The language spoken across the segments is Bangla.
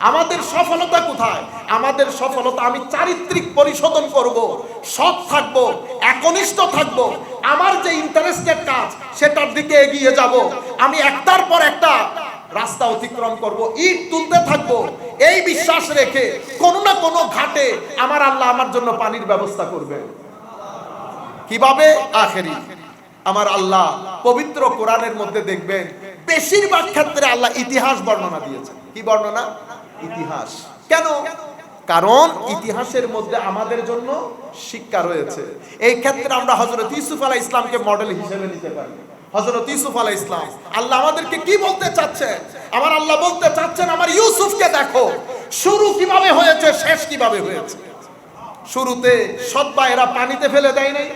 আমাদের সফলতা কোথায়? আমাদের সফলতা আমি চারিত্রিক পরিশোধন করব, সৎ থাকব, একনিষ্ঠ থাকব, আমার যে ইন্টারেস্টের কাজ সেটার দিকে এগিয়ে যাব, আমি একটার পর একটা রাস্তা অতিক্রম করব, ইট তুলতে থাকব, এই বিশ্বাস রেখে কোনো না কোনো ঘাটে আমার আল্লাহ আমার জন্য পানির ব্যবস্থা করবে। কিভাবে? আখেরি। আমার আল্লাহ পবিত্র কোরআনের মধ্যে দেখবেন বেশিরভাগ ক্ষেত্রে আল্লাহ ইতিহাস বর্ণনা দিয়েছেন। কি বর্ণনা? ইতিহাস। কেন? কারণ ইতিহাসের মধ্যে আমাদের জন্য শিক্ষা রয়েছে। এই ক্ষেত্রে আমরা হযরত ইউসুফ আলাইহিস সালামকে মডেল হিসেবে নিতে পারি। হযরত ইউসুফ আলাইহিস সালাম, আল্লাহ আমাদেরকে কি বলতে চাচ্ছেন? আমার আল্লাহ বলতে চাচ্ছেন আমার ইউসুফকে দেখো, শুরু কিভাবে হয়েছে, শেষ কিভাবে হয়েছে। শুরুতে সৎ ভাইয়েরা পানিতে ফেলে দেয় নাই।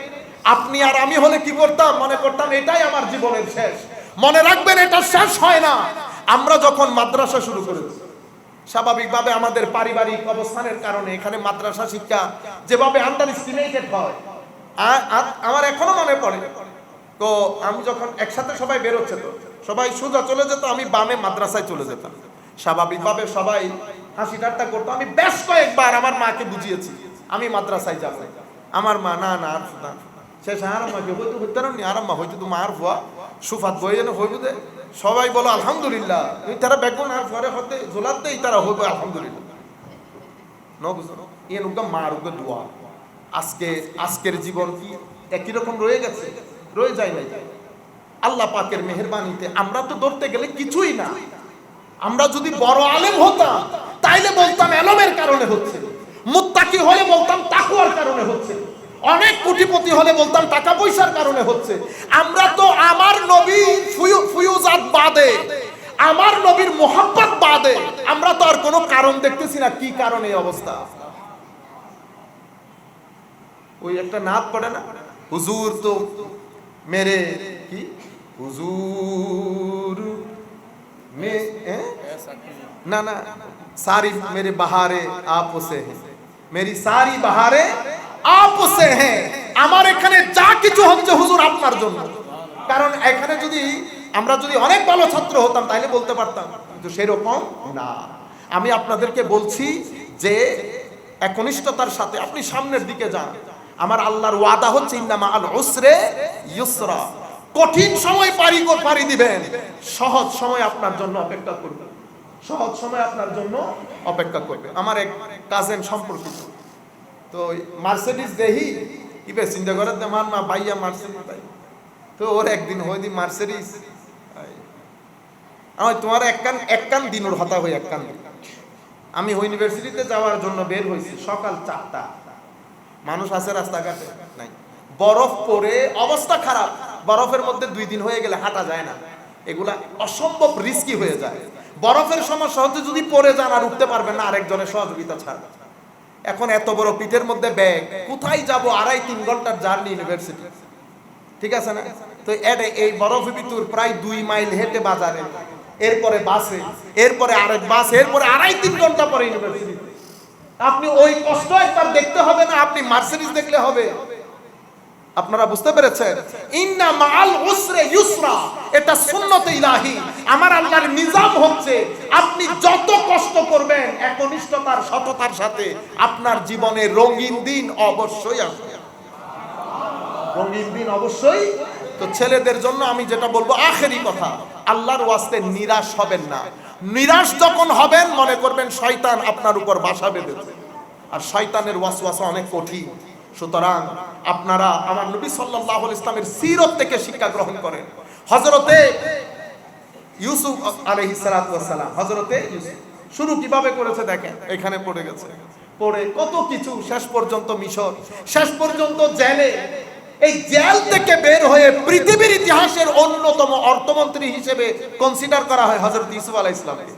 আপনি আর আমি হলে কি করতাম? মনে করতাম এটাই আমার জীবনের শেষ। মনে রাখবেন এটা শেষ হয় না। আমরা যখন মাদ্রাসা শুরু করেছি, স্বাভাবিকভাবে আমাদের পারিবারিক অবস্থানের কারণে এখানে মাদ্রাসা শিক্ষা যেভাবে আন্ডার এস্টিমেটেড হয়, আমার এখনো মনে পড়ে। তো আমি যখন একসাথে সবাই বেরোচ্ছে, তো সবাই সোজা চলে যেত, আমি বামে মাদ্রাসায় চলে যেতাম। স্বাভাবিকভাবে সবাই হাসি ঠাট্টা করতো। আমি বেশ কয়েকবার আমার মাকে বুঝিয়েছি আমি মাদ্রাসায় যাব। আমার মা না না আর না, শেষ আরাম্মাকে হইতো হইতে নি, আরাম্মা হইতো তো মার ভুয়া সুফাত বই যেন হইব দে। সবাই বলো আলহামদুলিল্লাহ, তারা বেগুন আর পরে হতে জোলার দেই, তারা হইব আলহামদুলিল্লাহ। মার উগে দোয়া। আজকের জীবন কি একই রকম রয়ে গেছে? রয়ে যায় নাই। আল্লাহ পাকের মেহেরবানিতে আমরা তো ধরতে গেলে কিছুই না। আমরা যদি বড় আলেম হতাম তাইলে বলতাম এলমের কারণে হচ্ছে, মুত্তাকি হলে বলতাম তাকওয়ার কারণে হচ্ছে, অনেক কোটিপতি হলে বলতাম টাকা পয়সার কারণে হচ্ছে। আমরা তো আমার নবী ফুয়ুজাত বাদে, আমার নবীর মোহাব্বত বাদে আমরা তো আর কোনো কারণ দেখতেছি না কি কারণে এই অবস্থা। ওই একটা নাত পড়ে না, হুজুর তো মেরে কি হুজুর মে না না सारी मेरे बहारे आप से हैं, मेरी सारी बहारे आप से हैं। আমার এখানে যা কিছু হচ্ছে হুজুর আপনার জন্য। কারণ এখানে যদি আমরা যদি অনেক ভালো ছাত্র হতাম তাহলে বলতে পারতাম, কিন্তু সেরকম না। আমি আপনাদেরকে বলছি যে একনিষ্ঠতার সাথে আপনি সামনের দিকে যান। আমার আল্লাহর ওয়াদা হচ্ছে ইন্না মাআল উসরে ইউসরা। কঠিন সময় পারি দিবেন, সহজ সময় আপনার জন্য অপেক্ষা করবে। সহজ সময় আপনার জন্য অপেক্ষা করবে। আমার এক কাজিন সম্পর্কিত, তো মার্সিডিজ দেহি ইবে চিন্তা করে আমার মা ভাইয়া মার্সিডিজ ভাই, তো ওর একদিন হয়দি মার্সিডিজ আমি তোমার এক কান দিন ওর হতা হই এক কান। আমি ইউনিভার্সিটিতে যাওয়ার জন্য বের হয়েছি সকাল 4টা। মানুষ আছে রাস্তাঘাটে নাই, বরফ পড়ে অবস্থা খারাপ। বরফের মধ্যে 2 দিন হয়ে গেলে হাঁটা যায় না, এগুলা অসম্ভব রিস্কি হয়ে যায়। বরফের সমস্যা হতে যদি পড়ে যান আর উঠতে পারবেন না আরেকজনের সহযোগিতা ছাড়া। এখন এত বড় পিঠের মধ্যে ব্যাগ, কোথায় যাব? 2.5-3 ঘন্টার জার্নি ইউনিভার্সিটি, ঠিক আছে না? তো এই বরফের ভিতর প্রায় 2 মাইল হেঁটে বাজারে, এরপরে বাসে, এরপরে আরেক বাস, এরপরে 2.5-3 ঘন্টা পরে ইউনিভার্সিটি। আপনি ওই কষ্ট একবার দেখতে হবে না, আপনি মার্সিডিজ দেখলে হবে। আপনারা বুঝতে পেরেছেন? ইন্না মাআল উসরে ইউসরা, এটা সুন্নতে ইলাহি। আমার আল্লাহর নিজাম হচ্ছে আপনি যত কষ্ট করবেন একনিষ্ঠতার সততার সাথে আপনার জীবনে রঙিন দিন অবশ্যই আসবে। রঙিন দিন অবশ্যই। তো ছেলেদের জন্য আমি যেটা বলবো আখেরি কথা, আল্লাহর ওয়াস্তে নিরাশ হবেন না। নিরাশ যখন হবেন মনে করবেন শয়তান আপনার উপর বাসা বেঁধেছে, আর শয়তানের ওয়াসওয়াসা অনেক কঠিন। সুতরাং আপনারা আমার নবী সাল্লাল্লাহু আলাইহি ইসলামের সিরত থেকে শিক্ষা গ্রহণ করেন। হযরতে ইউসুফ আলাইহিস সালাতু ওয়াস সালাম, হযরতে ইউসুফ শুরু কিভাবে করেছে দেখেন, এখানে পড়ে গেছে, পড়ে কত কিছু, শেষ পর্যন্ত মিশর, শেষ পর্যন্ত জেলে। এই জেল থেকে বের হয়ে পৃথিবীর ইতিহাসের অন্যতম অর্থমন্ত্রী হিসেবে কনসিডার করা হয় হযরত ইউসুফ আলাইহিস সালামকে।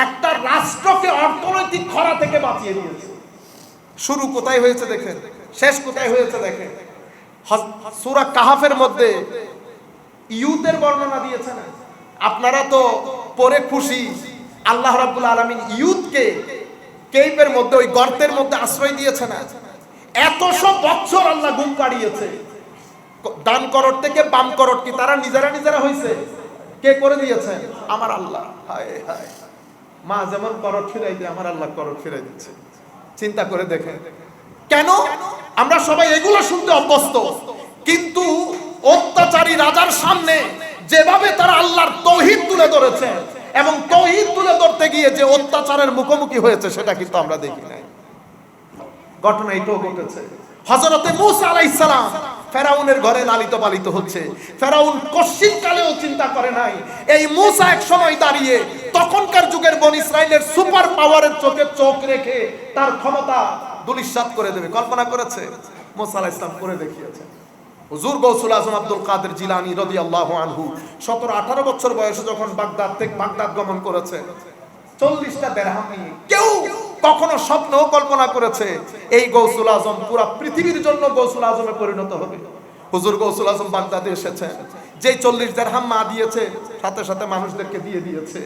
একটা রাষ্ট্রকে অর্থনৈতিক খরা থেকে বাঁচিয়ে দিয়েছে। শুরু কোথায় হয়েছে দেখেন, শেষ কোথায় হয়েছে দেখেন। সূরা কাহাফের মধ্যে ইয়ুতের বর্ণনা দিয়েছে না? আপনারা তো পরে খুশি, আল্লাহ রাব্বুল আলামিন ইয়ুতকে কেইপের মধ্যে, ওই গর্তের মধ্যে আশ্রয় দিয়েছে না? 100 বছর আল্লাহ ঘুম পাড়িয়েছে। ডান করট থেকে বাম করট কি তারা নিজেরা হয়েছে? কে করে দিয়েছে? আমার আল্লাহ। হায় হায়, মা যেমন করট ফিরাই দেয়, আমার আল্লাহ করট ফিরাই দিচ্ছে। চিন্তা করে দেখেন, কেন? আমরা সবাই এগুলো শুনতে অভ্যস্ত, কিন্তু অত্যাচারী রাজার সামনে যেভাবে তারা আল্লাহর তৌহিদ তুলে ধরেছে এবং তৌহিদ তুলে ধরতে গিয়ে যে অত্যাচারের মুখোমুখি হয়েছে সেটা কিন্তু আমরা দেখি নাই। ঘটনা এটাও ঘটেছে। হযরতে মূসা আলাইহিস সালাম ফেরাউনের ঘরে লালিত পালিত হচ্ছে। ফেরাউন কশিন কালেও চিন্তা করে নাই এই মূসা এক সময় দাঁড়িয়ে তখনকার যুগের বনি ইসরাইলের সুপার পাওয়ারের চোখে চোখ রেখে তার ক্ষমতা দুলিশাত করে দেবে। কল্পনা করেছে? মূসা আলাইহিস সালাম করে দেখিয়েছে। হুজুর গৌসুল আজম আব্দুল কাদের জিলানী রাদিয়াল্লাহু আনহু 17-18 বছর বয়সে যখন বাগদাদ গমন করেছে 40টা দিরহাম নিয়ে, কেউ কখনো স্বপ্ন কল্পনা করেছে এই গৌসুল আজম পুরো পৃথিবীর জন্য গৌসুল আজমে পরিণত হবে? হুজুর গৌসুল আজম বাগদাদে এসেছেন, যে 40 দিরহাম মা দিয়েছে সাথে সাথে মানুষদেরকে দিয়ে দিয়েছে।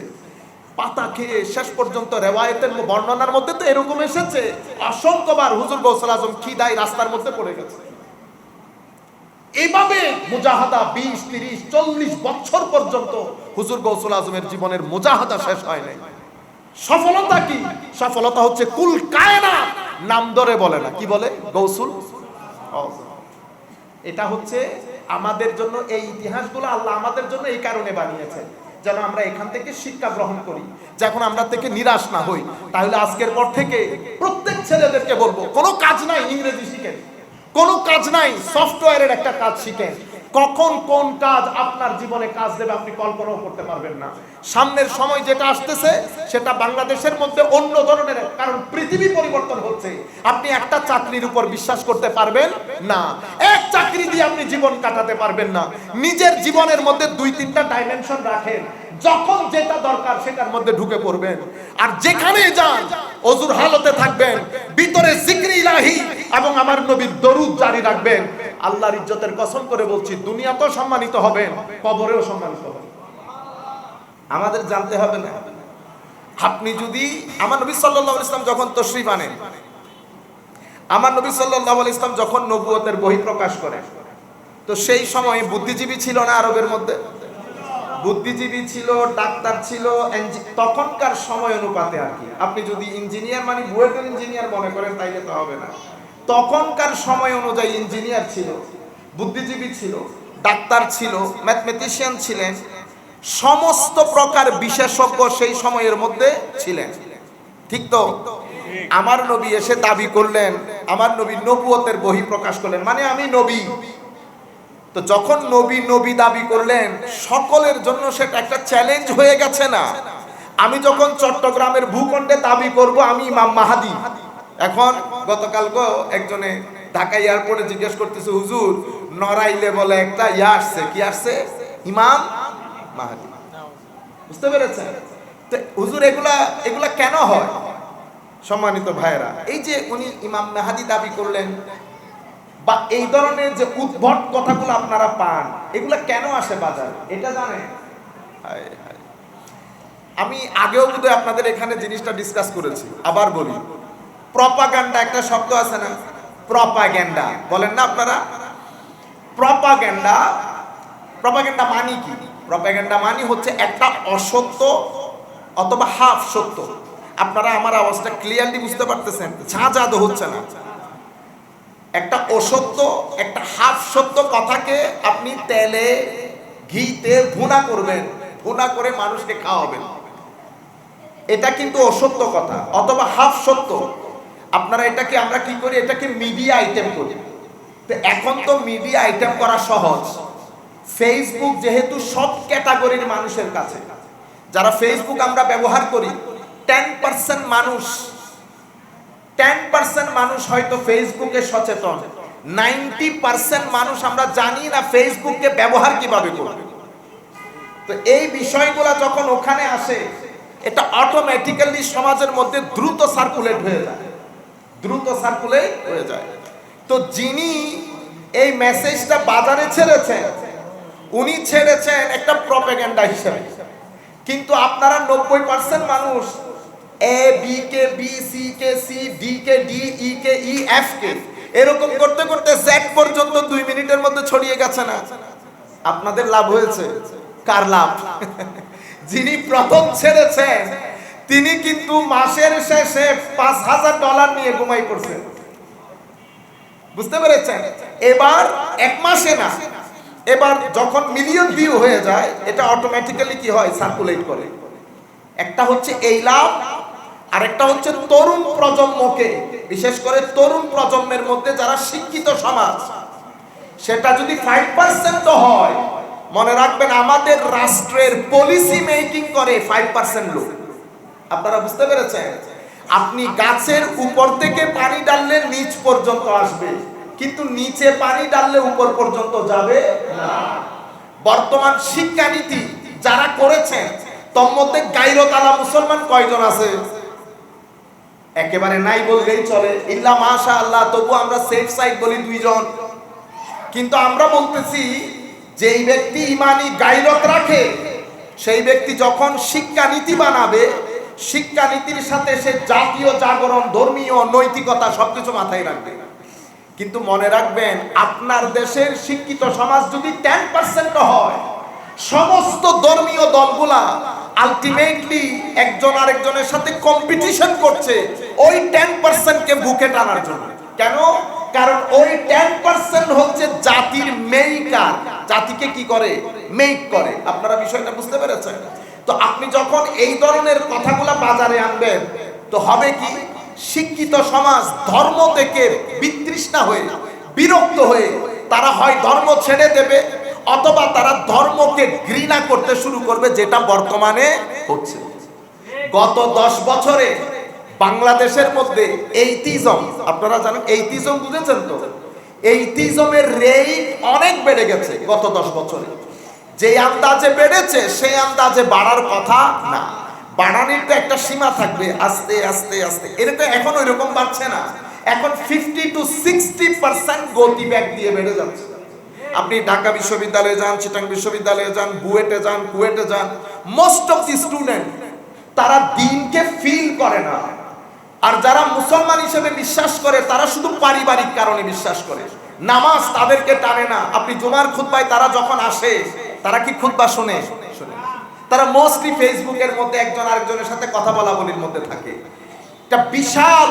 পাতা খেয়ে শেষ পর্যন্ত রেওয়ায়েতের বর্ণনার মধ্যে তো এরকম এসেছে অসংখ্যবার হুজুর গৌসুল আজম খিদায় রাস্তার মধ্যে পড়ে গেছে। এইভাবে মুজাহাদা 20, 30, 40 বছর পর্যন্ত হুজুর গৌসুল আজমের জীবনের মুজাহাদা শেষ হয় নাই। সফলতা কি? সফলতা হচ্ছে কুল কায়নাত নাম ধরে বলে না, কি বলে? গৌসুল আজম। এটা হচ্ছে আমাদের জন্য, এই ইতিহাসগুলো আল্লাহ আমাদের জন্য এই কারণে বানিয়েছেন যেন আমরা এখান থেকে শিক্ষা গ্রহণ করি, যখন আমরা থেকে নিরাশ না হই। তাহলে আজকের পর থেকে প্রত্যেক ছেলেদেরকে বলবো, কোনো কাজ নাই ইংরেজি শিখেন, কোনো কাজ নাই সফটওয়্যারের একটা কাজ শিখেন। কখন কোন কাজ আপনার জীবনে কাজ দেবে আপনি কল্পনাও করতে পারবেন না। সামনের সময় যেটা আসতেছে সেটা বাংলাদেশের মধ্যে অন্য ধরনের, কারণ পৃথিবী পরিবর্তন হচ্ছে। আপনি একটা চাকরির উপর বিশ্বাস করতে পারবেন না, এক চাকরি দিয়ে আপনি জীবন কাটাতে পারবেন না। নিজের জীবনের মধ্যে 2-3টা ডাইমেনশন রাখেন, যখন যেটা দরকার সেটার মধ্যে ঢুকে পড়বেন। আর যেখানে যান ওযুর হালতে থাকবেন, ভিতরে জিকরে ইলাহি এবং আমার নবীর দরুদ জারি রাখবেন। আল্লাহর ইজ্জতের কসম করে বলছি, দুনিয়াতেও সম্মানিত হবেন, কবরেও সম্মানিত হবেন। আমাদের জানতে হবে না। আপনি যদি আমার নবী সাল্লাল্লাহু আলাইহি ওয়াসাল্লাম যখন তশরিফ আনেন, আমার নবী সাল্লাল্লাহু আলাইহি ওয়াসাল্লাম যখন নবুয়তের বহি প্রকাশ করেন, তো সেই সময় বুদ্ধিজীবী ছিল না আরবের মধ্যে? বুদ্ধিজীবী ছিল, ডাক্তার ছিল, তখনকার সময় অনুপাতে আর কি। আপনি যদি ইঞ্জিনিয়ার মানে বুয়েটের ইঞ্জিনিয়ার মনে করেন তাইলে তো হবে না। তখনকার সময় অনুযায়ী ইঞ্জিনিয়ার ছিল, বুদ্ধিজীবী ছিল, ডাক্তার ছিল, ম্যাথমেটিশিয়ান ছিলেন, সমস্ত প্রকার বিশেষজ্ঞ সেই সময়ের মধ্যে ছিলেন। ঠিক তো? আমার নবী এসে দাবি করলেন, আমার নবী নবুয়তের বহি প্রকাশ করলেন, মানে আমি নবী। তো যখন নবী দাবি করলেন, সকলের জন্য সেটা একটা চ্যালেঞ্জ হয়ে গেছে না? আমি যখন চট্টগ্রামের ভূখণ্ডে দাবি করব আমি ইমাম মাহাদি, এখন গতকালকে একজনে ঢাকা এয়ারপোর্টে জিজ্ঞেস করতেছে, হুজুর নড়াইলে বলে একটা আসছে, কি আসছে? ইমাম মাহাদি। বুঝতে পেরেছেন? তো হুজুর এগুলা কেন হয়? সম্মানিত ভাইরা, এই যে উনি ইমাম মাহাদি দাবি করলেন বা এই ধরনের যে উদ্ভট কথাগুলো আপনারা পান, এগুলা কেন আসে বাজারে এটা জানেন? আমি আগেও বোধহয় আপনাদের এখানে জিনিসটা ডিসকাস করেছি, আবার বলি। প্রপাগান্ডা একটা শব্দ আছে না? প্রপাগান্ডা বলেন না আপনারা? প্রপাগান্ডা মানে কি? প্রপাগান্ডা মানে হচ্ছে একটা অসত্য অথবা হাফ সত্য। আপনারা আমার আওয়াজটা ক্লিয়ারলি বুঝতে পারতেছেন? ঝাঁঝাদ হচ্ছে না। একটা অসত্য, একটা হাফ সত্য কথাকে আপনি তেলে ঘিতে ভুনা করবেন, ভুনা করে মানুষকে খাওয়াবেন, এটা কিন্তু অসত্য কথা অথবা হাফ সত্য। আপনারা এটাকে, আমরা কি করি, এটাকে মিডিয়া আইটেম করি। তো এখন তো মিডিয়া আইটেম করা সহজ। ফেসবুক যেহেতু সব ক্যাটাগরির মানুষের কাছে, যারা ফেসবুক আমরা ব্যবহার করি, 10% মানুষ হয়তো ফেসবুকে সচেতন, 90% মানুষ আমরা জানি না ফেসবুককে ব্যবহার কিভাবে করবে। তো এই বিষয়গুলো যখন ওখানে আসে, এটা অটোমেটিক্যালি সমাজের মধ্যে দ্রুত সার্কুলেট হয়ে যায়। তো যিনি এই মেসেজটা বাজারে ছেড়েছেন, উনি ছেড়েছেন একটা প্রপাগান্ডা হিসেবে, কিন্তু আপনারা 90% মানুষ A B K B, C K C, D K D, E K E, F কে, এরকম করতে করতে জেড পর্যন্ত 2 মিনিটের মধ্যে ছড়িয়ে গেছে না? আপনাদের লাভ হয়েছে? কার লাভ? যিনি প্রথম ছেড়েছেন তিনি কিন্তু মাসের শেষে $5,000 নিয়ে ঘুমাই পড়ছেন। বুঝতে পেরেছেন? এবার এক মাসে না, এবার যখন মিলিয়ন ভিউ হয়ে যায় এটা অটোমেটিক্যালি কি হয়, সার্কুলেট করে। একটা হচ্ছে এই লাভ, আর একটা হচ্ছে তরুণ প্রজন্মকে, বিশেষ করে তরুণ প্রজন্মের মধ্যে যারা শিক্ষিত সমাজ, সেটা যদি 5% হয়, মনে রাখবেন আমাদের রাষ্ট্রের পলিসি মেকিং করে 5% লোক। আপনারা বুঝতে পেরেছেন? আপনি গাছের উপর থেকে পানি ডাললে নিচ পর্যন্ত আসবে, কিন্তু নিচে পানি ডাললে উপর পর্যন্ত যাবে না। বর্তমান শিক্ষানীতি যারা করেছেন তোর মধ্যে গায়রতালা মুসলমান কয়জন আছে? একেবারে নাই বললেই চলে, ইল্লা মাশাআল্লাহ। তবু আমরা সেফ সাইড বলি 2 জন। কিন্তু আমরা বলতেছি যেই ব্যক্তি ইমানি গায়রত রাখে সেই ব্যক্তি যখন শিক্ষানীতি বানাবে, শিক্ষানীতির সাথে সে জাতীয় জাগরণ, ধর্মীয় নৈতিকতা সবকিছু মাথায় রাখবে। কিন্তু মনে রাখবেন আপনার দেশের শিক্ষিত সমাজ যদি 10% হয়, সমস্ত ধর্মীয় দলগুলা আলটিমেটলি একজন আরেকজনের সাথে কম্পিটিশন করছে ওই 10% কে বুকে টানার জন্য। কেন? কারণ ওই 10% হচ্ছে জাতির মেইকার, জাতিকে কি করে, মেক করে। আপনারা বিষয়টা বুঝতে পেরেছেন? তো আপনি যখন এই ধরনের কথাগুলা বাজারে আনবেন তো হবে কি, শিক্ষিত সমাজ ধর্ম থেকে বিতৃষ্ণা হয়ে, বিরক্ত হয়ে তারা হয় ধর্ম ছেড়ে দেবে অথবা তারা ধর্মকে ঘৃণা করতে শুরু করবে, যেটা বর্তমানে হচ্ছে। গত 10 বছরে বাংলাদেশের মধ্যে এইটিজম, আপনারা জানেন এইটিজম, বুঝেছেন তো? এইটিজমের রেট অনেক বেড়ে গেছে গত 10 বছরে। যে আন্দাজে বেড়েছে সেই আন্দাজে বাড়ার কথা না। বাড়ানোর তো একটা সীমা থাকবে, আস্তে আস্তে আস্তে। এটা এখন ওই রকম বাড়ছে না, এখন 50 to 60% গতি ব্যাগ দিয়ে বেড়ে যাচ্ছে। আপনি ঢাকা বিশ্ববিদ্যালয়ে যান, চিটাং বিশ্ববিদ্যালয়ে যান, বুয়েটে যান, কুয়েটে যান, মোস্ট অফ দি স্টুডেন্ট তারা দিনকে ফিল করে না। আর যারা মুসলমান হিসেবে বিশ্বাস করে তারা শুধু পারিবারিক কারণে বিশ্বাস করে, নামাজ তাদেরকে টানে না। আপনি জুমার খুতবায় তারা যখন আসে, তারা কি খুতবা শুনে? তারা মোস্টলি ফেসবুকের মধ্যে একজন আরেকজনের সাথে কথা বলা বলির মধ্যে থাকে। একটা বিশাল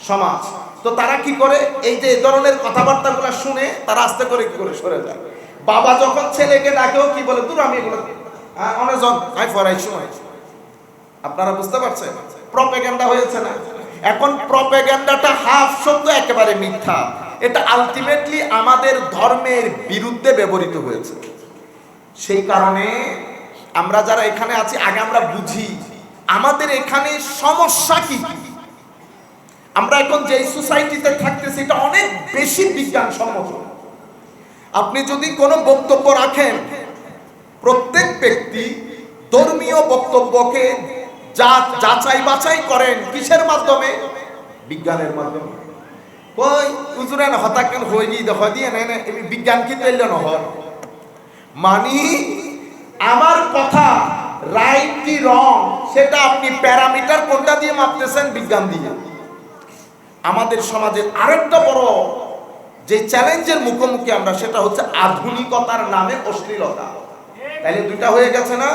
সমাজ। তো তারা কি করে, এই যে ধরনের কথাবার্তাগুলো শুনে তারা আস্তে করে কি করে সরে যায়। বাবা যখন ছেলেকে ডাকেও কি বলে, দূর আমি এগুলো অনেকজন আই ফরাই সময়। আপনারা বুঝতে পারছেন? প্রপাগান্ডা হয়েছে না? এখন প্রপাগান্ডাটা হাফ সত্য, একেবারে মিথ্যা। এটা আলটিমেটলি আমাদের ধর্মের বিরুদ্ধে ব্যবহৃত হয়েছে। সেই কারণে আমরা যারা এখানে আছি, আগে আমরা বুঝি আমাদের এখানে সমস্যা কি। আমরা এখন যে সোসাইটিতে থাকতেছি এটা অনেক বেশি বিজ্ঞানসম্মত। আপনি যদি কোনো বক্তব্য রাখেন, প্রত্যেক ব্যক্তি ধর্মীয় বক্তব্যকে যাচাই বাছাই করেন কিসের মাধ্যমে? বিজ্ঞানের মাধ্যমে। কই হুজুরে না হতাকেন হই দি দেখো দিয়ে না, আমি বিজ্ঞান কি তৈল না হয় মানি আমার কথা রাইট কি রং সেটা আপনি প্যারামিটার কোনটা দিয়ে মাপতেছেন? বিজ্ঞান দিয়ে। আমাদের সমাজের আরেকটা বড় যে চ্যালেঞ্জের মুখোমুখি আমরা, সেটা হচ্ছে আধুনিকতার নামে অশ্লীলতা। তাইলে দুইটা হয়ে গেছে না?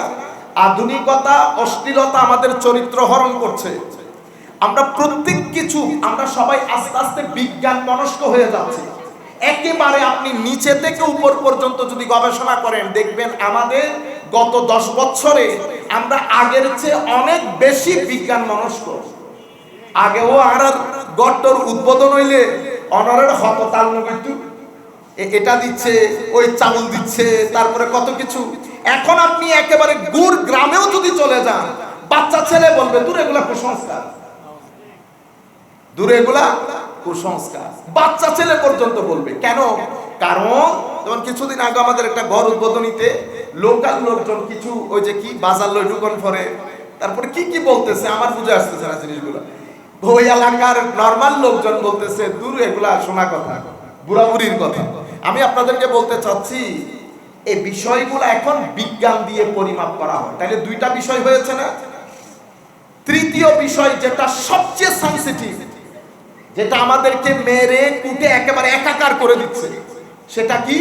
আধুনিকতা, অশ্লীলতা আমাদের চরিত্র হরণ করছে। আমরা প্রত্যেক কিছু, আমরা সবাই আস্তে আস্তে বিজ্ঞান মনস্ক হয়ে যাচ্ছে। একেবারে আপনি নিচে থেকে উপর পর্যন্ত যদি গবেষণা করেন, দেখবেন আমাদের গত 10 বছরে আমরা আগের চেয়ে অনেক বেশি বিজ্ঞান মনস্ক। আগেও আর গট্টর উদ্বোধন হইলে অনারের হততাল কিন্তু এটা দিচ্ছে, ওই চাউল দিচ্ছে, তারপরে কত কিছু। এখন আপনি একেবারে গুড় গ্রামেও যদি চলে যান, বাচ্চা ছেলে বলবে দূর এগুলা কুসংস্কার, দূর এগুলা কুসংস্কার। বাচ্চা ছেলে পর্যন্ত বলবে। কেন? কারণ যেমন কিছুদিন আগে আমাদের একটা ঘর উদ্বোধনীতে লোকাল লোকজন কিছু ওই যে কি বাজার লই ঢুকন পরে, তারপরে কি কি বলতেছে আমার বুঝে আসতেছে না জিনিসগুলো। ওই এলাকার নর্মাল লোকজন বলতেছে দূর এগুলা শোনা কথা, বুড়াবুড়ির কথা। আমি আপনাদেরকে বলতে চাচ্ছি এই বিষয়গুলো এখন বিজ্ঞান দিয়ে পরিমাপ করা হয়। তাহলে দুইটা বিষয় হয়েছে না? তৃতীয় বিষয় যেটা সবচেয়ে সেনসিটিভ, যেটা আমাদেরকে মেরে কুটে একেবারে একাকার করে দিচ্ছে, সেটা কি?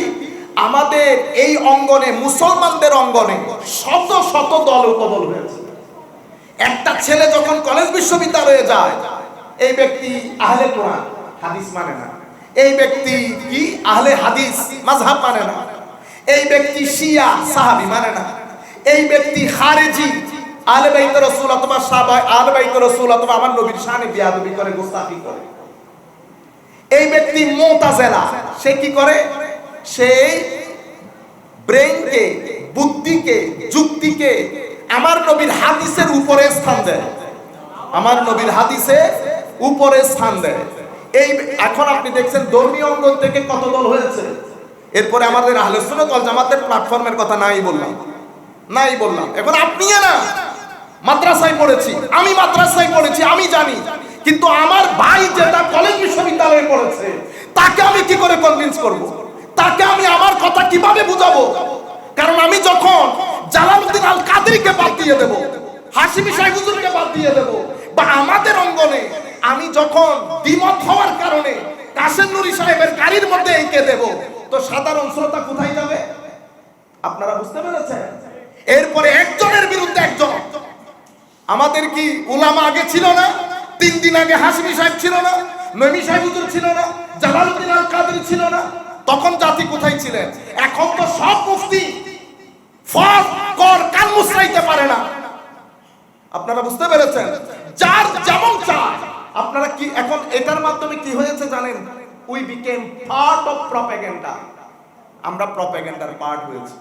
আমাদের এই অঙ্গনে, মুসলমানদের অঙ্গনে শত শত দল উপদল হয়েছে। একটা ছেলে যখন কলেজ বিশ্ববিদ্যালয়ে যায়, এই ব্যক্তি আহলে কোরআন হাদিস মানে না, এই ব্যক্তি কি আহলে হাদিস মাযহাব মানে না, এই ব্যক্তি শিয়া সাহাবী মানে না, এই ব্যক্তি খারেজি আহলে বাইত রাসূল অথবা সাহাবা আহলে বাইত রাসূল অথবা আমার নবীর শানে বিয়াদবি করে, গোস্তাখি করে। এই ব্যক্তি মুতাজিলা, সে কি করে? সেই ব্রেইনকে, বুদ্ধিকে, যুক্তিকে আমার নবীর হাদিসের উপরে স্থান দেয়, আমার নবীর হাদিসের উপরে স্থান দেয়। এই এখন আপনি দেখছেন ধর্মীয় অঙ্গন থেকে কত দল হয়েছে। এরপরে আমাদের আহলে সুন্নাত ওয়াল জামাতের প্ল্যাটফর্মের কথা নাই বললাম। এখন আপনি না মাদ্রাসায় পড়েছি, আমি মাদ্রাসায় পড়েছি, আমি জানি, কিন্তু আমার ভাই যেটা কলেজ বিশ্ববিদ্যালয়ে পড়েছে তাকে আমি কি করে কনভিন্স করব? তাকে আমি আমার কথা কিভাবে বুঝাবো? কারণ আমি যখন জালালউদ্দিন আল কাদেরীকে বাদ দিয়ে দেব, হাশিমি শাহ হুজুরকে বাদ দিয়ে দেব, বা আমাদের অঙ্গনে আমি যখন দ্বিমত হওয়ার কারণে কাশেম নুরি সাহেবের গাড়ির মধ্যে এঁকে দেব, তো সাধারণ শ্রোতা কোথায় যাবে? আপনারা বুঝতে পেরেছেন? এরপরে একজনের বিরুদ্ধে একজন। আমাদের কি উলামা আগে ছিল না? 3 দিন আগে হাশিমি সাহেব ছিল না, নঈমি সাহেব হুজুর ছিল না, জালালউদ্দিন আল কাদেরী ছিল না? তখন জাতি কোথায় ছিলেন? এখন তো সব মুফতি ফরজ কর কান মুছরাইতে পারে না। আপনারা বুঝতে পেরেছেন? যার যেমন চায়। আপনারা কি এখন এটার মাধ্যমে কি হয়েছে জানেন? We became part of propaganda. আমরা প্রপাগান্ডার পার্ট হয়েছি।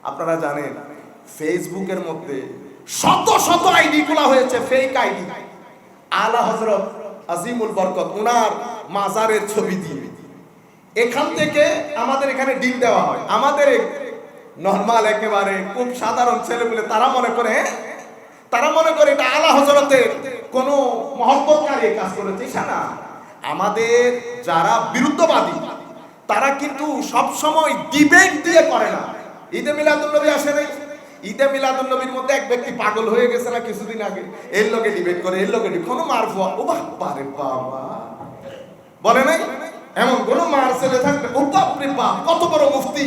আপনারা জানেন ফেসবুকের মধ্যে শত শত আইডি খোলা হয়েছে, ফেক আইডি। আলা হযরত আজিমুল বরকত ওনার মাজারের ছবি দিয়ে এখান থেকে আমাদের এখানে ডিল দেওয়া হয়। আমাদের নরমাল একেবারে খুব সাধারণ ছেলেগুলো তারা মনে করে এটা আলা হযরতের কোন মহব্বতকারী কাজ করেছে। না, আমাদের যারা বিরুদ্ধবাদী তারা কিন্তু সব সময় ডিবেট দিয়ে করে না। ঈদে মিলাদুন নবী আসে নাই, ঈদে মিলাদুন নবীর মধ্যে এক ব্যক্তি পাগল হয়ে গেছে না কিছুদিন আগে, এর লগে ডিবেট করে, এর লগে কোনো মারফুয়া। ও বাবারে বাবা, বলে নাই এমন কোন মার ছেলে থাকবে? ও বাপরে বাপ, কত বড় মুফতি,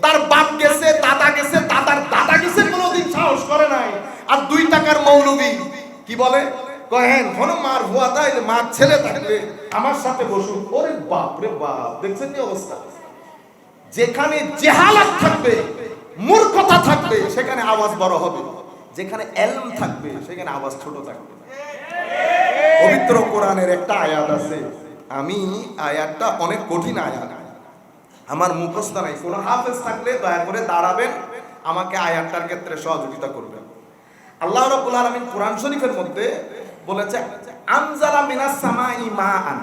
তার বাপ গেছে, দাদা গেছে, দাদার দাদা গেছে, কোনোদিন সাহস করে নাই। আর 2 টাকার মৌলবি কি বলে, কহেন কোন মার ভুয়া তাই মার ছেলে থাকবে আমার সাথে বসুন। ওরে বাপরে বাপ, দেখছেন কি অবস্থা? যেখানে জেহালাত থাকবে, মূর্খতা থাকবে, সেখানে আওয়াজ বড় হবে। যেখানে ইলম থাকবে সেখানে আওয়াজ ছোট থাকবে। পবিত্র কোরআনের একটা আয়াত আছে, আমি আয়াতটা অনেক কঠিন আয়াত, আমার মুখস্থ নাই। কোন হাফেজ থাকলে দয়া করে দাঁড়াবেন, আমাকে আয়াতটার ক্ষেত্রে সহযোগিতা করবেন। আল্লাহ রাব্বুল আলামিন কোরআন শরীফের মধ্যে বলেছে, আনজালা মিনাস সামাই মাআন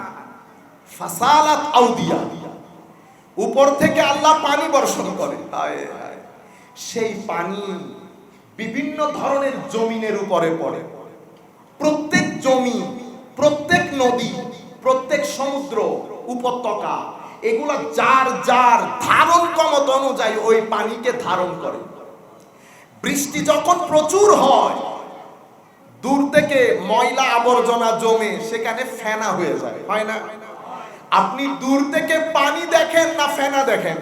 ফাসালাত আউদিয়া, উপর থেকে আল্লাহ পানি বর্ষণ করে, সেই পানি বিভিন্ন ধরনের জমিনের উপরে পড়ে। প্রত্যেক জমি, প্রত্যেক নদী, প্রত্যেক সমুদ্র, উপত্যকা, এগুলা যার যার ধারণ ক্ষমতা অনুযায়ী ওই পানিকে ধারণ করে। বৃষ্টি যখন প্রচুর হয়, দূর থেকে ময়লা আবর্জনা জমে সেখানে ফেনা হয়ে যায়, হয় না? আপনি দূর থেকে পানি দেখেন না ফেনা দেখেন?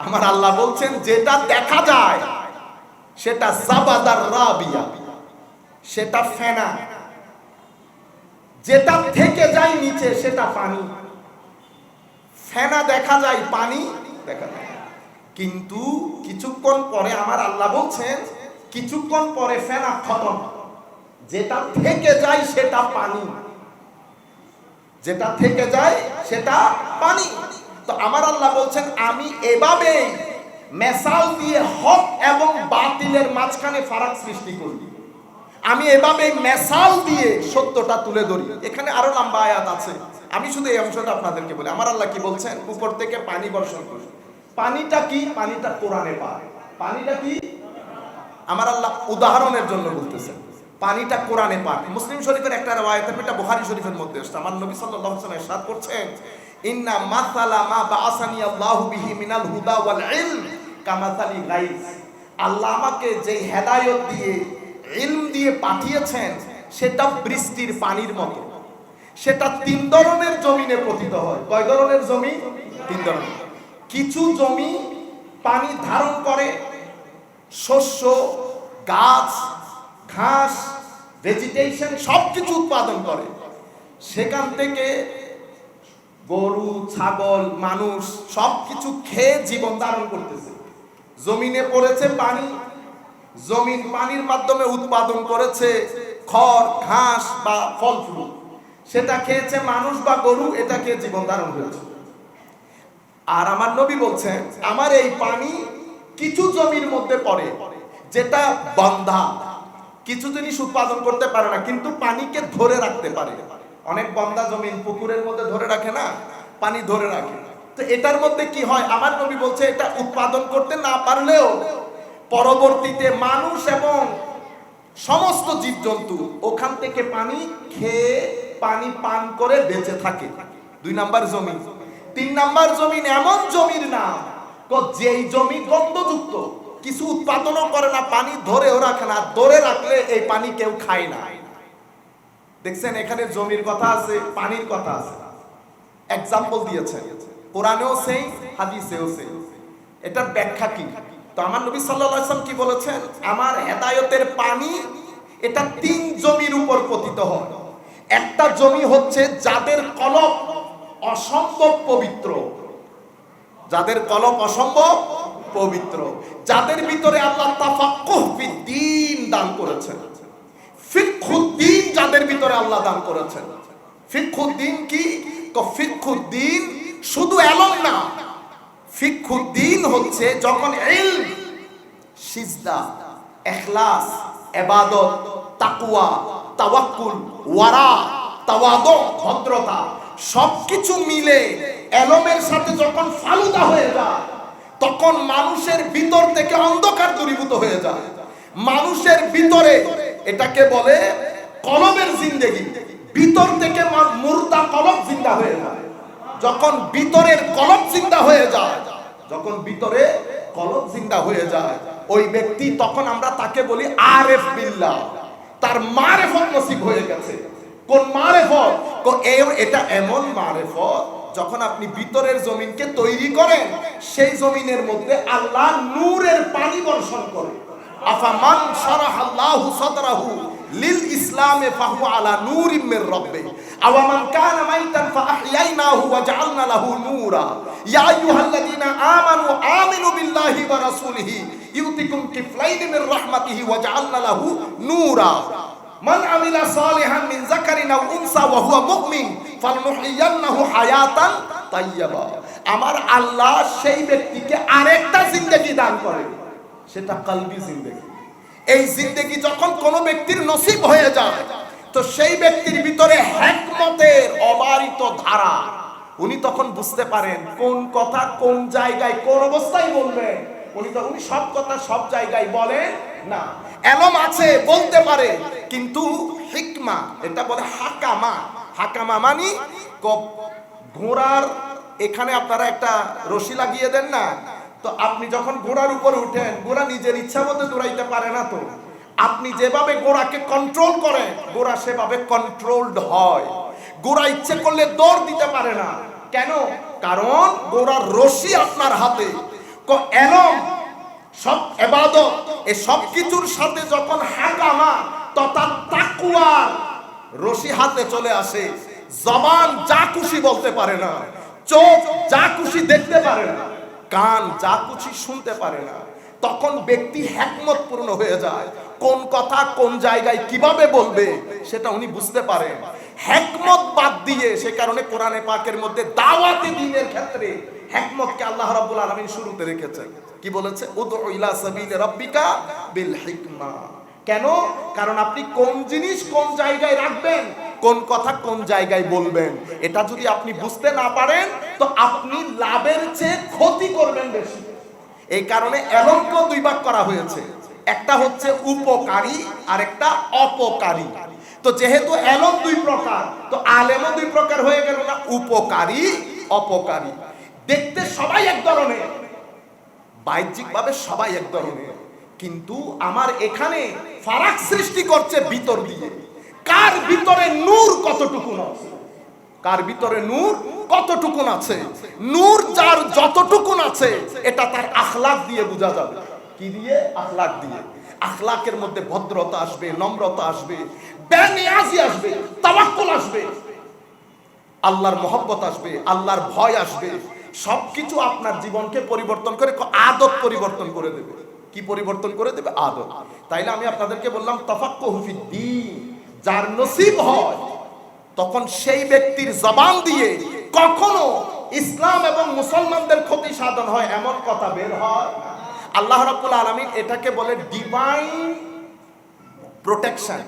আমার আল্লাহ বলছেন যেটা দেখা যায় সেটা জাবাদার রাবিয়া, সেটা ফেনা, যেটা থেকে যায় নিচে সেটা পানি। ফেনা দেখা যায়, পানি দেখা যায়। কিন্তু কিছুক্ষণ পরে আমার আল্লাহ বলছেন, কিছুক্ষণ পরে ফেনা খতম, যেটা থেকে যায় সেটা পানি, যেটা থেকে যায় সেটা পানি। তো আমার আল্লাহ বলছেন আমি এভাবে মেসাল দিয়ে হক এবং বাতিলের মাঝখানে ফারাক সৃষ্টি করি, আমি এভাবে মেসাল দিয়ে সত্যটা তুলে ধরি। এখানে আরো লম্বা আয়াত আছে, আমি শুধু এই অংশটা আপনাদেরকে বলি। আমার আল্লাহ কি বলছেন? উপর থেকে পানি বর্ষণ করি। পানিটা কি? পানিটা কোরআনে পায়। পানিটা কি? আমার আল্লাহ উদাহরণের জন্য বলতেছেন, পানিটা কোরআনে পাক। মুসলিম শরীফের একটা riwayat, এটা বুখারী শরীফের মধ্যে আছে। আমার নবী সাল্লাল্লাহু আলাইহি ওয়াসাল্লাম ইরশাদ করছেন, ইন্না মাসালা মা বাআসানি আল্লাহু বিহি মিনাল হুদা ওয়াল ইলম কামাসালি গাইস। আল্লাহ আমাকে যে হেদায়েত দিয়ে, ইলম দিয়ে পাঠিয়েছেন সেটা বৃষ্টির পানির মতো। সেটা 3 ধরনের জমিনে পতিত হয়। কয় ধরনের জমি? 3 ধরনের। কিছু জমি পানি ধারণ করে, শস্য, গাছ, ঘাস, ভেজিটেশন সবকিছু উৎপাদন করে, সেখান থেকে গরু ছাগল মানুষ সবকিছু খেয়ে জীবন ধারণ করতেছে। জমিনে পড়েছে পানি, জমিন পানির মাধ্যমে উৎপাদন করেছে খড় ঘাস বা ফল ফুল, সেটা খেয়েছে মানুষ বা গরু, এটা খেয়ে জীবন ধারণ করেছে। আর আমার নবী বলছেন আমার এই পানি কিছু জমির মধ্যে পড়ে যেটা বন্ধা, কিছু জিনিস উৎপাদন করতে পারে না কিন্তু পানিকে ধরে রাখতে পারে। অনেক বন্ধা জমিন পুকুরের মধ্যে ধরে রাখে না, পানি ধরে রাখে। তো এটার মধ্যে কি হয়, আমার নবী বলছে এটা উৎপাদন করতে না পারলেও পরবর্তীতে মানুষ এবং সমস্ত জীবজন্তু ওখান থেকে পানি খেয়ে পানি পান করে বেঁচে থাকে। 2 নাম্বার জমি। 3 নাম্বার জমিন এমন জমির নাম যেই জমি গন্ধযুক্ত, কিছু উৎপাদনও করে না, পানি ধরেও রাখে না, ধরে রাখলে এই পানি কেউ খায় না। দেখছেন এখানে জমির কথা আছে, পানির কথা আছে, এক্সাম্পল দিয়েছেন, কোরআনেও সেই হাদিসেও সেই। এটা ব্যাখ্যা কি? তো আমার নবী সাল্লাল্লাহু আলাইহি ওয়াসাল্লাম কি বলেছেন, আমার হেদায়েতের পানি এটা 3 জমির উপর পতিত হয়। একটা জমি হচ্ছে যাদের কলব অসম্ভব পবিত্র, যাদের কলব অসম্ভব পবিত্র, যাদের ভিতরে আল্লাহ তাফাক্কুহ ফিদ্দীন দান করেছেন, ফিকহুদ্দীন যাদের ভিতরে আল্লাহ দান করেছেন। ফিকহুদ্দীন কি? তো ফিকহুদ্দীন শুধু এলম না, ফিকহুদ্দীন হচ্ছে যখন ইলম, সিজদা, ইখলাস, ইবাদত, তাকওয়া, তাওয়াক্কুল, ওয়ারা, তাওয়াদু, ভদ্রতা সবকিছু মিলে এলমের সাথে যখন ফালুদা হয়ে যায় তখন মানুষের ভিতর থেকে অন্ধকার দূরীভূত হয়ে যায়। মানুষের ভিতরে এটাকে বলে কলবের জিন্দেগি, ভিতর থেকে মুর্দা কলব জিন্দা হয়ে যায়। যখন ভিতরের কলব জিন্দা হয়ে যায়, যখন ভিতরে কলব জিন্দা হয়ে যায় ওই ব্যক্তি, তখন আমরা তাকে বলি আরেফ বিল্লাহ, তার মারেফত নসিব হয়ে গেছে। কোন মারেফত? এটা এমন মারেফত যখন আপনি ভিতরের জমিনকে তৈরি করেন, সেই জমিনের মধ্যে আল্লাহ নূরের পানি বর্ষণ করে। আফামান শারাহাল্লাহু সাদরাহু লিল ইসলামে ফাহুয়া আলা নূরিম মির রাব্বিহি আও মান কানা মাইতান ফাআহইয়াইনাহু ওয়া জাআলনা লাহু নূরা ইয়া আইয়ুহাল্লাযীনা আমানু আমিনু বিল্লাহি ওয়া রাসূলিহি ইউতিকুম কিফলাইনি মির রাহমাতিহি ওয়া জাআলনা লাহু নূরা মান আমিলা সালিহান মিন যাকারিন আও উনসা ওয়া হুয়া মুমিন ফালনুহইয়ান্নাহু হায়াতান তাইয়্যিবা। আমার আল্লাহ সেই ব্যক্তিকে আরেকটা জিন্দেগি দান করে, সেটা কলবি জিন্দেগি। এই জিন্দেগি যখন কোন ব্যক্তির নসিব হয়ে যায় তো সেই ব্যক্তির ভিতরে হিকমতের অবারিত ধারা, উনি তখন বুঝতে পারেন কোন কথা কোন জায়গায় কোন অবস্থায় বলবেন। উনি সব কথা সব জায়গায় বলেন না, এলম আছে বলতে পারে কিন্তু হিকমা, এটা বলে হাকামা। হাকামা মানে ঘোড়ার এখানে আপনারা একটা রশি লাগিয়ে দেন না, তো আপনি যখন ঘোড়ার উপর উঠেন ঘোড়া নিজের ইচ্ছা মতো দৌড়াইতে পারে না, তো আপনি যেভাবে ঘোড়াকে কন্ট্রোল করেন ঘোড়া সেভাবে কন্ট্রোলড হয়। ঘোড়া ইচ্ছে করলে দৌড় দিতে পারে না, কেন? কারণ ঘোড়ার রশি আপনার হাতে। এলম সব ইবাদত এই সব কিছুর সাথে যখন হাকামা তথা তাকওয়া রশি হাতে চলে আসে, জবান যা খুশি বলতে পারে না, চোখ যা খুশি দেখতে পারে না, কান যা খুশি শুনতে পারে না, তখন ব্যক্তি হিকমত পূর্ণ হয়ে যায়। কোন কথা কোন জায়গায় কিভাবে বলবে সেটা উনি বুঝতে পারেন। হিকমত বাদ দিয়ে, সে কারণে কোরআনে পাকের মধ্যে দাওয়াতে দ্বীনের ক্ষেত্রে হিকমতকে আল্লাহ রাব্বুল আলামিন শুরুতে রেখেছেন। কি বলেছে? উদউ ইলা সাবিলি রাব্বিকা বিল হিকমা। কেন? কারণ আপনি কোন জিনিস কোন জায়গায় রাখবেন, কোন কথা কোন জায়গায় বলবেন, এটা যদি আপনি বুঝতে না পারেন তো আপনি লাভের চেয়ে ক্ষতি করবেন বেশি। এই কারণে এলমকেও 2 ভাগ করা হয়েছে, একটা হচ্ছে উপকারী আর একটা অপকারী। তো যেহেতু এলম 2 প্রকার, তো আলেমও 2 প্রকার হয়ে গেল না, উপকারী অপকারী। দেখতে সবাই এক ধরনের, বাহ্যিকভাবে সবাই এক ধরনের, কিন্তু আমার এখানে ফারাক সৃষ্টি করছে ভিতর দিয়ে। কার ভিতরে নূর কতটুকুন আছে, কার ভিতরে নূর কতটুকুন আছে। নূর যার যতটুকুন আছে এটা তার আখলাক দিয়ে বোঝা যাবে। কি দিয়ে? আখলাক দিয়ে। আখলাকের মধ্যে ভদ্রতা আসবে, নম্রতা আসবে, বেনিয়াজি আসবে, তাওয়াক্কুল আসবে, আল্লাহর মহব্বত আসবে, আল্লাহর ভয় আসবে। সবকিছু আপনার জীবনকে পরিবর্তন করে, আদত পরিবর্তন করে দেবে। কি পরিবর্তন করে দেবে? আদত। তাইলে আমি আপনাদেরকে বললাম তাফাক্কুহু ফিদ্দীন, যার নসিব হয় তখন সেই ব্যক্তির জবান দিয়ে কখনো ইসলাম এবং মুসলমানদের ক্ষতি সাধন হয় এমন কথা বের হয়। আল্লাহ রাব্বুল আলামিন এটাকে বলে ডিভাইন প্রোটেকশন।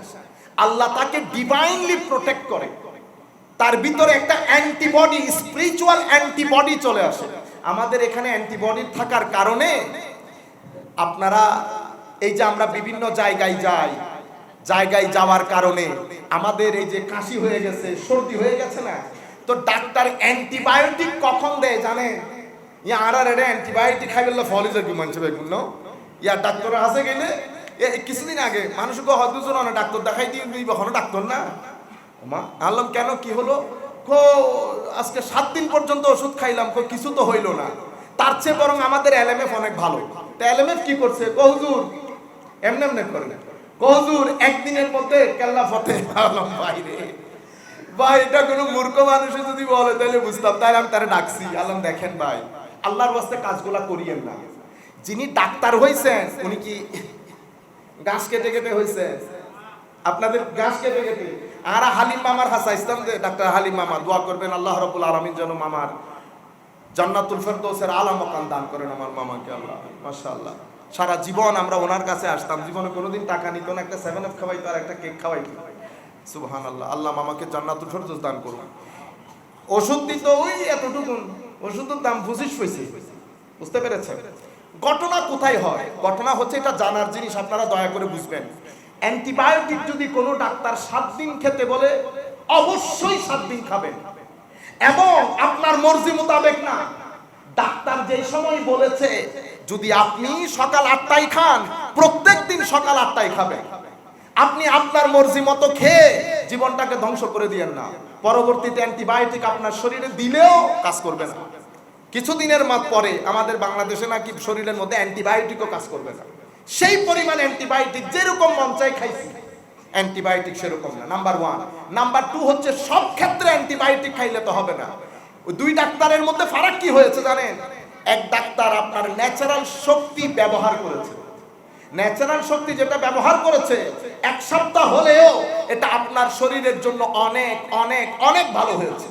আল্লাহ তাকে ডিভাইনলি প্রোটেক্ট করে, তার ভিতরে একটা অ্যান্টিবডি, স্পিরিচুয়াল অ্যান্টিবডি চলে আসে। আমাদের এখানে অ্যান্টিবডি থাকার কারণে আপনারা এই যে আমরা বিভিন্ন জায়গায় যাওয়ার কারণে আমাদের এই যে কাশি হয়ে গেছে, সর্দি হয়ে গেছে না, তো ডাক্তার অ্যান্টিবায়োটিক কখন দেয় জানেন? ইয়া আর অ্যান্টিবায়োটিক খাই বললে ফলিজের কি মানছে বেগুন না, ইয়া ডাক্তার আছে গেলে কিছুদিন আগে মানুষকে হয়তো না ডাক্তার দেখাই দিয়ে কখনো ডাক্তার না মা আনলাম, কেন কি হলো? আজকে 7 দিন পর্যন্ত ওষুধ খাইলাম, কিছু তো হইলো না। তার চেয়ে বরং আমাদের এলএমএফ অনেক ভালো। তা এলএমএফ কি করছে? হুজুর এমনি করে না, হুজুর একদিনের মধ্যে কেল্লা ফতে। আলম বাইরে ভাই, এটা কোনো মূর্খ মানুষে যদি বলে তাহলে বুঝতাম, তাই আমি তারা ডাকছি। আলম দেখেন ভাই, আল্লাহর ওয়াস্তে কাজগুলা করিয়েন না। যিনি ডাক্তার হইছেন উনি কি গাছ কেটে কেটে হইছে? আপনাদের গাছ কেটে কেটে। আর হালিম মামার হাসা ইসলাম যে ডাক্তার হালিম মামা, দোয়া করবেন আল্লাহ রাব্বুল আলামিন যেন মামার জান্নাতুল ফেরদৌসের আলা মাকাম দান করেন আমার মামাকে। আল্লাহ মাশাআল্লাহ, সারা জীবন আমরা ওনার কাছে আসতাম, জীবনে কোনোদিন টাকা নিত না, একটা 7 আপ খাওয়াইতো আর একটা কেক খাওয়াইতো। সুবহানাল্লাহ, আল্লাহ মামাকে জান্নাতুল ফেরদৌস দান করুন। ওষুধ দিত ওই এতটুকু, ওষুধের দাম 25 পয়সা। বুঝতে পেরেছেন ঘটনা কোথায় হয়? ঘটনা হচ্ছে, এটা জানার জিনিস, আপনারা দয়া করে বুঝবেন। অ্যান্টিবায়োটিক যদি কোনো ডাক্তার 7 দিন খেতে বলে, অবশ্যই 7 দিন খাবেন, এবং আপনার মর্জি মোতাবেক না। ডাক্তার যেই সময় বলেছে, যদি আপনি সকাল 8টায় খান, প্রত্যেক দিন সকাল 8টায় খাবেন। আপনি আপনার মর্জি মতো খেয়ে জীবনটাকে ধ্বংস করে দিয়েন না। পরবর্তীতে অ্যান্টিবায়োটিক আপনার শরীরে দিলেও কাজ করবে না। কিছুদিনের পরে আমাদের বাংলাদেশে নাকি শরীরের মধ্যে অ্যান্টিবায়োটিকও কাজ করবে না। সেই পরিমাণ অ্যান্টিবায়োটিক যেরকম মন চাই খাইছি, অ্যান্টিবায়োটিক সেরকম না। নাম্বার 1। নাম্বার 2 হচ্ছে, সব ক্ষেত্রে অ্যান্টিবায়োটিক খাইলে তো হবে না। ওই 2 ডাক্তারের মধ্যে ফারাক কি হয়েছে জানেন? এক ডাক্তার আপনার ন্যাচারাল শক্তি ব্যবহার করেছে। ন্যাচারাল শক্তি যেটা ব্যবহার করেছে, 1 সপ্তাহ হলেও এটা আপনার শরীরের জন্য অনেক অনেক অনেক ভালো হয়েছে।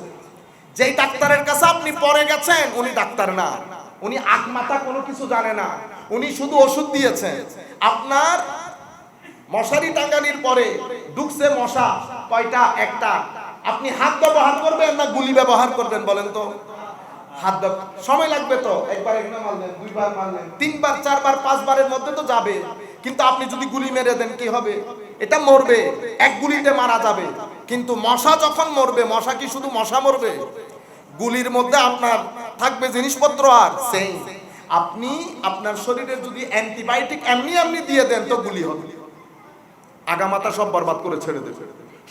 যেই ডাক্তারের কাছে আপনি পরে গেছেন, উনি ডাক্তার না, উনি আকমাতা কোনো কিছু জানে না, উনি শুধু ওষুধ দিয়েছেন। আপনার মশারি টাঙ্গানির পরে ঢুকছে মশা কয়টা? একটা। আপনি হাত ব্যবহার করবেন না গুলি ব্যবহার করবেন বলেন তো? হাত সময় লাগবে তো, একবার একটা মারলেন, 2বার মারলেন, 3বার 4বার 5বারের মধ্যে তো যাবে। কিন্তু আপনি যদি গুলি মেরে দেন কি হবে? এটা মরবে, এক গুলিতে মারা যাবে। কিন্তু মশা যখন মরবে, মশা কি শুধু মশা মরবে? গুলির মধ্যে আপনার থাকবে জিনিসপত্র। আর সেই আপনি আপনার শরীরে যদি অ্যান্টিবায়োটিক এমনি এমনি দিয়ে দেন তো গুলি হবে, আগামাতা সব বরবাদ করে ছেড়ে দেবে।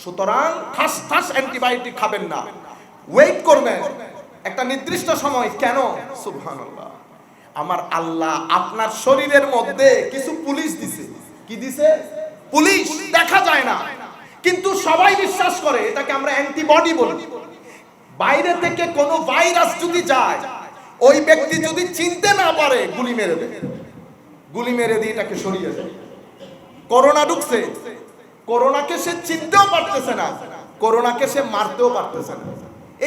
সুতরাং ঠাস ঠাস অ্যান্টিবায়োটিক খাবেন না, ওয়েট করবেন একটা নির্দিষ্ট সময়। কেন? সুবহানাল্লাহ, আমার আল্লাহ আপনার শরীরের মধ্যে কিছু পুলিশ দিছে। কি দিছে? পুলিশ। দেখা যায় না, কিন্তু সবাই বিশ্বাস করে এটাকে আমরা অ্যান্টিবডি বলি। বাইরে থেকে কোনো ভাইরাস যদি যায়, ওই ব্যক্তি যদি চিনতে না পারে, গুলি মেরে দেয়, গুলি মেরে দিয়ে এটাকে সরিয়ে দেয়। করোনা ঢুকছে, করোনাকে সে চিনতেও পারতেছে না, করোনাকে সে মারতেও পারতেছে না।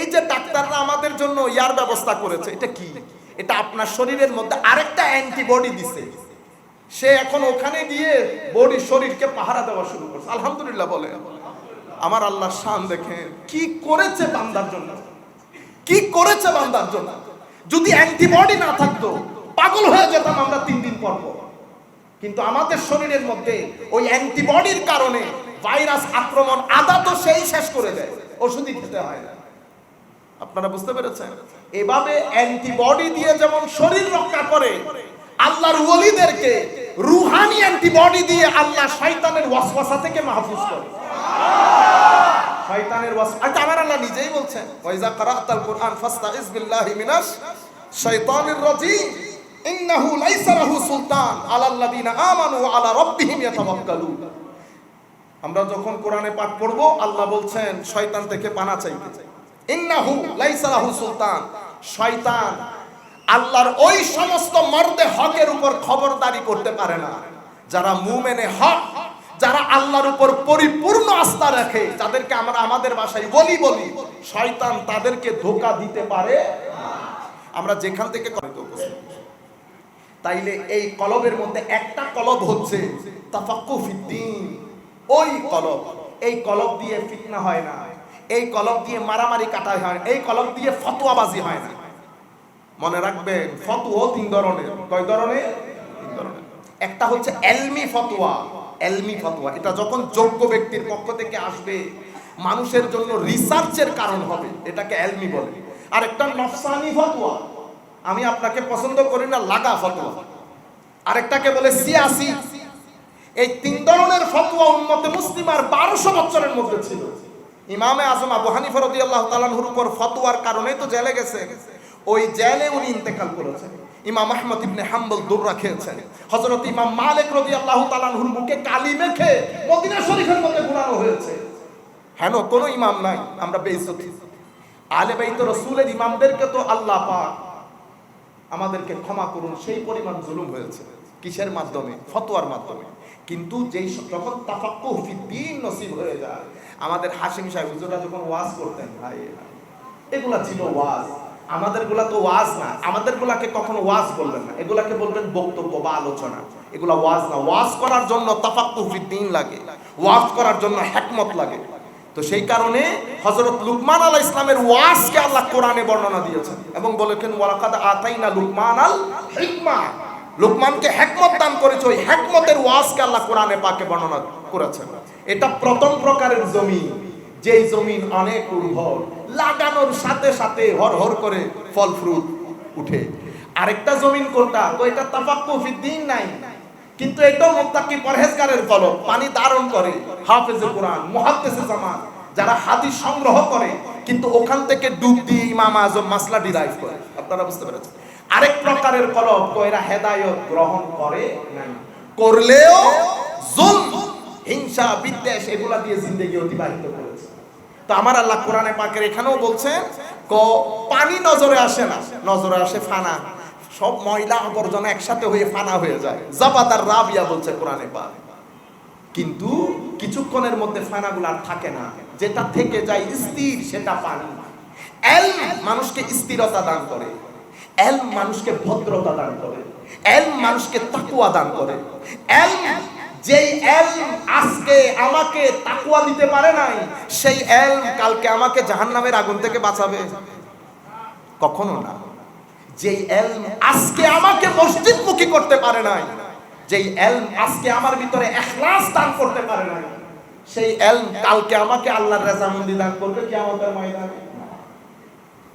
এই যে ডাক্তাররা আমাদের জন্য ইয়ার ব্যবস্থা করেছে, এটা কি? এটা আপনার শরীরের মধ্যে আরেকটা অ্যান্টিবডি দিছে। সে এখন ওখানে গিয়ে বডি শরীরকে পাহারা দেওয়া শুরু করছে। আলহামদুলিল্লাহ বলে। আমার আল্লাহর শান দেখেন, কি করেছে বান্দার জন্য, কি করেছে বান্দার জন্য। যদি অ্যান্টিবডি না থাকতো, পাগল হয়ে যেতাম আমরা 3 দিন পর পর। কিন্তু আমাদের শরীরের মধ্যে ওই অ্যান্টিবডির কারণে ভাইরাস আক্রমণ আদা তো সেই শেষ করে দেয়, ওষুধই খেতে হয় না। আপনারা বুঝতে পেরেছেন? এভাবে অ্যান্টিবডি দিয়ে যেমন শরীর রক্ষা করে, আল্লাহর ওলিদেরকে রুহানি অ্যান্টিবডি দিয়ে আল্লাহ শয়তানের ওয়াসওয়াসা থেকে মাহফুজ করে। শয়তানের ওয়াসওয়াসা, এটা আমার আল্লাহ নিজেই বলছেন, ওয়াইজা কারাতাল কুরআন ফাস্তাইজ বিল্লাহি মিনাশ শাইতানির রাজিম ইন্নাহু লাইসা লাহু সুলতান আলাল্লাযিনা আমানু ওয়া আলা রাব্বিহিম ইয়াতাওয়াক্কালুন। আমরা যখন কোরআনে পাঠ পড়ব আল্লাহ বলছেন শয়তান থেকে পানা চাইতে। ইন্নাহু লাইসা লাহু সুলতান, শয়তান আল্লাহর ওই সমস্ত মর্দে হকের উপর খবরদারি করতে পারে না যারা মুমিনে হক, যারা আল্লাহর উপর পরিপূর্ণ আস্থা রাখে, যাদেরকে আমরা আমাদের ভাষায় বলি শয়তান তাদেরকে ধোঁকা দিতে পারে না। আমরা যেখান থেকে তাইলে এই কলবের মধ্যে একটা কলব হচ্ছে তাফাক্কু ফিদ্দীন। ওই কলব, এই কলব দিয়ে ফিতনা হয় না, এই কলব দিয়ে মারামারি কাটা হয় না, এই কলব দিয়ে ফতোয়াবাজি হয় না। মনে রাখবেন ফতোয়া তিন ধরনের। কয় ধরনের? তিন ধরনের। একটা হচ্ছে এলমি ফতোয়া। এলমি ফতোয়া এটা যখন যোগ্য ব্যক্তির পক্ষ থেকে আসবে, মানুষের জন্য রিসার্চের কারণ হবে, এটাকে এলমি বলে। আর একটা নফসানি ফতোয়া, আমি আপনাকে পছন্দ করি না, লাগা ফতোয়া। আরেকটাকে বলে সিয়াসি। এই তিন ধরনের ফতোয়া উম্মতে মুসলিমার 1200 বছরের মধ্যে ছিল। ইমামে আজম আবু হানিফা রাদিয়াল্লাহু তাআলা আনহুর উপর ফতোয়ার কারণেই তো জেলে গেছে, ওই জেলে উনি ইন্তেকাল করেছেন। ইমাম আহমদ ইবনে হাম্বল দুররা খেয়েছেন। হযরত ইমাম মালিক রাদিয়াল্লাহু তাআলা আনহুর মুখে কালি মেখে মদিনা শরীফের মধ্যে ঘোরানো হয়েছে। হেন কোন ইমাম নাই, আমরা বেইজ্জত। আলে বাইত রাসূলের ইমামদেরকে তো আল্লাহ পাক আমাদেরকে ক্ষমা করুন, সেই পরিমাণ জুলুম হয়েছে। কিসের মাধ্যমে? ফতোয়ার মাধ্যমে। কিন্তু যেই যখন তাফাক্কুহ ফিদ্দীন নসিব হয়ে যায়, আমাদের হাশিম সাহেব হুজুররা যখন ওয়াজ করতেন, ভাই এগুলা ছিল ওয়াজ। আমাদেরগুলা তো ওয়াজ না, আমাদেরগুলাকে কখনো ওয়াজ বলবেন না, এগুলাকে বলবেন বক্তব্য বা আলোচনা। এগুলা ওয়াজ না। ওয়াজ করার জন্য তাফাক্কুহ ফিদ্দীন লাগে, ওয়াজ করার জন্য হিকমত লাগে। তো সেই কারণে হযরত লুকমান আলাইহিস সালামের ওয়াজকে আল্লাহ কোরআনে বর্ণনা দিয়েছেন এবং বলেছেন ওয়ালাকাদ আতাইনা লুকমানাল হিকমা। লুকমানকে হিকমত দান করেছে, ওই হিকমতের ওয়াজকে আল্লাহ কোরআনে পাকে বর্ণনা করেছেন। এটা প্রথম প্রকারের জমি, যেই জমিন অনেক উর্বর, লাগানোর সাথে সাথে হর করে ফল ফ্রুট উঠে। আরেকটা জমিন কোনটা? তো এটা তাফাক্কুহ ফিদ্দীন নাই, কিন্তু এটাও মুত্তাকি পরহেজগারের কলব, পানি ধারণ করে, হাফেজে কোরআন, মুহাদ্দিসে জামান, যারা হাদিস সংগ্রহ করে, কিন্তু ওখান থেকে ডুব দিয়ে ইমাম আজম মাসলা ডিরাইভ করে। আপনারা বুঝতে পেরেছেন? আরেক প্রকারের কলব, এরা হেদায়েত গ্রহণ করে নাই, করলেও জুলম, হিংসা, বিদ্বেষ এগুলা দিয়ে জিন্দেগি অতিবাহিত করেছে। তো আমার আল্লাহ কোরআনে পাকের এখানেও বলছেন পানি নজরে আসে না, নজরে আসে ফানা। সব ময়লা আবর্জনা একসাথে হয়ে ফানা হয়ে যায়, জাবাতার রাবিয়া বলছে কোরআনে পাক। কিন্তু কিছুক্ষণের মধ্যে ফানাগুলো আর থাকে না, যেটা থেকে যায় স্থির সেটা পানি। ইলম মানুষকে স্থিরতা দান করে, ইলম মানুষকে ভদ্রতা দান করে, ইলম মানুষকে তাকওয়া দান করে। ইলম, যেই ইলম আজকে আমাকে তাকওয়া দিতে পারে নাই, সেই ইলম কালকে আমাকে জাহান্নামের আগুন থেকে বাঁচাবে? কখনো না। যেই ইলম আজকে আমাকে মসজিদমুখী করতে পারে নাই, যেই ইলম আজকে আমার ভিতরে ইখলাস দান করতে পারে নাই, সেই ইলম কালকে আমাকে আল্লাহর রাজামন্দি দান করবে কিয়ামতের ময়দানে।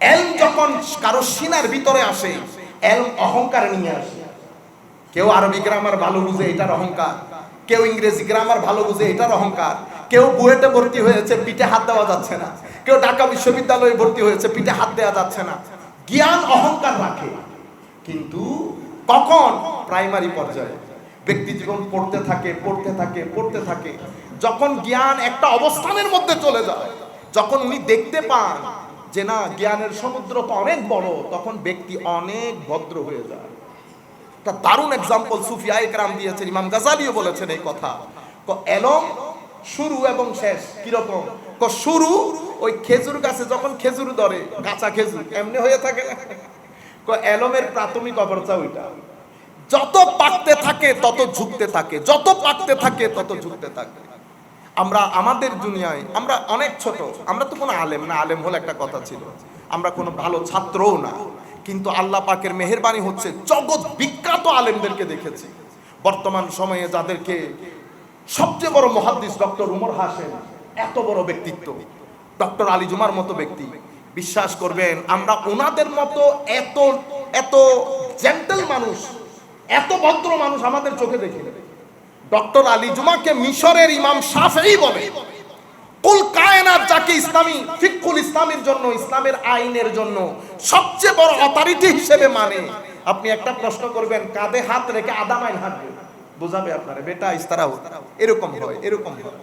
ইলম যখন কারো সিনার ভিতরে আসে, ইলম অহংকার নিয়ে আসে। কেউ আরবি গ্রামার ভালো বুঝে, এটার অহংকার। কেউ ইংরেজি গ্রামার ভালো বুঝে, এটার অহংকার। কেউ বুয়েটে ভর্তি হয়েছে, পিঠে হাত দেওয়া যাচ্ছে না। কেউ ঢাকা বিশ্ববিদ্যালয়ে ভর্তি হয়েছে, পিঠে হাত দেওয়া যাচ্ছে না। জ্ঞান অহংকার রাখে, কিন্তু কখন? প্রাইমারি পর্যায়ে ব্যক্তি জীবন পড়তে থাকে, যখন জ্ঞান একটা অবস্থানের মধ্যে চলে যায়, যখন উনি দেখতে পান যে না, জ্ঞানের সমুদ্র তো অনেক বড়, তখন ব্যক্তি অনেক ভদ্র হয়ে যায়। একটা দারুণ এক্সাম্পল সুফিয়ায়ে কেরাম দিয়েছেন, ইমাম গাজালিও বলেছেন এই কথা। এলম শুরু এবং শেষ কিরকম? শুরু ওই খেজুর গাছে যখন খেজুর ধরে, কাঁচা খেজুর এমনি হয়ে থাকে না, এলমের প্রাথমিক অবস্থা ওইটা। যত পাকতে থাকে তত ঝুঁকতে থাকে, যত পাকতে থাকে তত ঝুঁকতে থাকে। আমরা আমাদের দুনিয়ায় আমরা অনেক ছোট, আমরা তো কোনো আলেম না, আলেম হলে একটা কথা ছিল, আমরা কোনো ভালো ছাত্রও না, কিন্তু আল্লাহ পাকের মেহেরবানি হচ্ছে জগৎ বিখ্যাত আলেমদেরকে দেখেছি। বর্তমান সময়ে যাদেরকে সবচেয়ে বড় মুহাদ্দিস ডক্টর উমর হাশেম, এত বড় ব্যক্তিত্ব, ডক্টর আলী জুমার মতো ব্যক্তি, বিশ্বাস করবেন আমরা ওনাদের মতো এত এত জেন্টল মানুষ, এত ভদ্র মানুষ আমাদের চোখে দেখি। ডক্টর আলী জুমাকে মিশরের ইমাম শাফেঈ বলে। কুল কায়নাত যাকে ইসলামী ফিকহুল ইসলামের জন্য, ইসলামের আইনের জন্য সবচেয়ে বড় অথরিটি হিসেবে মানে, আপনি একটা প্রশ্ন করবেন, কাঁধে হাত রেখে আধা মাইল হাঁটবে, বোঝাবে আপনারা বেটা ইস্তারা এরকম হয়, এরকম হয়।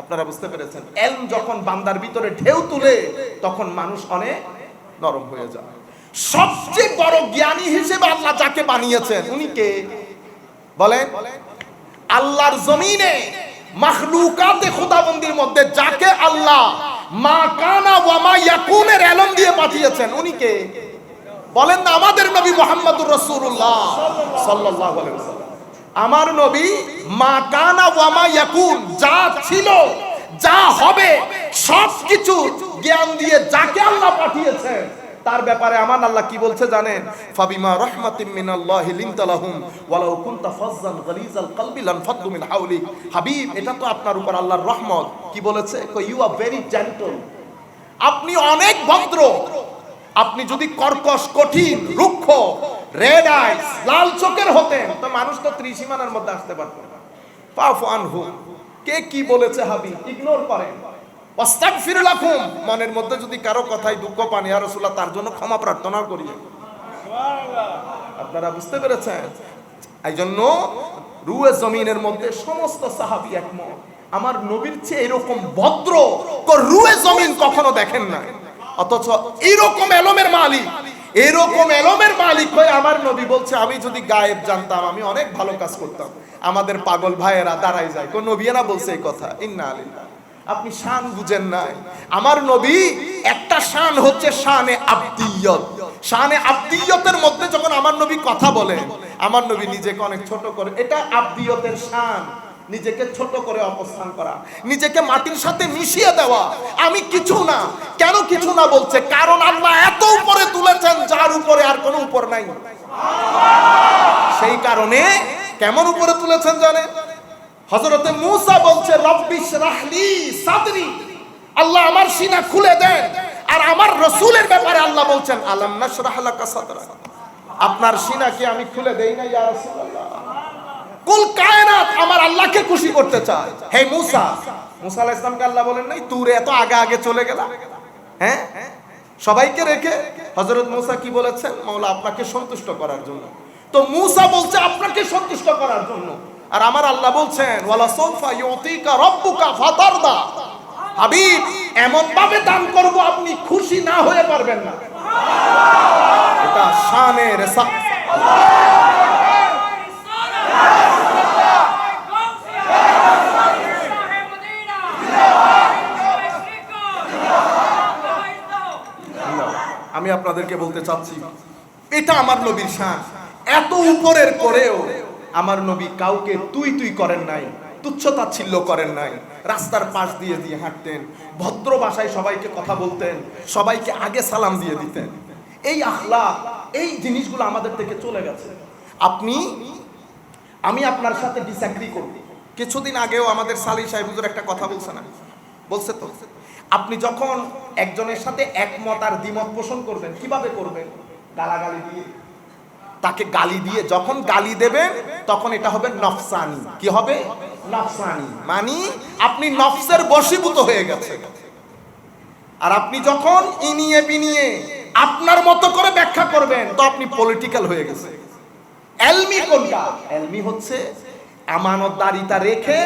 আপনারা বুঝতে পেরেছেন? এলম যখন বান্দার ভিতরে ঢেউ তুলে তখন মানুষ অনেক নরম হয়ে যায়। সবচেয়ে বড় জ্ঞানী হিসেবে আল্লাহ যাকে বানিয়েছেন উনি কে বলেন? আল্লাহর জমিনে মাখলুকাতে খোদাবন্দির মধ্যে যাকে আল্লাহ মা কানা ওয়া মা ইয়াকুনের ইলম দিয়ে পাঠিয়েছেন উনি কে বলেন না? আমাদের নবী মুহাম্মদুর রাসূলুল্লাহ সাল্লাল্লাহু আলাইহি ওয়াসাল্লাম। আমার নবী মা কানা ওয়া মা ইয়াকুন, যা ছিল যা হবে সবকিছু জ্ঞান দিয়ে যাকে আল্লাহ পাঠিয়েছেন তার ব্যাপারে আমার আল্লাহ কি বলছে জানেন? ফাবিমা রাহমাতিম মিনাল্লাহি লিনতা লাহুম ওয়ালাউ কুনতা ফাজ্জান গালিজাল কলবি লানফাদ্দু মিন হাওলিক। হাবিব, এটা তো আপনার উপর আল্লাহর রহমত। কি বলেছে? ইউ আর ভেরি জেন্টল, আপনি অনেক ভদ্র। আপনি যদি কর্কশ, কঠিন, রুক্ষ, রেড আইস, লাল চোখের হতেন তো মানুষ তো ত্রিসীমানার মধ্যে আসতে পারত না। ফাফু আনহু, কে কি বলেছে হাবিব ইগনোর করেন। ওয়াস্তাগফির লাকুম, মনের মধ্যে যদি কারো কথায় দুঃখ পান ইয়া রাসূলুল্লাহ তার জন্য ক্ষমা প্রার্থনা করি। সুবহানাল্লাহ। আপনারা বুঝতে পেরেছেন? এই জন্য রুয়ে জমিনের মধ্যে সমস্ত সাহাবী একমত, আমার নবীর চেয়ে এরকম ভদ্র রুয়ে জমিন কখনো দেখেন না। অথচ এরকম এলমের মালিক, এরকম এলমের মালিক হয়ে আমার নবী বলছে আমি যদি গায়েব জানতাম আমি অনেক ভালো কাজ করতাম। আমাদের পাগল ভাইয়েরা দাঁড়াই যায়, কোন নবীরা বলছে এই কথা? ইন্না লিল্লাহ। আপনি শান বুঝেন নাই। আমার নবী একটা শান হচ্ছে শানে আবদিয়ত। শানে আবদিয়তের মধ্যে যখন আমার নবী কথা বলেন, আমার নবী নিজেকে অনেক ছোট করে, এটা আবদিয়তের শান। নিজেকে ছোট করে অবস্থান করা, নিজেকে মাটির সাথে মিশিয়ে দেওয়া, আমি কিছু না। কেন কিছু না বলছে? কারণ আল্লাহ এত উপরে তুলেছেন যার উপরে আর কোনো উপর নাই। সেই কারণে কেমন উপরে তুলেছেন জানেন? হযরতে মূসা বলছে রব্বিশ রাহলি সাদরি, আল্লাহ আমার সিনা খুলে দেন। আর আমার রাসূলের ব্যাপারে আল্লাহ বলছেন আলাম নাশরাহ লাকা সাদরা, আপনার সিনা কি আমি খুলে দেই না ইয়া রাসূলুল্লাহ? কুল কায়নাত আমার আল্লাহকে খুশি করতে চায়। হে মূসা, মূসা আলাইহিস সালামকে আল্লাহ বলেন নাই তুরে এত আগে আগে চলে গেলা, হ্যাঁ সবাইকে রেখে? হযরত মূসা কি বলেছেন? মাওলা আপনাকে সন্তুষ্ট করার জন্য। তো মূসা বলছে আপনাকে সন্তুষ্ট করার জন্য, আর আমার আল্লাহ বলছেন ওয়ালা সাউফা ইউতিকা রাব্বুকা ফাতারদা, হাবিব এমন ভাবে দান করব আপনি খুশি না হয়ে পারবেন না। এটা শানের আমি আপনাদেরকে বলতে চাচ্ছি এটা আমার নবীর শান। এত উপরের করেও আমার নবী কাউকে তুই তুই করেন নাই, তুচ্ছতাচ্ছিল্য করেন নাই। রাস্তার পাশ দিয়ে দিয়ে হাঁটতেন, ভদ্র ভাষায় সবাইকে কথা বলতেন, সবাইকে আগে সালাম দিয়ে দিতেন। এই আখলাক, এই জিনিসগুলো আমাদের থেকে চলে গেছে। আমি আপনার সাথে ডিসএগ্রি করব। কিছুদিন আগেও আমাদের সালি সাহেব হুজুর একটা কথা বলছে না? বলছে তো। আপনি যখন একজনের সাথে একমত আর দ্বিমত পোষণ করবেন কিভাবে করবেন? গালাগালি দিয়ে, তাকে গালি দিয়ে। যখন গালি দেবেন তখন এটা হবে নফসানি। কি হবে? নফসানি, মানে আপনি নফসের বশীভূত হয়ে গেছে। আর আপনি যখন ইনিয়ে বিনিয়ে আপনার মতো করে ব্যাখ্যা করবেন তো আপনি পলিটিক্যাল হয়ে গেছে। এলমি কোনটা? এলমি হচ্ছে আমানতদারিতা রেখে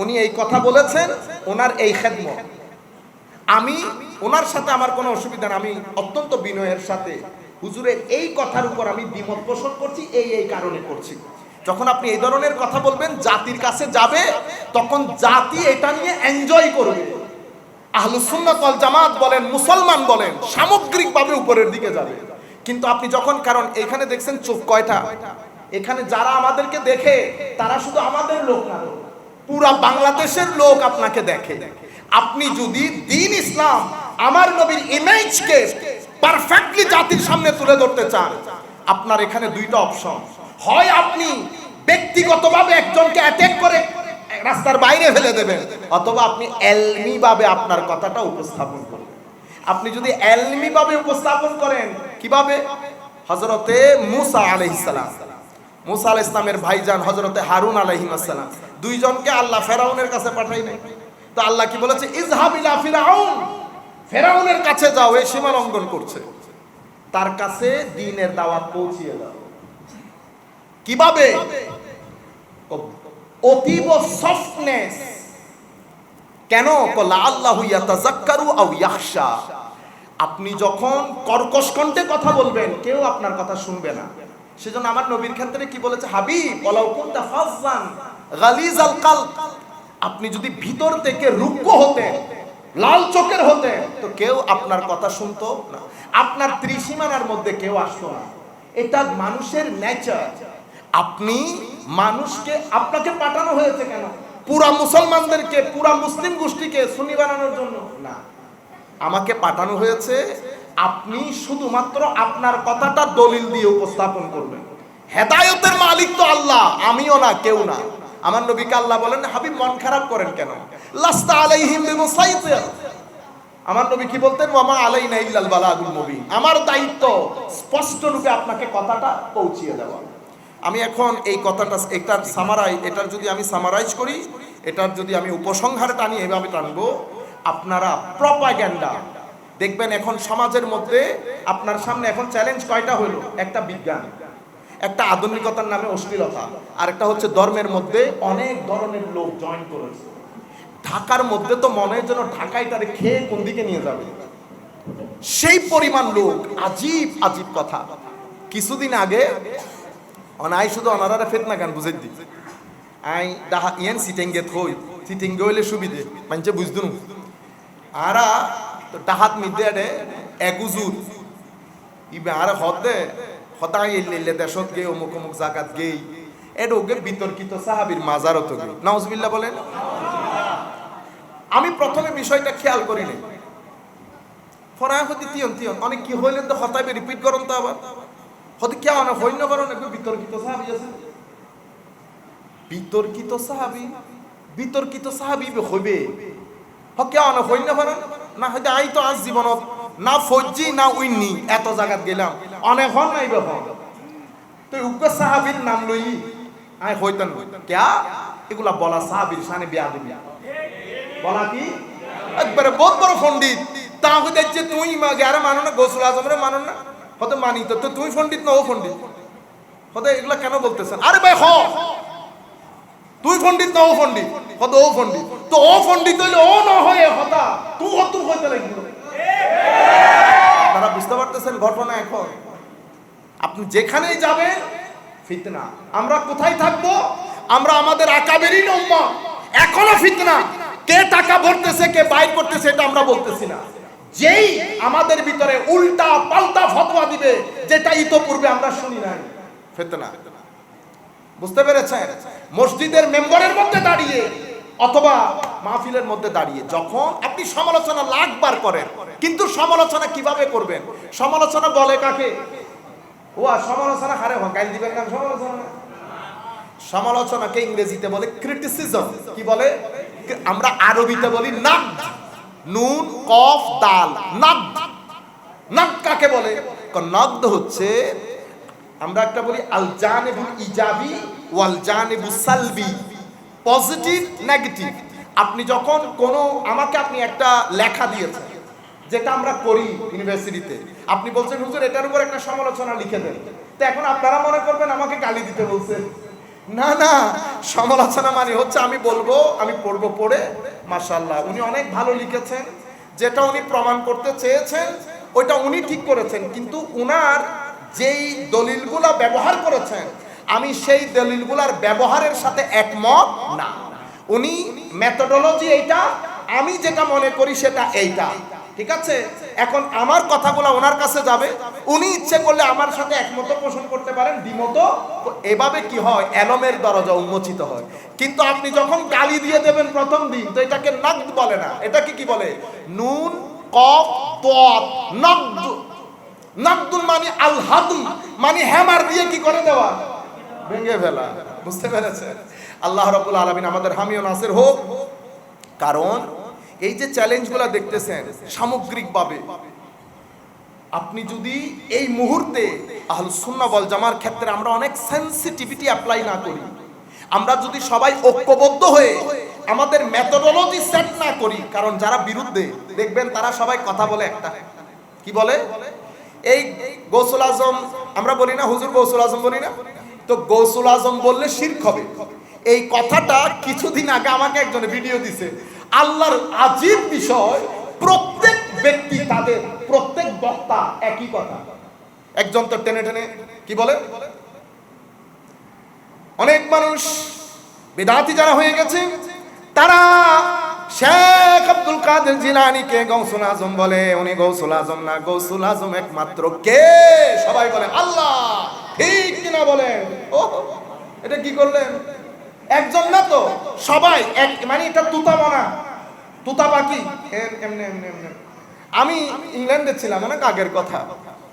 উনি এই কথা বলেছেন, ওনার এই খেদমত। আমি ওনার সাথে আমার কোনো অসুবিধা না, আমি অত্যন্ত বিনয়ের সাথে হুজুরের এই কথার উপর আমি দ্বিমত পোষণ করছি, এই কারণে করছি। যখন আপনি এই ধরনের কথা বলবেন জাতির কাছে যাবে, তখন জাতি এটা নিয়ে এনজয় করবে। আহলুস সুন্নাত ওয়াল জামাত বলেন, মুসলমান বলেন, সামগ্রিকভাবে উপরের দিকে যাবে। কিন্তু আপনি যখন, কারণ এখানে দেখছেন চোখ কয়টা, এখানে যারা আমাদেরকে দেখে তারা শুধু আমাদের লোক না, পুরা বাংলাদেশের লোক আপনাকে দেখে। আপনি যদি দ্বীন ইসলাম আমার নবীর ইমেজকে পারফেক্টলি জাতির সামনে তুলে ধরতে চান, আপনার এখানে দুইটা অপশন। হয় আপনি ব্যক্তিগতভাবে একজনকে অ্যাটাক করে রাস্তার বাইরে ফেলে দেবেন, অথবা আপনি এলমি ভাবে আপনার কথাটা উপস্থাপন করবেন। আপনি যদি এলমি ভাবে উপস্থাপন করেন, কিভাবে? হযরতে মূসা আলাইহিস সালাম, মূসা আলাইহিস সালামের ভাইজান হযরতে হারুন আলাইহিস সালাম, দুইজনকে আল্লাহ ফেরাউনের কাছে পাঠাই নাই। তো আল্লাহ কি বলেছে? ইযহাব ইলা ফিরাউন, ফেরাউনের কাছে যাও, এই সীমা লঙ্ঘন করছে। তার কাছে দ্বীনের দাওয়াত পৌঁছিয়ে দাও। কিভাবে? অতীব সফটনেস। কেন? লাআল্লাহু ইয়াতাযাক্কারু আও ইয়াখশা। আপনি যখন কর্কশ কণ্ঠে কথা বলবেন, কেউ আপনার কথা শুনবে না। সেজন্য আমার নবীর ক্ষেত্রে কি বলেছে? হাবিব ওয়ালাউ কুনতা ফাজ্জান গালিজাল কলব, আপনি যদি ভিতর থেকে রুক্ষ হতেন, লাল চোখের হতেন, তো কেউ আপনার কথা শুনতো না, আপনার ত্রিসীমানার মধ্যে কেউ আসতো না। এটা মানুষের নেচার। আপনি মানুষকে, আপনাকে পাঠানো হয়েছে কেন? পুরা মুসলমানদেরকে, পুরা মুসলিম গোষ্ঠীকে সুন্নি বানানোর জন্য না। আমাকে পাঠানো হয়েছে আপনি শুধুমাত্র আপনার কথাটা দলিল দিয়ে উপস্থাপন করবেন। হেদায়েতের মালিক তো আল্লাহ, আমিও না, কেউ না। আমার নবীকে আল্লাহ বলেন, হাবিব মন খারাপ করেন কেন? লাস্তা আলাইহিম বিমুসাইতির। আমার নবী কি বলতেন? ওয়ামা আলাইনা ইল্লাল বালাগুল মুবিন। আমার দায়িত্ব স্পষ্ট রূপে আপনাকে কথাটা পৌঁছিয়ে দেওয়া। আমি এখন এই কথাটা, এটার যদি আমি সামারাইজ করি, এটার যদি আমি উপসংহারে টানি, এভাবে টানবো, আপনারা প্রপাগ্যান্ডা দেখবেন এখন সমাজের মধ্যে। আপনার সামনে এখন চ্যালেঞ্জ কয়টা হলো? একটা বিজ্ঞান, একটা আধুনিকতার নামে অশ্লীলতা, আর একটা হচ্ছে ধর্মের মধ্যে অনেক ধরনের লোক জয়েন করেছে। ঢাকার মধ্যে তো মনে হয় যেন ঢাকায় তারে খেয়ে কোন দিকে নিয়ে যাবে, সেই পরিমাণ লোক। আজীব আজীব কথা। কিছুদিন আগে অনাই শুধু অনারা ফেতনা গান বুঝে দি আই ডাহা ইয়েন সিটেঙ্গে থই, সিটেঙ্গে হইলে সুবিধে মানছে বুঝদুন। আরা তো ডাহাত মিদে আরে একুজুর ইবে আর হদে হতাই এলে দেশত গে অমুক অমুক জায়গাত গেই এটা ওকে বিতর্কিত সাহাবীর মাজারত গে। নাউজুবিল্লাহ বলেন। আমি প্রথমে বিষয়টা খেয়াল করিনি, ফরায় হতে তিয়ন তিয়ন অনেক কি হইলেন তো হতাইবে রিপিট করুন তো আবার হতে কে অনেক হইন্য করুন। একটু বিতর্কিত সাহাবী আছে, বিতর্কিত সাহাবী, বিতর্কিত সাহাবী হইবে কে অনেক হইন্য করুন না? হয়তো আই তো আজ জীবনত না ফৌজি না উইনি এত জায়গাত গেলাম, অনেক হন নাই বে হন তো উগ্র সাহাবীর নাম লই আই হইতেন ক্যা? এগুলা বলা সাহাবীর শানে বেয়াদবি বলা কি? একবারে বহুত বড় পণ্ডিত তা হইতে যে তুই গ্যারে মানো না, গোসল আজমরে মানো না, হতে মানি তো তুই পণ্ডিত না ও পণ্ডিত, হতে এগুলা কেন বলতেছেন? আরে ভাই হ তুই পণ্ডিত না ও পণ্ডিত, হতে ও পণ্ডিত, তো ও পণ্ডিত হইলে ও না হয়ে হতা তুই হতুর হইতে লাগবে। আপনারা বুঝতে পারতেছেন ঘটনা? এখন আপনি যেখানেই যাবেন ফিতনা। আমরা কোথায় থাকবো? আমরা আমাদের আকাবেরিন উম্মাহ, এখনো ফিতনা। কে টাকা ভরতেছে, কে বাইর করতেছে, এটা আমরা বলতেছি না। যেই আমাদের ভিতরে উল্টা পাল্টা ফতোয়া দিবে যেটা ইতোপূর্বে আমরা শুনি নাই, ফিতনা। বুঝতে পেরেছেন? মসজিদের মেম্বারের মধ্যে দাঁড়িয়ে অথবা মাহফিলের মধ্যে দাঁড়িয়ে যখন আপনি সমালোচনা লাখবার করেন, কিন্তু সমালোচনা কিভাবে করবেন? সমালোচনা বলে কাকে? ও সমালোচনা হারে গাইল দিবেন না। সমালোচনা, সমালোচনাকে ইংরেজিতে বলে ক্রিটিসিজম। কি বলে? আমরা আরবিতে বলি নাকদ, নুন কফ দাল, নাকদ। নাকদ কাকে বলে? নাকদ হচ্ছে, আমরা একটা বলি আল জানিবুল ইজাবি ওয়াল জানিবুস সালবি, পজিটিভ নেগেটিভ। আপনি যখন কোনো, আমাকে আপনি একটা লেখা দিয়েছেন, যেটা আমরা করি ইউনিভার্সিটিতে, আপনি বলছেন হুজুর এটার উপর একটা সমালোচনা লিখে দেন, তো এখন আপনারা মনে করবেন আমাকে গালি দিতে বলছেন। না না, সমালোচনা মানে হচ্ছে আমি বলবো, আমি পড়বো, পড়ে মাশাআল্লাহ উনি অনেক ভালো লিখেছেন, যেটা উনি প্রমাণ করতে চেয়েছেন ওইটা উনি ঠিক করেছেন, কিন্তু উনার যেই দলিলগুলা ব্যবহার করেছেন আমি সেই দলিলগুলার ব্যবহারের সাথে একমত না। উনি মেথোডোলজি এইটা, আমি যেটা মনে করি সেটা এইটা, ঠিক আছে? এখন আমার কথাগুলো ওনার কাছে যাবে, উনি ইচ্ছে করলে আমার সাথে একমত পোষণ করতে পারেন, দ্বিমত। এভাবে কি হয়? এলমের দরজা উন্মোচিত হয়। কিন্তু আপনি যখন গালি দিয়ে দেবেন প্রথম দিন, তো এটাকে নাকদ বলে না, এটাকে কি বলে? নুন কফ দাদ, নাকদ। নাকদুল মানে আল হাদম, মানে হ্যামার দিয়ে কি করে দেওয়া, ভেঙে ফেলা। বুঝতে পেরেছেন? আল্লাহ রাব্বুল আলামিন আমাদের হামি ও নাসির হোক। কারণ এই যে চ্যালেঞ্জগুলো দেখতেছেন সামগ্রিকভাবে, আপনি যদি এই মুহূর্তে আহলুস সুন্নাহ ওয়াল জামার ক্ষেত্রে আমরা অনেক সেনসিটিভিটি অ্যাপ্লাই না করি, আমরা যদি সবাই ঐক্যবদ্ধ হয়ে আমাদের মেথোডোলজি সেট না করি, কারণ যারা বিরুদ্ধে দেখবেন তারা সবাই কথা বলে একটা, কি বলে? এই গৌসুল আজম আমরা বলি না, হুজুর গৌসুল আজম বলি না, তো গৌসুল আজম বললে শিরক হবে। এই কথাটা কিছুদিন আগে আমাকে একজনে ভিডিও দিছে। আল্লাহর আজীব বিষয়, প্রত্যেক ব্যক্তি তাদের প্রত্যেক বক্তা একই কথা। একজন তো টেনে টেনে কি বলে, অনেক মানুষ বিদআতি যারা হয়ে গেছে তারা শেখ আব্দুল কাদের জিলানীকে গৌসুল আজম বলে। উনি গৌসুল আজম না, গৌসুল আজম একমাত্র কে? সবাই বলে আল্লাহ। ঠিক কিনা বলেন? ও এটা কি করলেন? একজন না তো সবাই এক, মানে এটা তুতা মনা, তুতা পাখি এমনি এমনি এমনি। আমি ইংল্যান্ডে ছিলাম অনেক আগের কথা,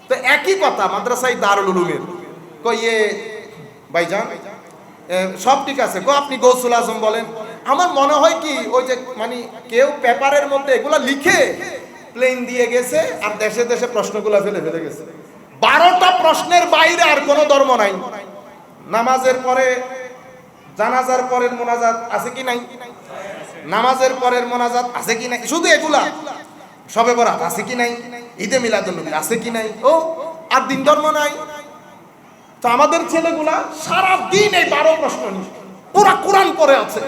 তো একই কথা মাদ্রাসায় দারুল উলুমের কইয়ে ভাইজান সব ঠিক আছে, আপনি গৌসুল আজম বলেন। আমার মনে হয় কি ওই যে মানে কেউ পেপারের মধ্যে এগুলা লিখে প্লেন দিয়ে গেছে আর দেশে দেশে প্রশ্নগুলো ফেলে ফেলে গেছে। 12টা প্রশ্নের বাইরে আর কোনো ধর্ম নাই। নামাজের পরে জানাজার পরের মোনাজাত আছে কি নাই? নামাজের পরের মোনাজাত আছে কি নাই? শুধু এগুলা। শবে বরাত আছে কি নাই? ঈদে মিলাদুন নবী আছে কি নাই? ও আর দিন ধর্ম নাই। তো আমাদের ছেলেগুলা সারা দিন এই 12 প্রশ্ন নিয়ে পুরা কোরআন পড়ে আছে।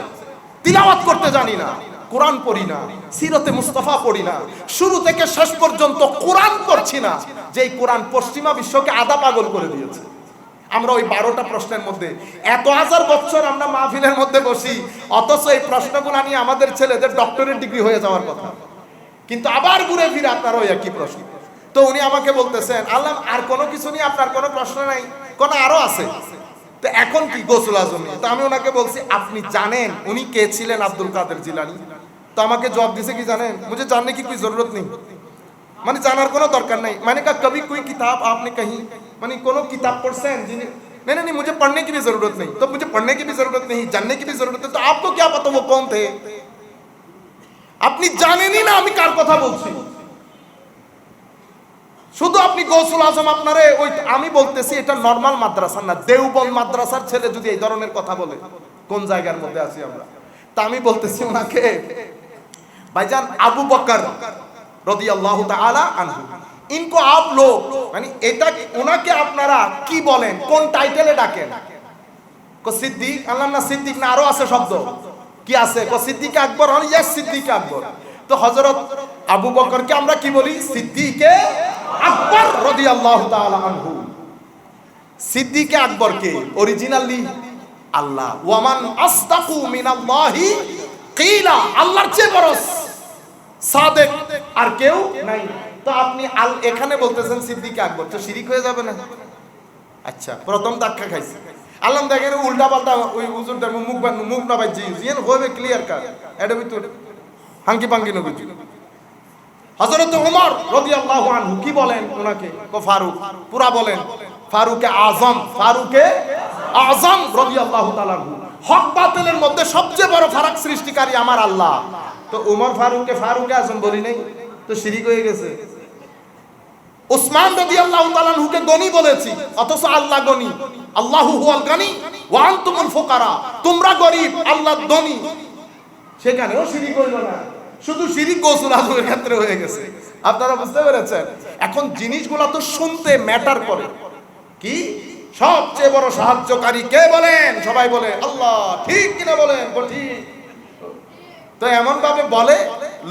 তিলাওয়াত করতে জানি না, কোরআন পড়ি না, সিরতে মুস্তাফা পড়ি না, শুরু থেকে শেষ পর্যন্ত কোরআন পড়ছি না। যেই কোরআন পশ্চিমা বিশ্বকে আধা পাগল করে দিয়েছে। আমরা ওই 12টা প্রশ্নের মধ্যে এত হাজার বছর আমরা মাহফিলের মধ্যে বসি, অথচ এই প্রশ্নগুলো নিয়ে আমাদের ছেলেদের ডক্টরেট ডিগ্রি হয়ে যাওয়ার কথা, কিন্তু আবার ঘুরে ফিরে আপনার ওই একই প্রশ্ন। তো উনি আমাকে বলতেছেন আল্লাহ আর কোনো কিছু নিয়ে আপনার কোনো প্রশ্ন নাই? কোন আরো আছে? তো এখন কি গৌসুল আজম নিয়ে? তো আমি ওনাকে বলছি আপনি জানেন উনি কে ছিলেন? আব্দুল কাদের জিলানী। তো আমাকে জবাব দিছে কি জানেন? मुझे जानने की कोई जरूरत नहीं, মানে জানার কোনো দরকার নাই। मैंने कहा कभी कोई किताब आपने कहीं, মানে কোনো কিতাব পড়ছেন? যিনি नहीं नहीं मुझे पढ़ने की भी जरूरत नहीं। तो मुझे पढ़ने की भी जरूरत नहीं, जानने की भी जरूरत है, तो आपको क्या पता वो कौन थे? আপনি জানেনই না আমি কার কথা বলছি। শুধু আপনি গৌসুল আজম আপনারে ওই, আমি বলতেছি এটা নরমাল মাদ্রাসা না, দেওবন্দ মাদ্রাসার ছেলে যদি এই ধরনের কথা বলে কোন জায়গার মধ্যে আছি আমরা। তা আমি বলতেছি ওনাকে ভাইজান আবু বকর রাদিয়াল্লাহু তাআলা আনহু, ইনকো আপ লোগ, মানে এটা ওনাকে আপনারা কি বলেন, কোন টাইটেলে ডাকেন? কো সিদ্দিক। আল্লাহ না সিদ্দিক না আরো আছে শব্দ, কি আছে? কো সিদ্দিক আকবর। হল ইয়েস সিদ্দিক আকবর। তো হযরত আবু বকরকে আমরা কি বলি? সিদ্দিকে আকবর রাদিয়াল্লাহু তাআলা আনহু। সিদ্দিকে আকবর কে? অরিজিনালি আল্লাহ। ওয়ামান আসদাকু মিনাল্লাহি কিলা, আল্লাহর চেয়ে বড় সাদেক আর কেউ নাই। তো আপনি এখানে বলতেছেন সিদ্দিকে আকবর, তো শিরিক হয়ে যাবে না? আচ্ছা, প্রথম ধাক্কা খাইছে। আল্লাহ দেখেন উল্টা পাল্টা ওই হুজুরটার মুখ না বাজি জিয়ান হবে ক্লিয়ার কাট এটা ভিতর হাঙ্কি পাঙ্কি নবী। হযরত ওমর রাদিয়াল্লাহু আনহু কি বলেন ওনাকে? কো ফারুক। পুরা বলেন ফারুকে আজম, ফারুকে আজম রাদিয়াল্লাহু তাআলা আনহু। হক বাতিলের মধ্যে সবচেয়ে বড় ফারাক সৃষ্টিকারী আমার আল্লাহ। তো ওমর ফারুককে ফারুকে আজম বলি নাই, তো শিরিক হয়ে গেছে। উসমান রাদিয়াল্লাহু তাআলা আনহুকে গনি বলেছি, অথচ আল্লাহ গনি। আল্লাহু হুয়াল গনি ওয়া আনতুমুল ফুকারা, তোমরা গরীব আল্লাহ ধনী। সেখানেও শিরিক হইল না, শুধু শিরিক গৌসুল আজমের ক্ষেত্রে হয়ে গেছে। আপনারা বুঝতে পেরেছেন? এখন জিনিসগুলো তো শুনতে ম্যাটার করে। কি সবচেয়ে বড় সাহায্যকারী কে বলেন? সবাই বলে আল্লাহ। ঠিক কিনা বলেন? ঠিক। তো এমন ভাবে বলে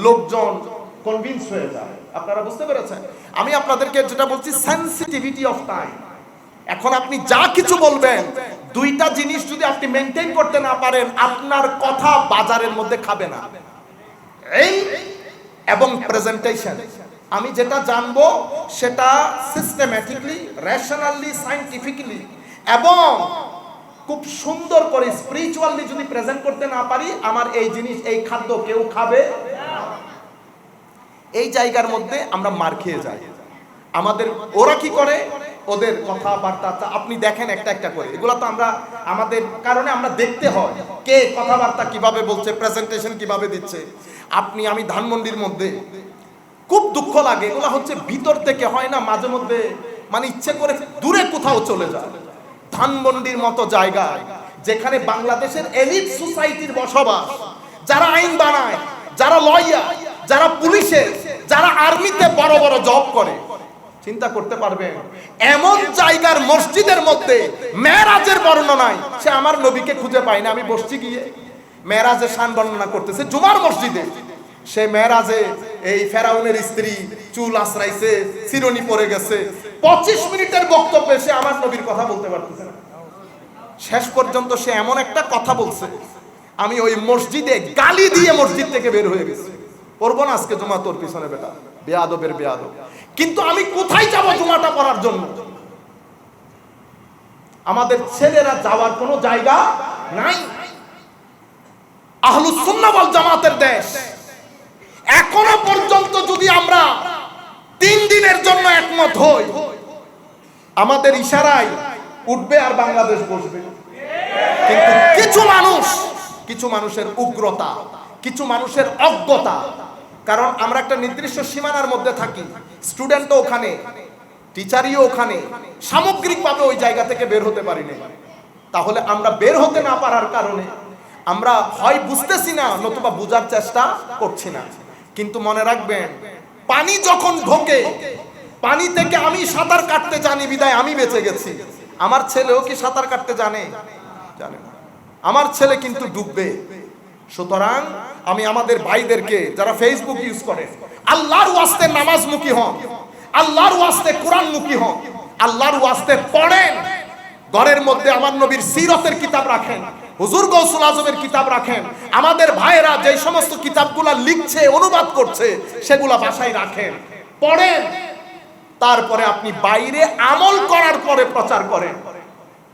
লোকজন কনভিন্স হয়ে যায়। আপনারা বুঝতে পেরেছেন? আমি আপনাদেরকে যেটা বলছি সেনসিটিভিটি অফ টাইম। এখন আপনি যা কিছু বলবেন, দুইটা জিনিস যদি আপনি মেনটেন করতে না পারেন, আপনার কথা বাজারের মধ্যে খাবে না। এই এবং প্রেজেন্টেশন, আমি যেটা জানবো সেটা সিস্টেম্যাটিকলি, রেশনালি, সায়েন্টিফিক্যালি এবং খুব সুন্দর করে স্পিরিচুয়ালি যদি প্রেজেন্ট করতে না পারি, আমার এই জিনিস, এই খাদ্য কেউ খাবে না। এই জায়গার মধ্যে আমরা মার খেয়ে যাই। আমাদের ওরা কি করে? ওদের কথাবার্তা আপনি দেখেন একটা একটা করে, এগুলো তো আমরা আমাদের কারণে আমরা দেখতে হয় কে কথাবার্তা কিভাবে বলছে, প্রেজেন্টেশন কিভাবে দিচ্ছে। আমি ধানমন্ডির মধ্যে খুব দুঃখ লাগে, এগুলো হচ্ছে ভিতর থেকে হয় না, মাঝে মধ্যে মানে ইচ্ছে করে দূরে কোথাও চলে যায়। ধানমন্ডির মতো জায়গায় যেখানে বাংলাদেশের এলিট সোসাইটির বসবাস, যারা আইন বানায়, যারা লয়ার, যারা পুলিশে, যারা আর্মিতে বড় বড় জব করে, চিন্তা করতে পারবেন এমন জায়গার মসজিদের মধ্যে মেরাজের বর্ণনায় সে আমার নবীকে খুঁজে পায় না। আমি বসছি গিয়ে মেরাজের শান বর্ণনা করতেছে জুমার মসজিদে, সে মেরাজে এই ফেরাউনের স্ত্রী চুল আশ্রাইছে, চিরুনি পরে গেছে, 25 মিনিটের বক্তব্যে সে আমার নবীর কথা বলতে পারতেছে না। শেষ পর্যন্ত সে এমন একটা কথা বলছে, আমি ওই মসজিদে গালি দিয়ে মসজিদ থেকে বের হয়ে গেছি। পড়বো না আজকে জুমা তোর পিছনে বেটা, বেয়াদবের বেয়াদব। কিন্তু আমি কোথায় যাব জুমাটা পড়ার জন্য? আমাদের ছেলেরা যাওয়ার কোনো জায়গা নাই। আহলুস সুন্নাহ ওয়াল জামাতের দেশ, এখনো পর্যন্ত যদি আমরা 3 দিনের জন্য একমত হই, আমাদের ইশারায় উঠবে আর বাংলাদেশ বসবে। কিন্তু কিছু মানুষের উগ্রতা, কিছু মানুষের অজ্ঞতা, কারণ আমরা একটা নির্দিষ্ট সীমানার মধ্যে থাকি, স্টুডেন্টও ওখানে, টিচারইও ওখানে, সামগ্রিকভাবে ওই জায়গা থেকে বের হতে পারি না। তাহলে আমরা বের হতে না পারার কারণে আমরা হয় বুঝতেছি না, নতুবা বোঝার চেষ্টা করছি না। কিন্তু মনে রাখবেন, পানি যখন ঢোকে, পানি থেকে আমি সাঁতার কাটতে জানি বিদায় আমি বেঁচে গেছি। আমার ছেলেও কি সাঁতার কাটতে জানে? জানে না। আমার ছেলে কিন্তু ডুববে। সুতরাং আমি আমাদের ভাইদেরকে যারা ফেসবুক ইউজ করে, আল্লাহর ওয়াস্তে নামাজমুখী হন, আল্লাহর ওয়াস্তে কোরআনমুখী হন, আল্লাহর ওয়াস্তে পড়েন। ঘরের মধ্যে আমার নবীর সিরতের কিতাব রাখেন, হুজুর গৌসুল আজমের কিতাব রাখেন। আমাদের ভাইয়েরা যে সমস্ত কিতাবগুলা লিখছে, অনুবাদ করছে, সেগুলা বাসায় রাখেন, পড়েন। তারপরে আপনি বাইরে আমল করার পরে প্রচার করেন।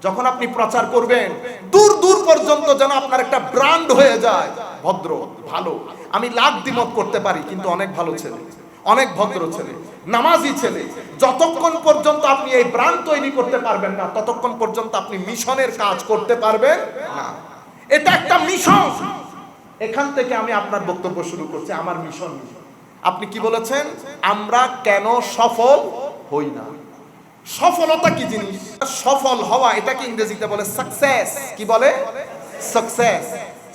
যখন আপনি প্রচার করবেন, দূর দূর পর্যন্ত যেন আপনার একটা ব্র্যান্ড হয়ে যায়, ভদ্র, ভালো। আমি লাখ দ্বিমত করতে পারি, কিন্তু অনেক ভালো ছেলে, অনেক ভদ্র ছেলে, নামাজি ছেলে। যতক্ষণ পর্যন্ত আপনি এই ব্র্যান্ড তৈরি করতে পারবেন না, ততক্ষণ পর্যন্ত আপনি মিশনের কাজ করতে পারবেন না। এটা একটা মিশন। এখান থেকে আমি আপনার বক্তব্য শুরু করছি। আমার মিশন, আপনি কি বলেছেন? আমরা কেন সফল হই না? সফলতা কি জিনিস? সফল হওয়া, এটাকে ইংরেজিতে বলে সাকসেস। কি বলে? সাকসেস।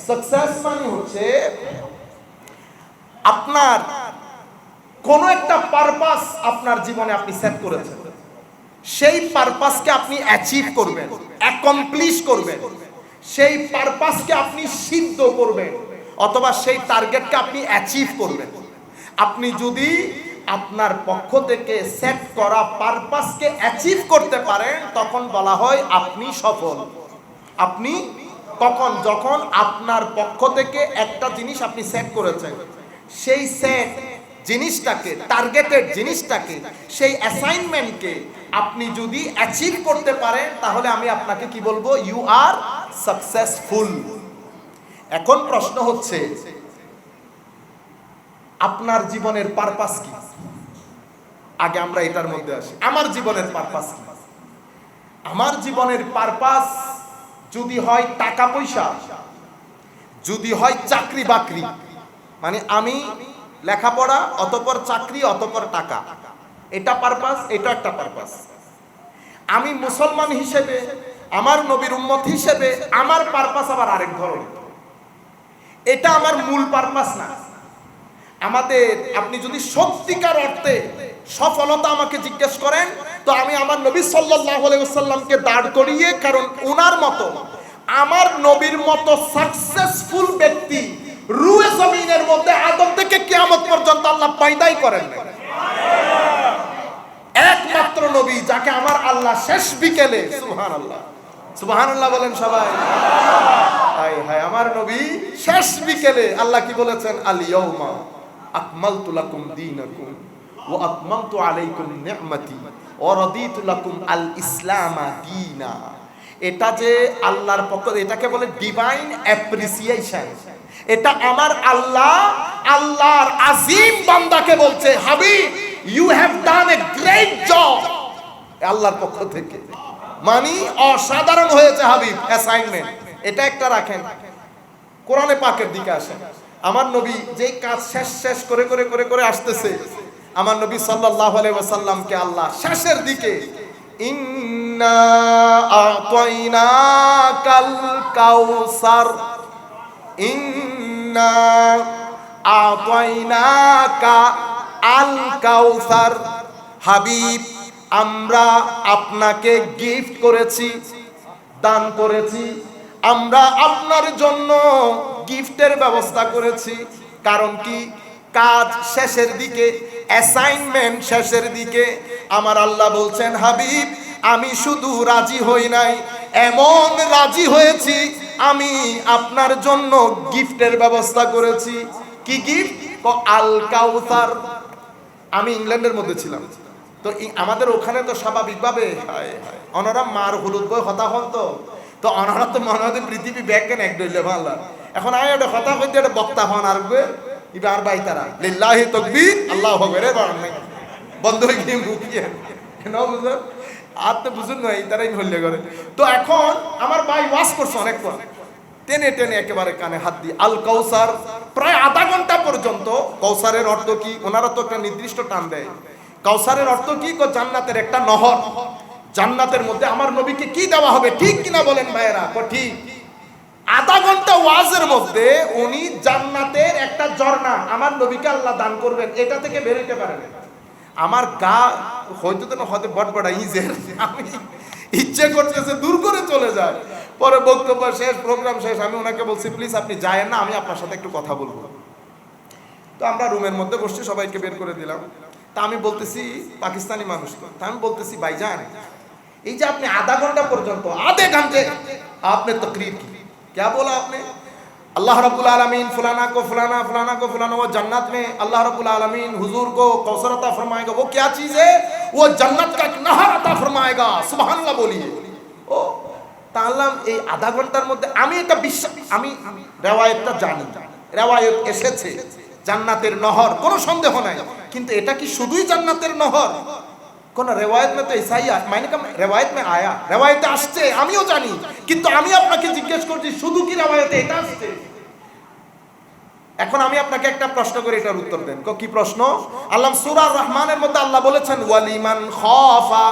সাকসেস মানে হচ্ছে আপনার কোন একটা পারপাস আপনার জীবনে আপনি সেট করেছেন, সেই পারপাসকে আপনি অ্যাচিভ করবেন, অ্যাকমপ্লিশ করবেন, সেই পারপাসকে আপনি সিদ্ধ করবেন, অথবা সেই টার্গেটকে আপনি অ্যাচিভ করবেন। আপনি যদি আপনার পক্ষ থেকে সেট করা পারপাসকে অ্যাচিভ করতে পারেন, তখন বলা হয় আপনি সফল। আপনি কখন? যখন আপনার পক্ষ থেকে একটা জিনিস আপনি সেট করেছেন, সেই সেট জিনিসটাকে, টার্গেটেড জিনিসটাকে, সেই অ্যাসাইনমেন্টকে আপনি যদি অ্যাচিভ করতে পারেন, তাহলে আমি আপনাকে কি বলবো? You are successful. এখন প্রশ্ন হচ্ছে, আপনার জীবনের পারপাস কি? আগে আমরা এটার মধ্যে আসি। আমার জীবনের পারপাস কি? আমার জীবনের পারপাস যদি হয় টাকা পয়সা, যদি হয় চাকরি বাকরি, মানে আমি লেখাপড়া, অতঃপর চাকরি, অতঃপর টাকা, এটা পারপাস, এটা একটা পারপাস। আমি মুসলমান হিসেবে, আমার নবীর উম্মত হিসেবে আমার পারপাস আবার আরেক ধরনের। এটা আমার মূল পারপাস না। আমাদের, আপনি যদি সত্যিকার অর্থে সফলতা আমাকে জিজ্ঞেস করেন, তো আমি আমার নবী সাল্লাল্লাহু আলাইহি ওয়াসাল্লামকে দাঁড় করিয়ে, কারণ ওনার মতো, আমার নবীর মতো সাকসেসফুল ব্যক্তি রুয়ে জমিনের মধ্যে আদম থেকে কিয়ামত পর্যন্ত আল্লাহ পয়দাই করেন না। একমাত্র নবী যাকে আমার আল্লাহ শেষ বিকেলে, সুবহানাল্লাহ, সুবহানাল্লাহ বলেন সবাই। হায় হায়, আমার নবী শেষ বিকেলে আল্লাহ কি বলেছেন? আল ইয়াউমা আকমালতু লাকুম দীনাকুম ওয়া আতমামতু আলাইকুম নি'মাতি ওয়া রাদিতু লাকুম আল ইসলাম দীনা। এটা যে আল্লাহর পক্ষ, এটাকে বলে ডিভাইন অ্যাপ্রিসিয়েশন। এটা আমার আল্লাহ আল্লাহর আজিম বান্দাকে বলছে, হাবিব you have done a great job, আল্লাহর পক্ষ থেকে। মানে অসাধারণ হয়েছে হাবিব, অ্যাসাইনমেন্ট। এটা একটা রাখেন। কোরআনে পাকের দিকে আসেন। আমার নবী যেই কাজ শেষ করে আসতেছে, আমার নবী সাল্লাল্লাহু আলাইহি ওয়াসাল্লামকে আল্লাহ শেষের দিকে ইন্না আ'তাইনাকাল কাউসার, ইন্না আ'তাইনাকা আল কাউসার, হাবিব আমরা আপনাকে গিফট করেছি, দান করেছি, আমরা আপনার জন্য গিফটের ব্যবস্থা করেছি। কারণ কি? কাজ শেষের দিকে, অ্যাসাইনমেন্ট শেষের দিকে আমার আল্লাহ বলছেন, হাবিব আমি শুধু রাজি হই নাই, এমন রাজি হয়েছি আমি আপনার জন্য গিফটের ব্যবস্থা করেছি। কি গিফট? আল কাউসার। আমি ইংল্যান্ডের মধ্যে ছিলাম, তো আমাদের ওখানে তো স্বাভাবিকভাবে অনারা মার হলুদ বই হতা হন, তো অনারা তো মনে হয় পৃথিবী ব্যাগেন এক ডইলে ভালো। এখন আমি একটা কথা কইতে একটা বক্তা হন আরবে ইবার বাই তারা লিল্লাহি তাকবীর আল্লাহু আকবার বাড়ান নাই বন্ধ হয়ে গিয়ে মুখিয়ে না বুঝলেন আর তো বুঝুন না এই তারাই হল্লে করে। তো এখন আমার ভাই ওয়াজ করছে অনেক পর, টেনে টেনে একেবারে কানে হাত দিয়ে আল কাউসার, প্রায় আধা ঘন্টা পর্যন্ত। কাউসারের অর্থ কি? ওনারা তো একটা নির্দিষ্ট টান দেয়। কাউসারের অর্থ কি? জান্নাতের একটা নহর, জান্নাতের মধ্যে আমার নবীকে কি দেওয়া হবে, ঠিক কিনা বলেন ভাইয়েরা? ঠিক। আধা ঘন্টা ওয়াজের মধ্যে উনি জান্নাতের একটা ঝর্ণা আমার নবীকে আল্লাহ দান করবেন, এটা থেকে বের হইতে পারেন। আমার গা হয়তো তো হতে বটবড়া ইজের, আমি ইচ্ছে করতেছে দূর করে চলে যায়। পরে বক্তব্য শেষ, প্রোগ্রাম শেষ, আমি ওনাকে বলছি প্লিজ আপনি যায়েন না, আমি আপনার সাথে একটু কথা বলবো। তো আমরা রুমের মধ্যে বসছি, সবাইকে বের করে দিলাম। তা আমি বলতেছি, পাকিস্তানি মানুষ তো, তা আমি বলতেছি ভাইজান এই যে আপনি আধা ঘন্টা পর্যন্ত आधे घंटे आपने तकरीर की, क्या बोला आपने? अल्लाह रब्बुल आलमीन फलाना को फलाना, फलाना को फलाना, वो जन्नत में अल्लाह रब्बुल आलमीन हुजूर को कौसर अता फरमाएगा। वो क्या चीज है? वो जन्नत का एक नहर अता फरमाएगा। सुभान अल्लाह बोलिए। ও তাহলে এই আধা ঘন্টার মধ্যে আমি এটা বিশ্বাস, আমি রিওয়ায়াতটা জানি, রিওয়ায়াত এসেছে জান্নাতের নহর, কোনো সন্দেহ নাই। কিন্তু এটা কি শুধুই জান্নাতের নহর? কোন রিওয়ায়াত মে তো ऐसा ही মানে কি রিওয়ায়াত মে আয়া, রিওয়ায়াতে আসছে আমিও জানি, কিন্তু আমি আপনাকে জিজ্ঞেস করছি শুধু কি রিওয়ায়াতে এটা আসছে? এখন আমি আপনাকে একটা প্রশ্ন করে এটার উত্তর দেন। কি প্রশ্ন? আল্লাহ সূরা রহমানের মধ্যে আল্লাহ বলেছেন ওয়ালিমান খাফা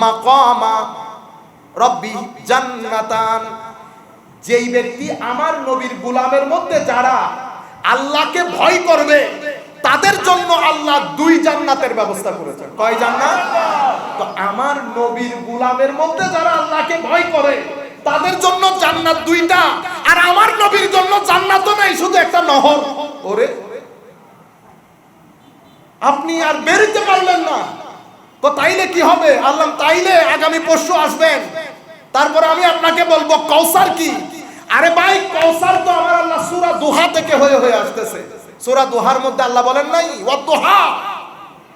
মাকামা রব্বি জান্নাতান, যেই ব্যক্তি আমার নবীর গোলামের মধ্যে যারা আল্লাহকে ভয় করবে তাদের জন্য আল্লাহ দুই জান্নাতের ব্যবস্থা করেছেন। কয় জান্নাত? তো আমার নবীর গোলামের মধ্যে যারা আল্লাহকে ভয় করে তাদের জন্য জান্নাত দুইটা, আর আমার নবীর জন্য জান্নাতও নাই, শুধু একটা নহর। ওরে আপনি আর বেরোতে পারলেন না, তো তাইলে কি হবে? আল্লাহ তাইলে আগামী পরশু আসবেন, তারপর আমি আপনাকে বলবো কাউসার কি। আরে ভাই কাউসার তো আমার আল্লাহ সূরা দুহা থেকে হয়ে হয়ে আসতেছে। সূরা দুহার মধ্যে আল্লাহ বলেন নাই ওয়াদুহা,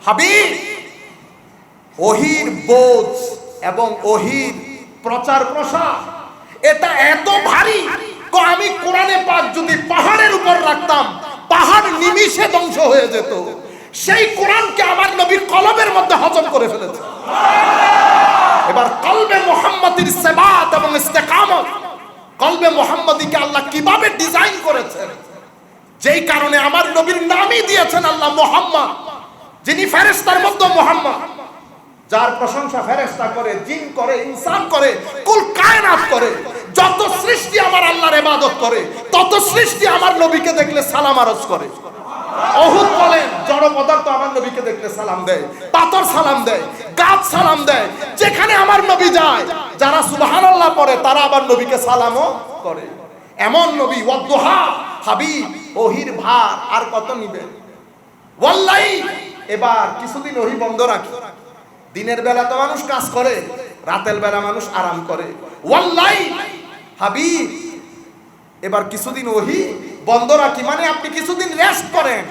হাবিব ওহির বোঝ এবং ওহির প্রচার প্রসার এটা এত ভারী, আমি কোরআনে পাক যদি পাহাড়ের উপর রাখতাম পাহাড় নিমিষে ধ্বংস হয়ে যেত। সেই কোরআনকে আমার নবী কলবের মধ্যে হজম করে ফেলেছে। এবার কলবে মুহাম্মাদির সেবাত এবং ইস্তেকামত, কলবে মুহাম্মাদিকে আল্লাহ কিভাবে ডিজাইন করেছেন, যেই কারণে আমার নবীর নামই দিয়েছেন আল্লাহ মুহাম্মদ, যিনি ফেরেশতার মধ্যে মুহাম্মদ, যার প্রশংসা ফেরেশতা করে, জিন করে, ইনসান করে, কুল কায়নাত করে। যত সৃষ্টি আমার আল্লাহর ইবাদত করে, তত সৃষ্টি আমার নবীকে দেখলে সালাম আরজ করে। অহুদ বলেন জড় পদার্থ আমার নবীকে দেখলে সালাম দেয়, পাথর সালাম দেয়, গাছ সালাম দেয়। যেখানে আমার নবী যায়, যারা সুবহানাল্লাহ পড়ে তারা আবার নবীকে সালামও করে। এমন নবী ওয়াদুহা, হাবিব ওহির ভার আর কত নিবে? ওয়াল্লাহি এবার কিছুদিন ওহি বন্ধ রাখি। দিনের বেলা তো মানুষ কাজ করে, রাতের বেলা মানুষ আরাম করে। ওয়াল্লাহি হাবিব এবার কিছুদিন ওহি বন্ধ রাখি, মানে আপনি কিছুদিন রেস্ট করেন।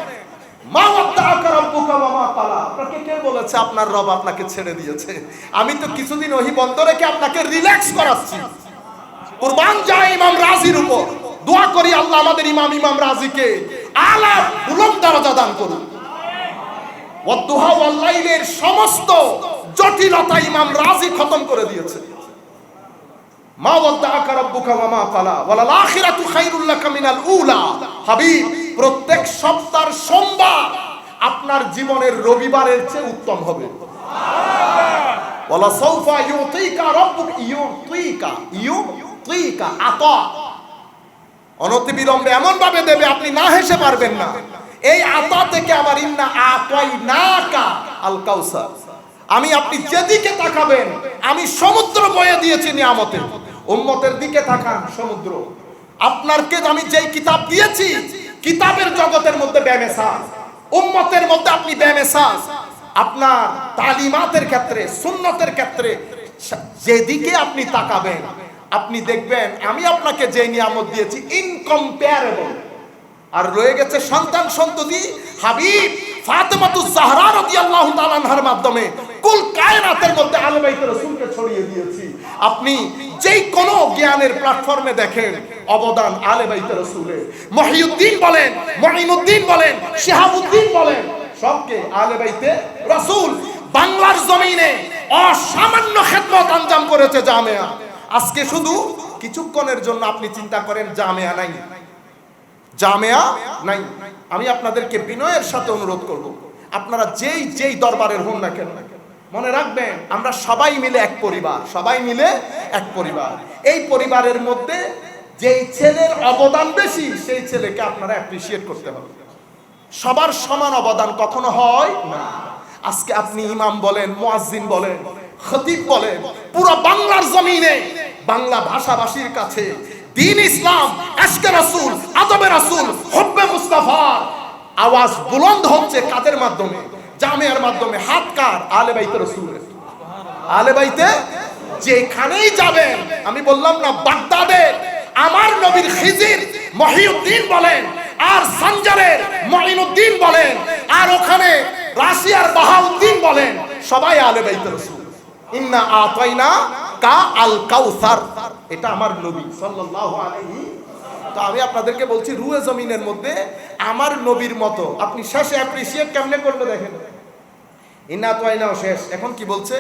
মা ওয়াদাআকা রাব্বুকা ওয়া মা ক্বালা, আপনাকে কে বলেছে আপনার রব আপনাকে ছেড়ে দিয়েছে? আমি তো কিছুদিন ওহি বন্ধ রেখে আপনাকে রিল্যাক্স করাচ্ছি। কুরবান যায় ইমাম রাজির উপর, দোয়া করি আল্লাহ আমাদের ইমাম রাজিকে আলা বুলন্দ দরজা দান করুন। ওয়াদুহা ওয়াল লাইলের সমস্ত জটিলতা ইমাম রাজি খতম করে দিয়েছে। মা ওয়াদাআকা রাব্বুকা ওয়া মা ক্বালা ওয়ালাল আখিরাতু খায়রুল লাকা মিনাল উলা। হাবিব প্রত্যেক সপ্তাহের সোমবার আপনার জীবনের রবিবারের চেয়ে উত্তম হবে। ওয়ালা সাউফা ইউতিকা রাব্বুকা ইউতিকা আতা, অনতিবিলম্বে এমন ভাবে দেবে আপনি না হেসে পারবেন না। এই আতা থেকে আবার ইন্না আতাইনাকা আল কাউসার, আমি আপনি যেদিকে তাকাবেন, আমি সমুদ্র বয়ে দিয়েছি নিয়ামতে। উম্মতের দিকে তাকান, সমুদ্র। আপনারকে আমি যেই কিতাব দিয়েছি, কিতাবের জগতের মধ্যে বেমেসাজ, উম্মতের মধ্যে আপনি বেমেসাজ। আপনার তালিমাতের ক্ষেত্রে, সুন্নতের ক্ষেত্রে যেদিকে আপনি তাকাবেন, আপনি দেখবেন আমি আপনাকে যে নিয়ামত দিয়েছি ইনকম্পারেবল। আর রয়ে গেছে সন্তান সন্ততি, হাবিব ফাতেমাতুজ জাহরা রাদিয়াল্লাহু তাআলা আনহার মাধ্যমে কুল কায়নাতের মধ্যে আলে বাইত রাসূলকে ছড়িয়ে দিয়েছি। আপনি যেই কোনো জ্ঞানের প্ল্যাটফর্মে দেখেন, অবদান আলে বাইত রাসূলের। মহিউদ্দিন বলেন, মঈনুদ্দিন বলেন, শিহাবুদ্দিন বলেন, সবকে আলে বাইতে রাসূল। বাংলার জমিনে অসামান্য খেদমত আঞ্জাম করেছে জামিয়া। আজকে শুধু কিছুক্ষণের জন্য আপনি চিন্তা করেন জামিয়া নাই, জামিয়া নাই। আমি আপনাদেরকে বিনয়ের সাথে অনুরোধ করব, আপনারা যেই যেই দরবারের হন না কেন, মনে রাখবেন আমরা সবাই মিলে এক পরিবার, সবাই মিলে এক পরিবার। এই পরিবারের মধ্যে যেই ছেলের অবদান বেশি, সেই ছেলেকে আপনারা অ্যাপ্রিসিয়েট করতে হবে। সবার সমান অবদান কখনো হয় না। আজকে আপনি ইমাম বলেন, মুয়াজ্জিন বলেন, খতিব বলেন, পুরো বাংলার জমিনে বাংলা ভাষাভাষীর কাছে দ্বীন ইসলাম, আশকে রাসূল, আদবে রাসূল, হুব্বে মুস্তাফার আওয়াজ বুলন্দ হচ্ছে কাদের মাধ্যমে? জামিয়ার মাধ্যমে। হাত কার? আলে বাইতে রাসূলের। আলে বাইতে যেখানেই যাবেন, আমি বললাম না বাগদাদে আমার নবীর খিজির মহিউদ্দিন বলেন, আর সানজারের মঈনুদ্দিন বলেন, আর ওখানে রাশিয়ার বাহাউদ্দিন বলেন, সবাই আলে বাইতে রাসূল। ইন্না আতাইনা কা আল কাউসার, এটা আমার নবী সাল্লাল্লাহু আলাইহি। তো আমি আপনাদেরকে বলছি, রুয়ে জমিনের মধ্যে আমার নবীর মতো আপনি শেষে অ্যাপ্রিসিয়েট কেমনে করবে দেখেন। ইন্না আতাইনাও শেষ, এখন কি বলছে?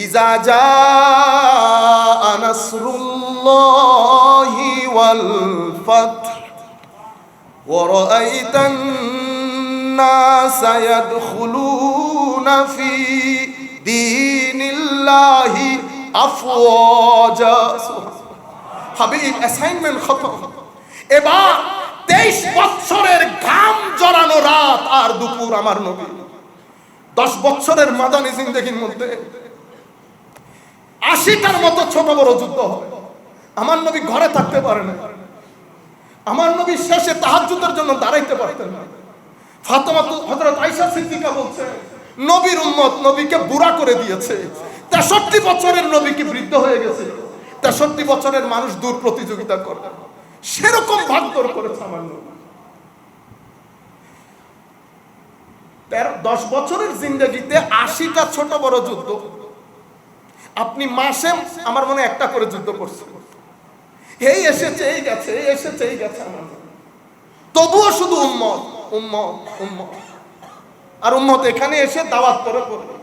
ইজা জাআ নাসরুল্লাহি ওয়াল ফাতহ ওয়া রাআইতান নাসা ইয়াদখুলুনা ফি দীনিল্লাহি আফওয়াজা। হাবিব অ্যাসাইনমেন্ট খতম। এবার 23 বছরের ঘাম জড়ানো রাত আর দুপুর আমার নবী। 10 বছরের মাদানী জিন্দেগির মধ্যে 80টার মতো ছোট বড় যুদ্ধ হয়। আমার নবী ঘরে থাকতে পারে না। আমার নবী শেষে তাহাজ্জুদের জন্য দাঁড়াইতে পারতেন না। ফাতেমা হযরত আয়েশা সিদ্দিকা বলছে, নবীর উম্মত নবীকে বুড়া করে দিয়েছে। 63 বছরের নবী কি বৃদ্ধ হয়ে গেছে? 63 বছরের মানুষ দূর প্রতিযোগিতা করে, সেরকম ভাগদৌড় করেছে আমার নবী। 10 বছরের জিন্দেগিতে 80টা ছোট বড় যুদ্ধ। আপনি মাসে আমার মনে একটা করে যুদ্ধ করছেন। এই এসেছে এই গেছে, এই এসেছে এই গেছে, তবুও শুধু উম্মত উম্মত উম্মত। আর উম্মত এখানে এসে দাওয়াত করে করবে।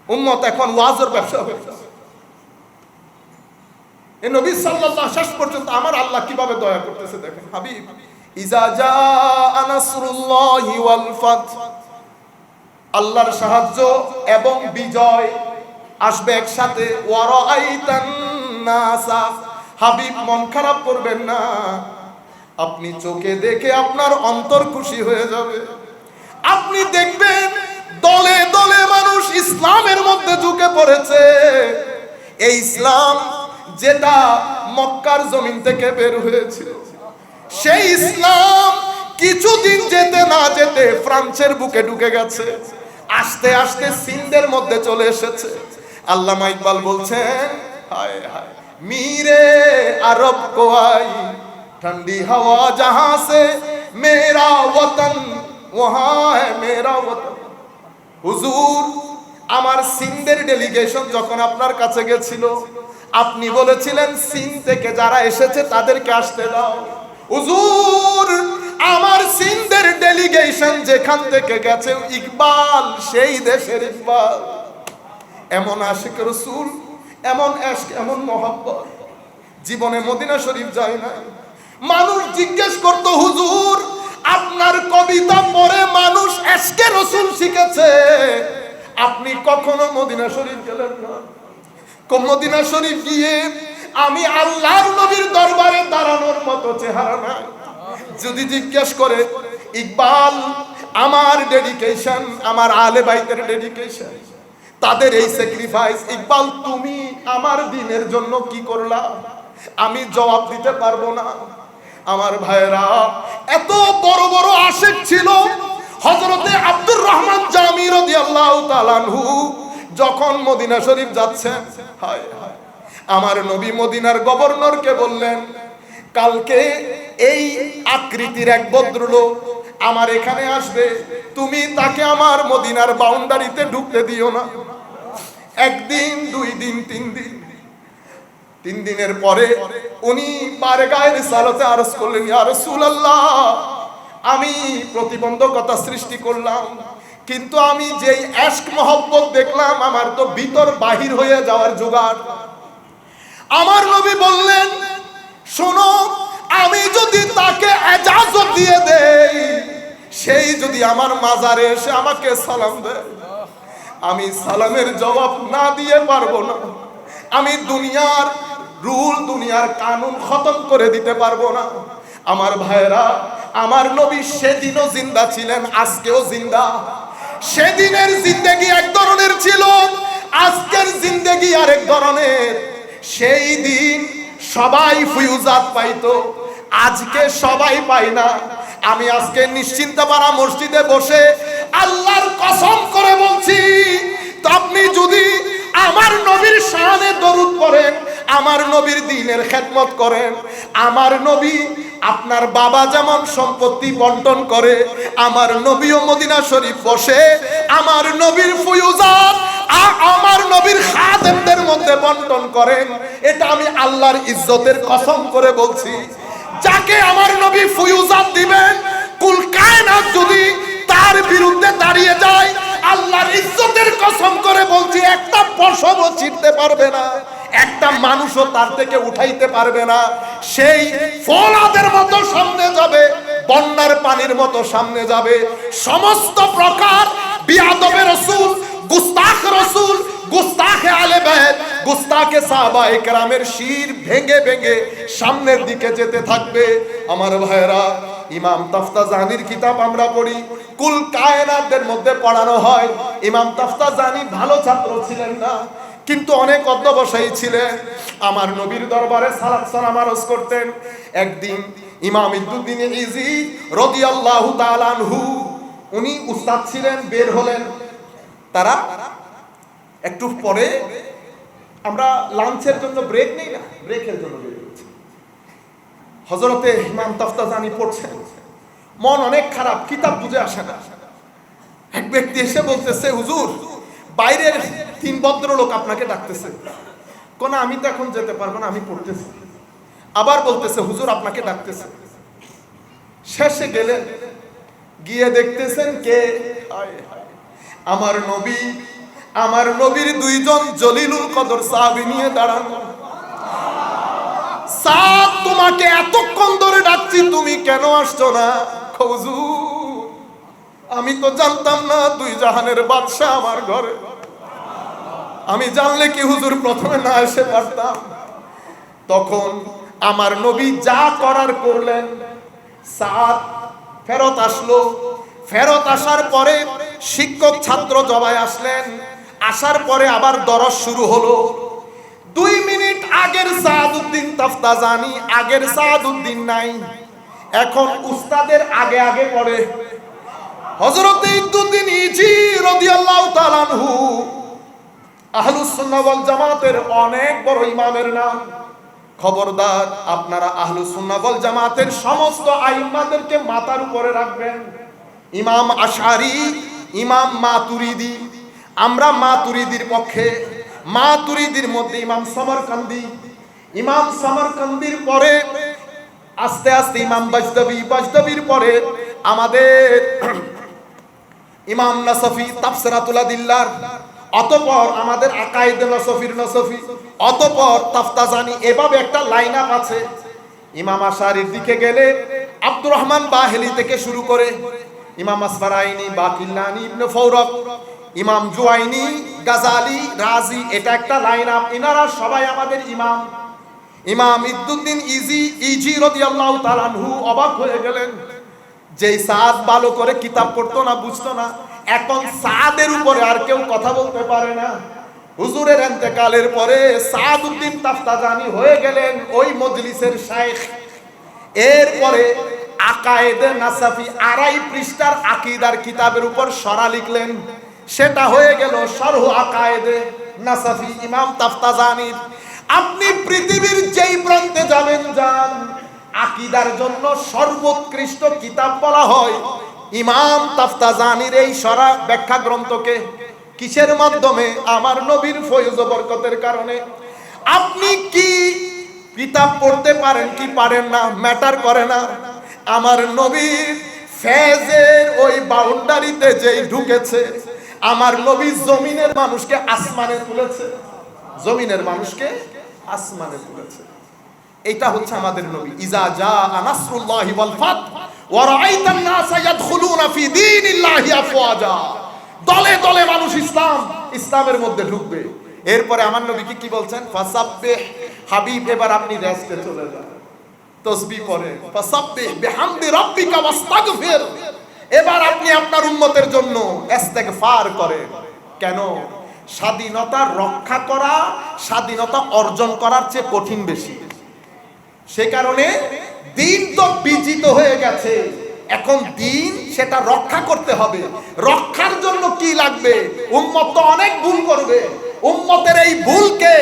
উম্মত এখন ওয়াজের ব্যবসা হয়ে যাবে। এই নবী সাল্লাল্লাহু শেষ পর্যন্ত আমার আল্লাহ কিভাবে দয়া করতেছে দেখেন। হাবিব ইজা জাআ নাসরুল্লাহি ওয়াল ফাতহ, আল্লাহর সাহায্য এবং বিজয় আসবে একসাথে। ওয়া রাআইতান নাসা, হাবিব মন খারাপ করবেন না, আপনি চোখে দেখে আপনার অন্তর খুশি হয়ে যাবে। আপনি দেখবেন দলে দলে মানুষ ইসলামের মধ্যে ঝুঁকে পড়েছে। এই ইসলাম যেটা মক্কার জমিন থেকে বের হয়েছিল, সেই ইসলাম কিছুদিন যেতে না যেতে ফ্রান্সের বুকে ঢুকে গেছে, আস্তে আস্তে সিন্ধের মধ্যে চলে এসেছে। আল্লামা ইকবাল বলছেন, হায় হায় मीरे अरब को आई ठंडी हवा जहां से मेरा वतन वहां है मेरा वतन। হুজুর আমার সিন্ধের ডেলিগেশন যখন আপনার কাছে গেছিল, আপনি বলেছিলেন সিন থেকে যারা এসেছে তাদেরকে আসতে দাও। হুজুর আমার সিন্ধের ডেলিগেশন যেখান থেকে গেছে, ইকবাল সেই দেশের ইকবাল। এমন আশিক রাসূল, এমন ইশক, এমন মহব্বত জীবনে মদিনা শরীফ যায় না। মানুষ জিজ্ঞেস করতো, হুজুর আপনার কবিতা পড়ে মানুষ ইশকে রাসূল শিখেছে, আপনি কখনো মদিনা শরীফ গেলেন না। মদিনা শরীফ গিয়ে আমি আল্লাহর নবীর দরবারে দাঁড়ানোর মতো চেহারা নাই। যদি জিজ্ঞেস করে ইকবাল আমার ডেডিকেশন, আমার আলে বাইতের ডেডিকেশন, তাদের এই স্যাক্রিফাইস। ইকবাল তুমি আমার দিনের জন্য কি করলা আমি জবাব দিতে পারবো না। আমার ভাইরা, এত বড় বড় আশিক ছিল। হযরতে আব্দুর রহমান জামি রাদিয়াল্লাহু তাআলা আনহু যখন মদিনা শরীফ যাচ্ছেন, হায় হায়, আমার নবী মদিনার গভর্নরকে বললেন, কালকে এই আকৃতির এক ভদ্রলোক আমার এখানে আসবে, তুমি তাকে আমার মদিনার বাউন্ডারিতে ঢুকতে দিও না। একদিন, 2 দিন, 3 দিন, 3 দিনের পরে উনি বারগায়ে রিসালাতে আরজ করলেন, ইয়া রাসূলুল্লাহ, আমি প্রতিবন্ধকতা সৃষ্টি করলাম, কিন্তু আমি যেই আশক মহব্বত দেখলাম আমার তো ভিতর বাহির হয়ে যাওয়ার জোগাড়। আমার নবী বললেন, শোনো, আমি যদি তাকে ইজাজত দিয়ে দেই, সেই যদি আমার মাজারে এসে আমাকে সালাম দেয়, আমি সালামের জবাব না দিয়ে পারবো না। আমি দুনিয়ার রুল, দুনিয়ার কানুন খতম করে দিতে পারবো না। আমার ভাইরা, আমার নবী সেদিনও জিন্দা ছিলেন, আজকেও জিন্দা। সেদিনের জিন্দেগি এক ধরনের ছিল, আজকের জিন্দেগি আরেক ধরনের। সেই দিন সবাই ফুয়ুজাত পাইতো, আজকে সবাই পাই না। আমি আজকে নিশ্চিন্তপাড়া মসজিদে বসে আল্লাহর কসম করে বলছি, তো আপনি যদি আমার নবীর শানে দরুদ পড়েন, আমার নবীর দ্বীনের খেদমত করেন, আমার নবী আপনার বাবা যেমন সম্পত্তি বন্টন করে, আমার নবীও মদিনা শরীফ বসে আমার নবীর ফুয়ুজাত আমার নবীর খাদেমদের মধ্যে বন্টন করেন। এটা আমি আল্লাহর ইজ্জতের কসম করে বলছি। যাকে আমার নবী ফুয়ুজাত দিবেন, কুল কায়নাত যদি তার বিরুদ্ধে দাঁড়িয়ে যায়, আল্লাহর ইজ্জতের কসম করে বলছি, একটা পশমও ছিঁড়তে পারবে না, একটা মানুষও তার থেকে উঠাইতে পারবে না। সেই ফলাদের মতো সামনে যাবে, বন্যার পানির মতো সামনে যাবে। সমস্ত প্রকার বিয়াদবে রাসূল, গুস্তাখ রাসূল, গুস্তাখে আলে বাইত, গুস্তাখে সাহাবায়ে কেরামের শির ভেঙে ভেঙে সামনের দিকে যেতে থাকবে। আমার ভাইরা, ইমাম তাফতাজানির কিতাব আমরা পড়ি, কুল কায়নাতের মধ্যে পড়ানো হয়। ইমাম তাফতাজানি ভালো ছাত্র ছিলেন না, কিন্তু অনেক অধ্যবসায়ী ছিলেন। আমার নবীর দরবারে সালাত সালাম আরজ করতেন। একদিন ইমাম ইদ্দুদ্দিন ইজি রাদিয়াল্লাহু তাআলা আনহু, উনি উস্তাদ ছিলেন, বের হলেন। তারা একটু পরে, আমরা লাঞ্চের জন্য ব্রেক নেই না, ব্রেকের জন্য বের হচ্ছে। হযরতে ইমাম তাফতাজানি পড়ছেন, মন অনেক খারাপ, কিতাব বুঝে আসে না। এক ব্যক্তি এসে বলতেছে, হুজুর, বাইরের 3 ভদ্রলোক আপনাকে ডাকতেছে। কোন আমি তো এখন যেতে পারবো না, আমি পড়তেছি। আবার বলতেছে, হুজুর আপনাকে ডাকতেছে। শেষে গেলেন, গিয়ে দেখতেছেন কে? আমার নবী, আমার নবীর 2 জন জলিলুল কদর সাহাবী নিয়ে দাঁড়ানো। সাদ, তোমাকে এতক্ষণ ধরে ডাকছি, তুমি কেন আসছো না? হুজুর, আমি তো জানতাম না 2 জাহানের বাদশা আমার ঘরে। আমি জানলে কি হুজুর প্রথমে না এসে পারতাম? তখন আমার নবী যা করার করলেন। সাদ ফেরত আসলো। ফেরত আসার পরে শিক্ষক ছাত্র জবাই আসলেন। আসার পরে আবার দরস শুরু হলো। 2 মিনিট আগের সাদউদ্দিন তাফতাজানি, আগের সাদউদ্দিন নাই, এখন উস্তাদের আগে আগে পড়ে। হযরতে ইদ্দুদ্দিন ইজি রাদিয়াল্লাহু তাআলা আনহু আহলুস সুন্নাহ ওয়াল জামাতের অনেক বড় ইমামের নাম। খবরদার, আপনারা আহলুস সুন্নাহ ওয়াল জামাতের সমস্ত আইম্মাদেরকে মাথার উপরে রাখবেন। ইমাম আশআরী, ইমাম মাতুরিদি, আমরা মাতুরিদির পক্ষে। মাতুরিদির মধ্যে ইমাম সমরকান্দি, ইমাম সমরকান্দির পরে আস্তে আস্তে ইমাম বাজদাবি, বাজদাবির পরে আমাদের ইমাম নাসফি তাফসিরাতুল আদিল্লার, অতঃপর আমাদের আকায়েদ নাসফির নাসফি, অতঃপর তাফতাজানি। এভাবে একটা লাইন আপ আছে। ইমাম আশআরীর দিকে গেলে আব্দুর রহমান বাহেলি থেকে শুরু করে ইমাম আসফারাইনি, বাকিল্লানি, ইবনে ফৌরক, ইমাম জুয়াইনি, গাজালি, রাজি, এটা একটা লাইন আপ। ইনারা সবাই আমাদের ইমাম। ইমাম ইদ্দুদ্দিন ইজি রাদিয়াল্লাহু তাআলা আনহু অবাক হয়ে গেলেন। যেই সাদ ভালো করে কিতাব পড়তো না, বুঝতো না, এখন সাদের উপরে আর কেউ কথা বলতে পারে না। হুজুরের ইন্তেকালের পরে সাদউদ্দিন তাফতাজানি হয়ে গেলেন ওই মজলিসের শাইখ। এরপরে আকায়েদে নাসাফি 2.5 পৃষ্ঠার আকীদার কিতাবের উপর শরা লিখলেন, সেটা হয়ে গেল শরহ আকায়েদে নাসাফি ইমাম তাফতাজানির। আপনি পৃথিবীর যেই প্রান্তে যাবেন যান, আকীদার জন্য সর্বোৎকৃষ্ট কিতাব বলা হয় ইমাম তাফতাজানির এই শরা ব্যাখ্যা গ্রন্থকে। কিসের মাধ্যমে? আমার নবীর ফয়জ ও বরকতের কারণে। আপনি কি কিতাব পড়তে পারেন কি পারেন না ম্যাটার করে না, আমার নবীর ফেজের ওই বাউন্ডারিতে যেই ঢুকেছে, আমার নবী জমিনের মানুষকে আসমানে তুলেছে, জমিনের মানুষকে আসমানে তুলেছে। এটা হচ্ছে আমাদের নবী। ইজা জাআ নাসরুল্লাহি ওয়াল ফাত ওয়া রাআইতান নাসা ইয়াদখুলুনা ফি দীনিল্লাহি আফওয়াজা। দলে দলে মানুষ ইসলামের মধ্যে ঢুকবে। এরপরে আমার নবী কি বলছেন? ফাসাব্বিহ, হাবিব এবার আপনি রেস্টে চলে যান, তাসবিহ পড়েন। ফাসাব্বিহ বিহামদি রাব্বিকা ওয়াস্তাগফির, এবার আপনি আপনার উম্মতের জন্য ইস্তেগফার করেন। কেন? স্বাধীনতা রক্ষা করা স্বাধীনতা অর্জন করার চেয়ে কঠিন বেশি। সে কারণে দিন তো বিজিত হয়ে গেছে, এখন দিন সেটা রক্ষা করতে হবে। রক্ষার জন্য কি লাগবে? উম্মত তো অনেক ভুল করবে, উম্মতের এই ভুলকে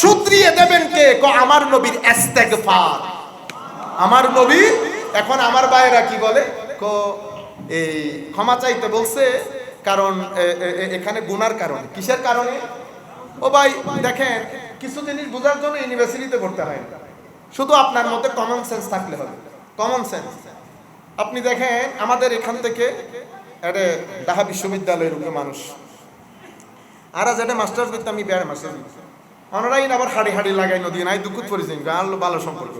শুধরিয়ে দেবেন কে? আমার নবীর ইস্তেগফার। আমার নবী, এখন আমার ভাইয়েরা কি বলে, এই ক্ষমা চাইতে বলছে, কারণ এখানে গুনার কারণে। কিসের কারণে? ও ভাই দেখেন, কিছু জিনিস বোঝার জন্য ইউনিভার্সিটিতে পড়তে হয় না, শুধু আপনার মধ্যে কমন সেন্স থাকলে হবে। Common sense. আপনি দেখেন আমাদের এখান থেকে ঢাকা বিশ্ববিদ্যালয়ের উপরে মানুষ আর যেটা মাস্টার্স করতে, আমি বেড়ে মাস্টার্স অনরাইন আবার হাড়ি হাড়ি লাগাই নদী নাই দুঃখ করেছি আনলো ভালো সম্পর্ক।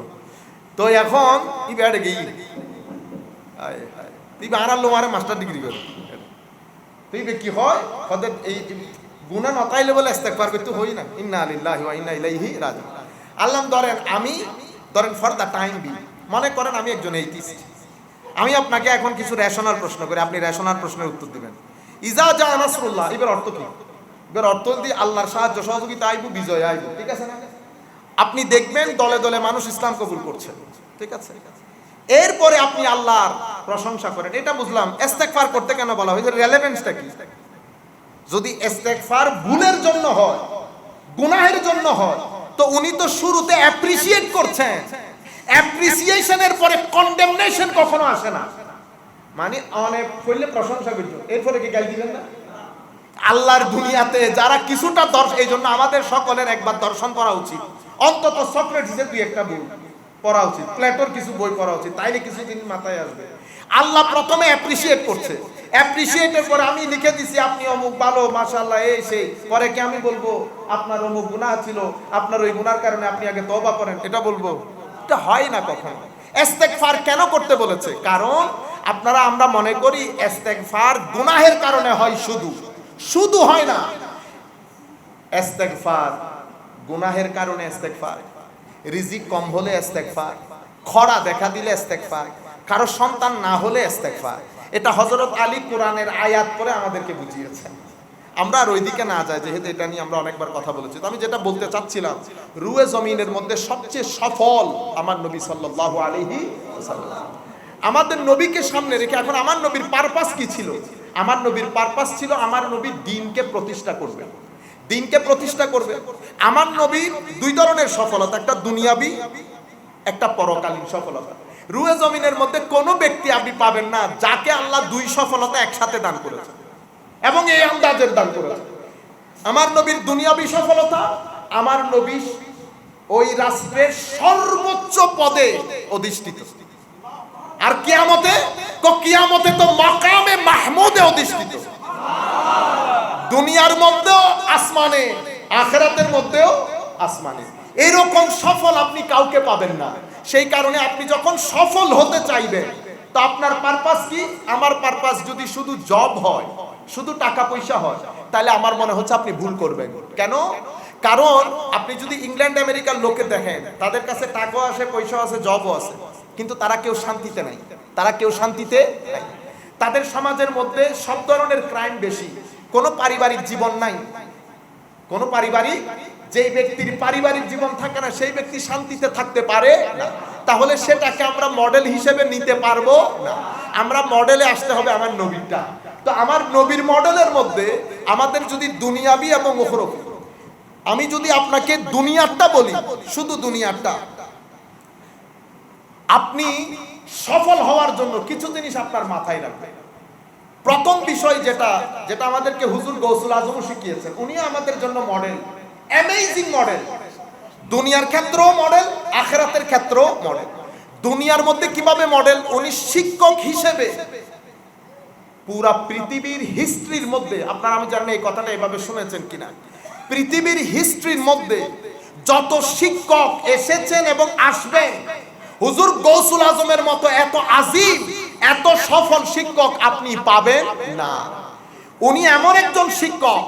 তো এখন ই বেড়ে গেই তুই আনারলো মারে মাস্টার ডিগ্রি করে, তুই কি হয় হতে এই গুনাহ নতাইলে বলে ইস্তেগফার করতে হই না। ইন্না লিল্লাহি ওয়া ইন্না ইলাইহি রাজিউন। আল্লাহ ধরেন ফর দ্য টাইম বি, মনে করেন আমি একজন এইথিস্ট, আমি আপনাকে এখন কিছু রেশনাল প্রশ্ন করি, আপনি রেশনাল প্রশ্নের উত্তর দিবেন। ইজা জা নাসরুল্লাহ, এবার অর্থ কি? এবার অর্থ যদি আল্লাহর সাহায্য সহযোগিতা আইবু, বিজয় আইবু, ঠিক আছে না? আপনি দেখবেন দলে দলে মানুষ ইসলাম কবুল করছে, ঠিক আছে? এরপরে আপনি আল্লাহর প্রশংসা করেন, এটা বুঝলাম। ইস্তেগফার করতে কেন বলা হয়েছে? রেলেভেন্সটা কি? যদি ইস্তেগফার ভুলের জন্য হয়, গুনাহের জন্য হয়, তো উনি তো শুরুতে অ্যাপ্রিসিয়েট করছেন। অ্যাপ্রিসিয়েশনের পরে কন্ডেমনেশন কখনো আসে না। মানে অনেক করলে প্রশংসা করছেন, এরপরে কি গাল দিবেন না? আল্লাহর দুনিয়াতে যারা কিছুটা দর্শন, এই জন্য আমাদের সকলের একবার দর্শন করা উচিত, অন্তত সক্রেটিসের দুই একটা বই পড়া উচিত, প্লেটোর কিছু বই পড়া উচিত, তাইলে কিছু জিনিস মাথায় আসবে। আল্লাহ প্রথমে অ্যাপ্রিসিয়েট করছে, অ্যাপ্রিসিয়েটের পরে আমি লিখে দিছি আপনি অমুক ভালো মাশাআল্লাহ এই সেই, পরে কি আমি বলবো আপনার অমুক গুনাহ ছিল, আপনার ওই গুনার কারণে আপনি আগে তওবা করেন, এটা বলবো? এটা হয় না কখনো। ইস্তেগফার কেন করতে বলেছে? কারণ আমরা মনে করি ইস্তেগফার গুনাহের কারণে হয়, শুধু হয় না। ইস্তেগফার গুনাহের কারণে ইস্তেগফার, রিজিক কম হলে ইস্তেগফার, খরা দেখা দিলে ইস্তেগফার, কারো সন্তান না হলে ইস্তেগফার। এটা হযরত আলী কোরআনের আয়াত পড়ে আমাদেরকে বুঝিয়েছেন। আমরা আর ওইদিকে না যাই, যেহেতু এটা নিয়ে আমরা অনেকবার কথা বলেছি। তো আমি যেটা বলতে চাচ্ছিলাম, রুয়ে জমিনের মধ্যে সবচেয়ে সফল আমার নবী সাল্লাল্লাহু আলাইহি ওয়াসাল্লাম। আমাদের নবীকে সামনে রেখে এখন আমার নবীর পারপাস কি ছিল? আমার নবীর পারপাস ছিল আমার নবী দ্বীনকে প্রতিষ্ঠা করবে, দ্বীনকে প্রতিষ্ঠা করবে। আমার নবীর দুই ধরনের সফলতা, একটা দুনিয়াবি, একটা পরকালীন সফলতা। রুয়ে জমিনের মধ্যে কোনো ব্যক্তি আপনি পাবেন না যাকে আল্লাহ দুই সফলতা একসাথে দান করেছে এবং এই আন্দাজের দান করেছে। আমার নবীর দুনিয়াবি সফলতা, আমার নবী ওই রাষ্ট্রের সর্বোচ্চ পদে অধিষ্ঠিত, আর কিয়ামতে তো মাকামে মাহমুদে অধিষ্ঠিত। দুনিয়ার মধ্যেও আসমানে, আখিরাতের মধ্যেও আসমানে। এরকম সফল আপনি কাউকে পাবেন না। সেই কারণে আপনি যখন সফল হতে চাইবেন, তো আপনার পারপাস কি? আমার পারপাস যদি শুধু জব হয়, শুধু টাকা পয়সা হয়, তাহলে আমার মনে হচ্ছে আপনি ভুল করবেন। কেন? কারণ আপনি যদি ইংল্যান্ড আমেরিকার লোকে দেখেন, তাদের কাছে টাকাও আছে, পয়সাও আছে, জবও আছে, কিন্তু তারা কেউ শান্তিতে নাই। তারা কেউ শান্তিতে নাই। তাদের সমাজের মধ্যে সব ধরনের ক্রাইম বেশি, কোনো পারিবারিক জীবন নাই। কোনো পারিবারিক, যেই ব্যক্তির পারিবারিক জীবন থাকে না সেই ব্যক্তি শান্তিতে থাকতে পারে না। তাহলে সেটাকে আমরা মডেল হিসেবে নিতে পারবো না। আমরা মডেলে আসতে হবে আমার নবীটা। তো আমার নবীর মডেলের মধ্যে আমাদের যদি দুনিয়াবি এবং উখরবি, আমি যদি আপনাকে দুনিয়ারটা বলি, শুধু দুনিয়ারটা, আপনি সফল হওয়ার জন্য কিছু জিনিস আপনার মাথায় রাখবেন। প্রথম বিষয় যেটা যেটা আমাদেরকে হুজুর গৌসুল আজম শিখিয়েছেন, উনি আমাদের জন্য মডেল, অ্যামেজিং মডেল। দুনিয়ার ক্ষেত্রেও মডেল, আখিরাতের ক্ষেত্রেও মডেল। দুনিয়ার মধ্যে কিভাবে মডেল? উনি শিক্ষক হিসেবে পুরা পৃথিবীর হিস্ট্রির মধ্যে, আপনারা আমি জানি এই কথাটা এভাবে শুনেছেন কিনা, পৃথিবীর হিস্ট্রির মধ্যে যত শিক্ষক এসেছেন এবং আসবেন, হুজুর গৌসুল আজমের মতো এত আজিম, এত সফল শিক্ষক আপনি পাবেন না। উনি এমন একজন শিক্ষক,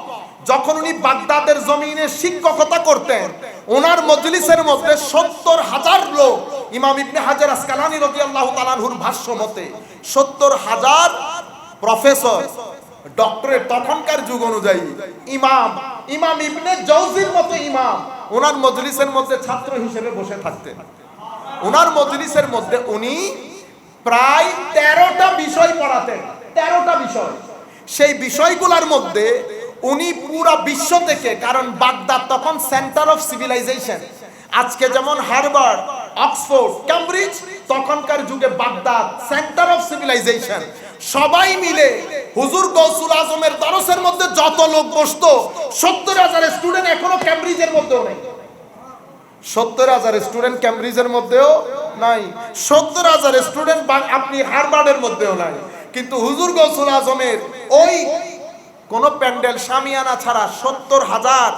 যখন উনি বাগদাদের জমিনে শিক্ষকতা করতেন, ওনার মজলিসের মধ্যে ৭০,০০০ লোক, ইমাম ইবনে হাজার আসকালানী রাদিয়াল্লাহু তাআলা আনহুর ভাষ্য মতে ৭০,০০০ প্রফেসর, ডক্টরেট, তখনকার যুগ অনুযায়ী ইমাম ইবনে জৌজির মতো ইমাম ওনার মজলিসের মধ্যে ছাত্র হিসেবে বসে থাকতেন। ওনার মজলিসের মধ্যে উনি প্রায় ১৩টা বিষয় পড়াতেন, ১৩টা বিষয়। সেই বিষয়গুলোর মধ্যে উনি পুরা বিশ্ব থেকে, কারণ বাগদাদ তখন সেন্টার অফ সিভিলাইজেশন, আজকে যেমন হার্ভার্ড, অক্সফোর্ড, ক্যামব্রিজ, তখনকার যুগে বাগদাদ সেন্টার অফ সিভিলাইজেশন। সবাই মিলে হুজুর গৌসুল আজমের দরসের মধ্যে যত লোক বসতো, ৭০,০০০ স্টুডেন্ট এখনো ক্যামব্রিজের মধ্যেও নেই। ৭০,০০০ স্টুডেন্ট ক্যামব্রিজের মধ্যেও নাই, ৭০,০০০ স্টুডেন্ট আপনি হার্ভার্ডের মধ্যেও নাই। কিন্তু হুজুর গৌসুল আজমের ওই কোন প্যান্ডেল শামিয়ানা ছাড়া ৭০,০০০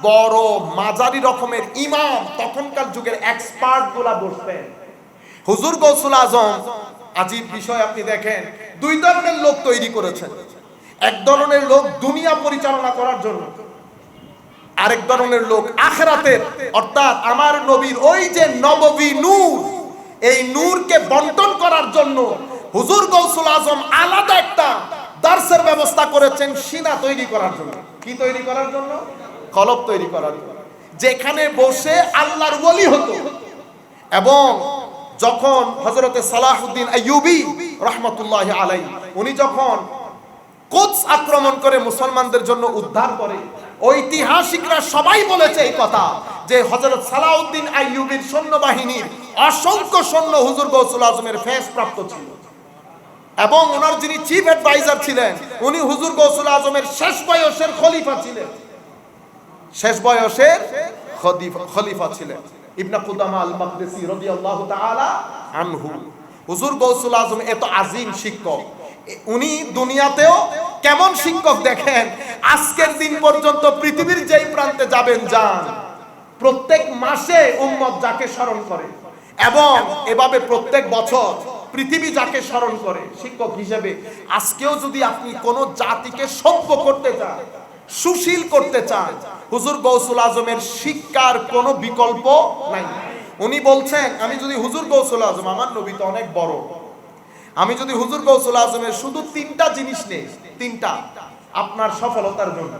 বড় মাঝারি রকমের ইমাম, তখনকার যুগের এক্সপার্ট গুলা বসতেন। হুজুর গৌসুল আজম, আজীব বিষয় আপনি দেখেন, দুই ধরনের লোক তৈরি করেছেন। এক ধরনের লোক দুনিয়া পরিচালনা করার জন্য, আরেক ধরনের লোক আখিরাতের, অর্থাৎ আমার নবীর ওই যে নববী নূর, এই নূরকে বন্টন করার জন্য হুজুর গৌসুল আজম আলাদা একটা দার্সের ব্যবস্থা করেছেন, সিনা তৈরি করার জন্য। কি তৈরি করার জন্য? কলব তৈরি করার জন্য, যেখানে বসে আল্লাহর ওলি হতো। এবং যখন হযরতে সালাহউদ্দিন আইয়ুবী রাহমাতুল্লাহি আলাইহি, উনি যখন কুদস আক্রমণ করে মুসলমানদের জন্য উদ্ধার করে, ঐতিহাসিকরা সবাই বলেছে এই কথা যে হযরত সালাহউদ্দিন আইয়ুবীর সৈন্যবাহিনীর অসংখ্য সৈন্য হুজুর গৌসুল আজমের ফেস প্রাপ্ত ছিল। এবং ওনার যিনি চিফ অ্যাডভাইজার ছিলেন, উনি হুজুর গৌসুল আজমের শেষ বয়সের খলিফা ছিলেন, শেষ বয়সের খলিফা ছিলেন ইবনে কুদামা আল মাকদিসি রাদিয়াল্লাহু তাআলা আনহু। হুজুর গৌসুল আজম এত আজিম শিক্ষক, উনি দুনিয়াতেও কেমন শিক্ষক দেখেন, আজকের দিন পর্যন্ত পৃথিবীর যেই প্রান্তে যাবেন যান, প্রত্যেক মাসে উম্মত যাকে স্মরণ করে, এবং এভাবে প্রত্যেক বছর পৃথিবী যাকে স্মরণ করে শিক্ষক হিসেবে, আজকেও যদি আপনি কোনো জাতিকে সভ্য করতে চান, সুশীল করতে চান, হুজুর গৌসুল আজমের শিক্ষার কোনো বিকল্প নাই। উনি বলছেন, আমি যদি হুজুর গৌসুল আজম, আমার নবী তো অনেক বড়, আমি যদি হুজুর গৌসুল আজমের শুধু ৩টা জিনিস নেই, ৩টা আপনার সফলতার জন্য,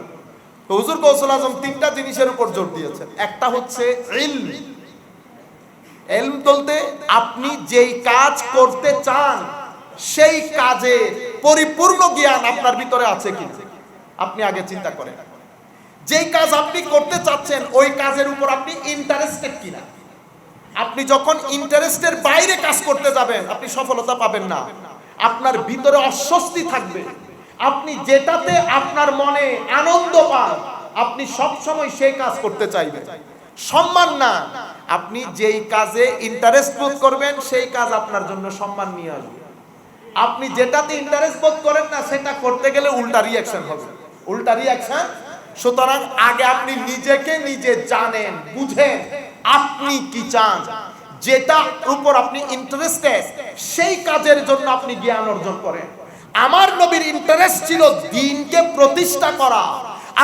তো হুজুর গৌসুল আজম ৩টা জিনিসের উপর জোর দিয়েছেন। একটা হচ্ছে ইলম। ইলম বলতে আপনি যেই কাজ করতে চান সেই কাজে পরিপূর্ণ জ্ঞান আপনার ভিতরে আছে কিনা, আপনি আগে চিন্তা করেন। যেই কাজ আপনি করতে চাচ্ছেন ওই কাজের উপর আপনি ইন্টারেস্টেড কিনা। আপনি যখন ইন্টারেস্টের বাইরে কাজ করতে যাবেন, আপনি সফলতা পাবেন না, আপনার ভিতরে অস্বস্তি থাকবে। আপনি যেটাতে আপনার মনে আনন্দ পান, আপনি সব সময় সেই কাজ করতে চাইবেন। সম্মান না, আপনি যেই কাজে ইন্টারেস্ট বোধ করবেন সেই কাজ আপনার জন্য সম্মান নিয়ে আসবে। আপনি যেটাতে ইন্টারেস্ট বোধ করেন না, সেটা করতে গেলে উল্টা রিঅ্যাকশন হবে, উল্টা রিঅ্যাকশন। সুতরাং আগে আপনি নিজেকে নিজে জানেন, বুঝেন আপনি কি চান, যেটা উপর আপনি ইন্টারেস্টেড সেই কাজের জন্য আপনি জ্ঞান অর্জন করেন। আমার নবীর ইন্টারেস্ট ছিল দ্বীনকে প্রতিষ্ঠা করা,